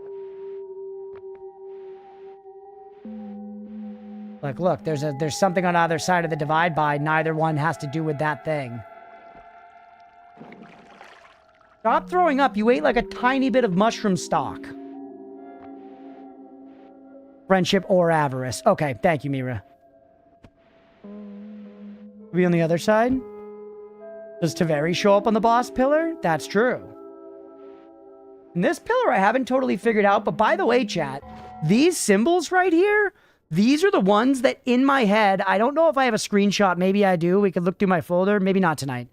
Like, look, there's something on either side of the divide by. Neither one has to do with that thing. Stop throwing up. You ate like a tiny bit of mushroom stock. Friendship or avarice. Okay, thank you, Mira. Are we on the other side? Does Taveri show up on the boss pillar? That's true. And this pillar I haven't totally figured out, but by the way, chat, these symbols right here, these are the ones that in my head, I don't know if I have a screenshot. Maybe I do. We could look through my folder. Maybe not tonight.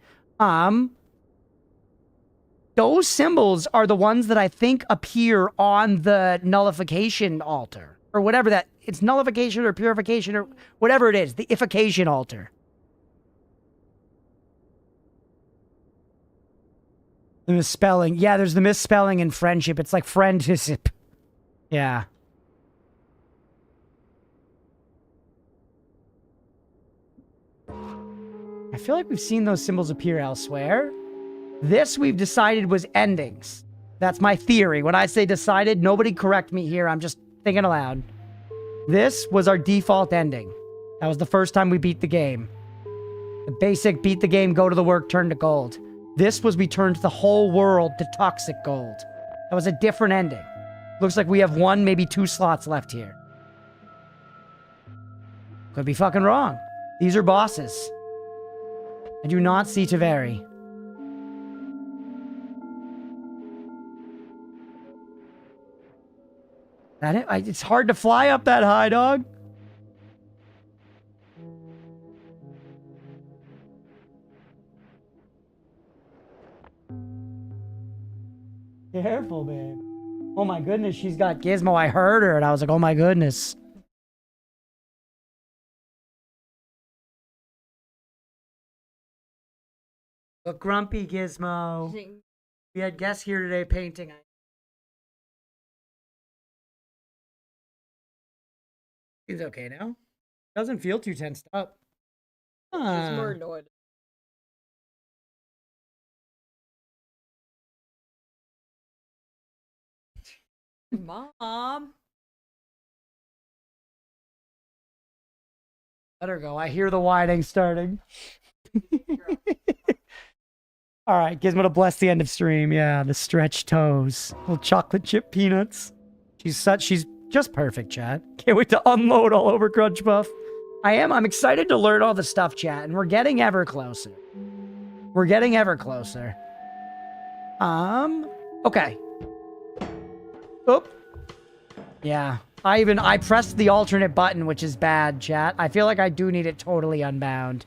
Those symbols are the ones that I think appear on the nullification altar. Or whatever that... It's nullification or purification or whatever it is. The ification altar. The misspelling. Yeah, there's the misspelling in friendship. It's like friendship. Yeah. I feel like we've seen those symbols appear elsewhere. This we've decided was endings. That's my theory. When I say decided, nobody correct me here. I'm just thinking aloud. This was our default ending. That was the first time we beat the game. The basic beat the game, go to the work, turn to gold. This was we turned the whole world to toxic gold. That was a different ending. Looks like we have 1, maybe 2 slots left here. Could be fucking wrong. These are bosses. I do not see Taveri. That it? It's hard to fly up that high, dog. Careful, babe. Oh my goodness, she's got Gizmo. I heard her and I was like, oh my goodness. Look grumpy, Gizmo. We had guests here today painting. He's okay now. Doesn't feel too tensed up. She's more annoyed. Mom. Let her go. I hear the whining starting. All right, Gizmo to bless the end of stream. Yeah, the stretched toes. Little chocolate chip peanuts. She's just perfect, chat. Can't wait to unload all over Crunchpuff. I'm excited to learn all the stuff, chat, and we're getting ever closer. We're getting ever closer. Okay. Oop. Yeah. I pressed the alternate button, which is bad, chat. I feel like I do need it totally unbound.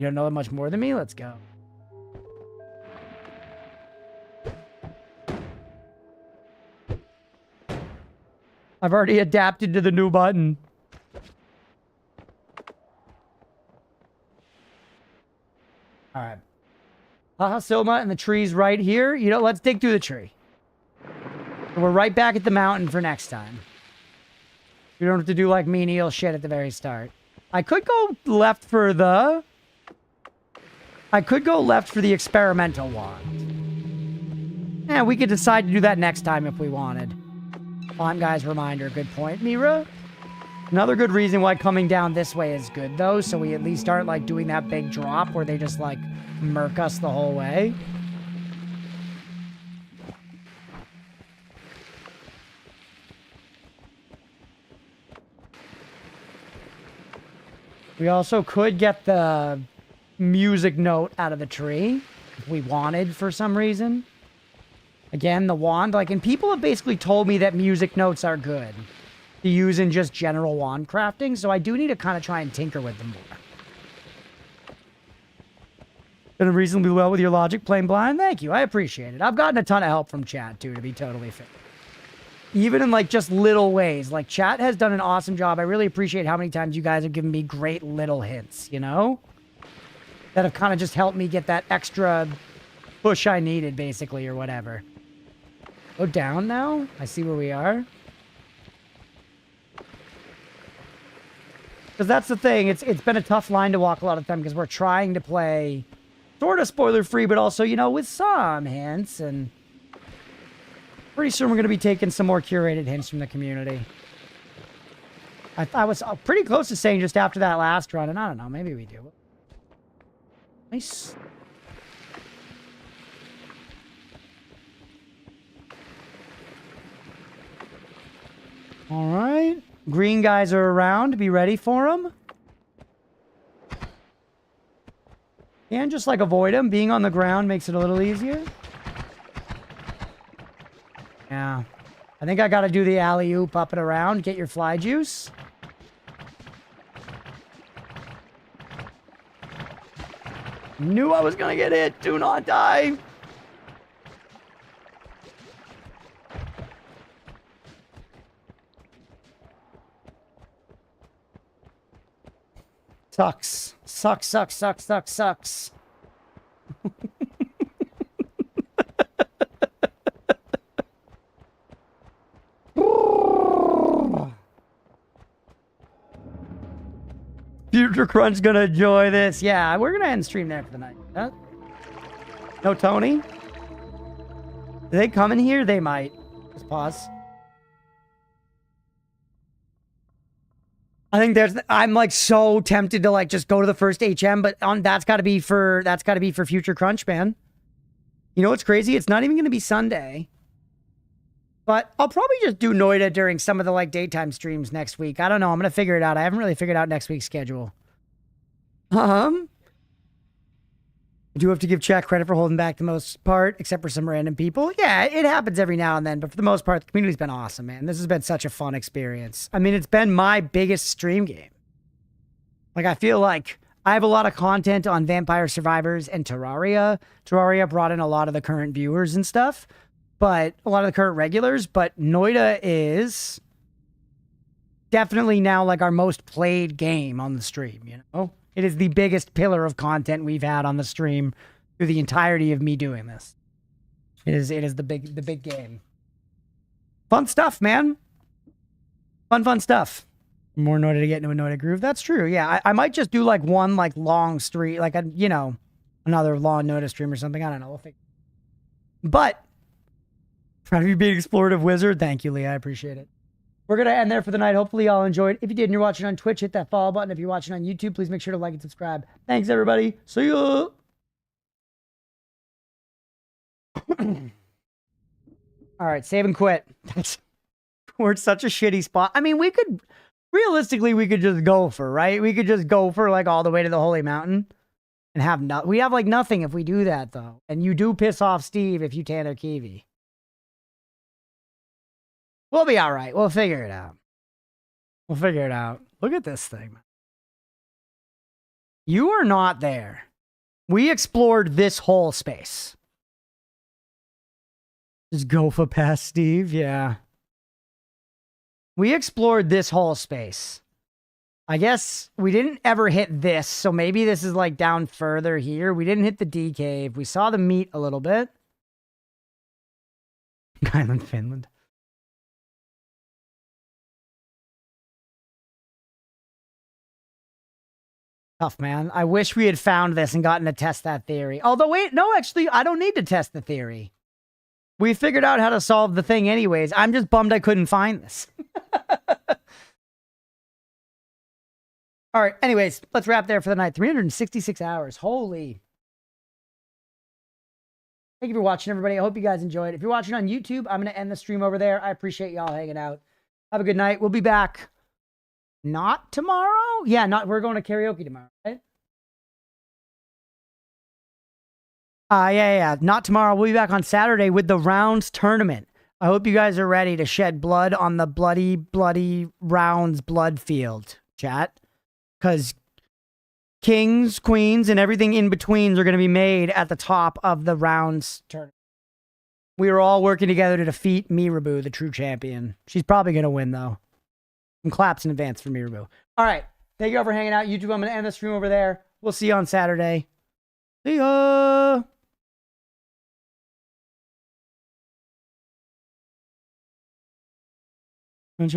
You don't know much more than me? Let's go. I've already adapted to the new button. All right. Haha, Silma, and the tree's right here. You know, let's dig through the tree. We're right back at the mountain for next time. We don't have to do like menial shit at the very start. I could go left for the experimental wand. Yeah, we could decide to do that next time if we wanted. Fine guy's reminder. Good point, Mira. Another good reason why coming down this way is good, though, so we at least aren't, like, doing that big drop where they just, like, murk us the whole way. We also could get the music note out of the tree if we wanted for some reason. Again, the wand, like, and people have basically told me that music notes are good to use in just general wand crafting, so I do need to kind of try and tinker with them more. Been reasonably well with your logic, playing blind. Thank you, I appreciate it. I've gotten a ton of help from chat, too, to be totally fair. Even in, like, just little ways. Like, chat has done an awesome job. I really appreciate how many times you guys have given me great little hints, you know? That have kind of just helped me get that extra push I needed, basically, or whatever. Go down now? I see where we are. Because that's the thing. It's been a tough line to walk a lot of the time because we're trying to play sort of spoiler-free, but also, you know, with some hints. And pretty soon we're going to be taking some more curated hints from the community. I was pretty close to saying just after that last run, and I don't know, maybe we do. Nice. All right. Green guys are around. Be ready for them. And just like avoid them. Being on the ground makes it a little easier. Yeah. I think I got to do the alley-oop up and around. Get your fly juice. Knew I was going to get hit. Do not die. Sucks. Sucks. Future Crunch gonna enjoy this. Yeah, we're gonna end stream there for the night. Huh? No Tony? Do they come in here? They might. Just pause. I think I'm like so tempted to like just go to the first HM, but that's gotta be for Future Crunch, man. You know what's crazy? It's not even gonna be Sunday. But I'll probably just do Noita during some of the like daytime streams next week. I don't know. I'm gonna figure it out. I haven't really figured out next week's schedule. I do have to give chat credit for holding back the most part, except for some random people. Yeah, it happens every now and then, but for the most part, the community's been awesome, man. This has been such a fun experience. I mean, it's been my biggest stream game. Like, I feel like I have a lot of content on Vampire Survivors and Terraria. Terraria brought in a lot of the current viewers and stuff, but a lot of the current regulars, but Noita is definitely now like our most played game on the stream, you know? It is the biggest pillar of content we've had on the stream through the entirety of me doing this. It is the big game. Fun stuff, man. Fun stuff. More Noita to get into a Noita groove. That's true. Yeah, I might just do like one like long stream, like another long Noita stream or something. I don't know. We'll figure. But proud of you being explorative wizard. Thank you, Lee. I appreciate it. We're going to end there for the night. Hopefully y'all enjoyed. If you did and you're watching on Twitch, hit that follow button. If you're watching on YouTube, please make sure to like and subscribe. Thanks, everybody. See ya. All right, save and quit. We're at such a shitty spot. I mean, realistically, we could just go for, right? We could just go for like all the way to the Holy Mountain and have we have like nothing if we do that, though. And you do piss off Steve if you Tanner Kiwi. We'll be all right. We'll figure it out. We'll figure it out. Look at this thing. You are not there. We explored this whole space. Just go for past Steve. Yeah. We explored this whole space. I guess we didn't ever hit this, so maybe this is like down further here. We didn't hit the D cave. We saw the meat a little bit. Island, Finland. Tough, man. I wish we had found this and gotten to test that theory. Although, wait, no, actually, I don't need to test the theory. We figured out how to solve the thing anyways. I'm just bummed I couldn't find this. All right, anyways, let's wrap there for the night. 366 hours. Holy. Thank you for watching, everybody. I hope you guys enjoyed. If you're watching on YouTube, I'm going to end the stream over there. I appreciate y'all hanging out. Have a good night. We'll be back. Not tomorrow? Yeah, we're going to karaoke tomorrow, right? Yeah. Not tomorrow. We'll be back on Saturday with the Rounds tournament. I hope you guys are ready to shed blood on the bloody Rounds blood field, chat. Because kings, queens, and everything in betweens are going to be made at the top of the Rounds tournament. We are all working together to defeat Mirabu, the true champion. She's probably going to win, though. Some claps in advance for Mirabu. All right. Thank you all for hanging out. YouTube, I'm going to end the stream over there. We'll see you on Saturday. See ya.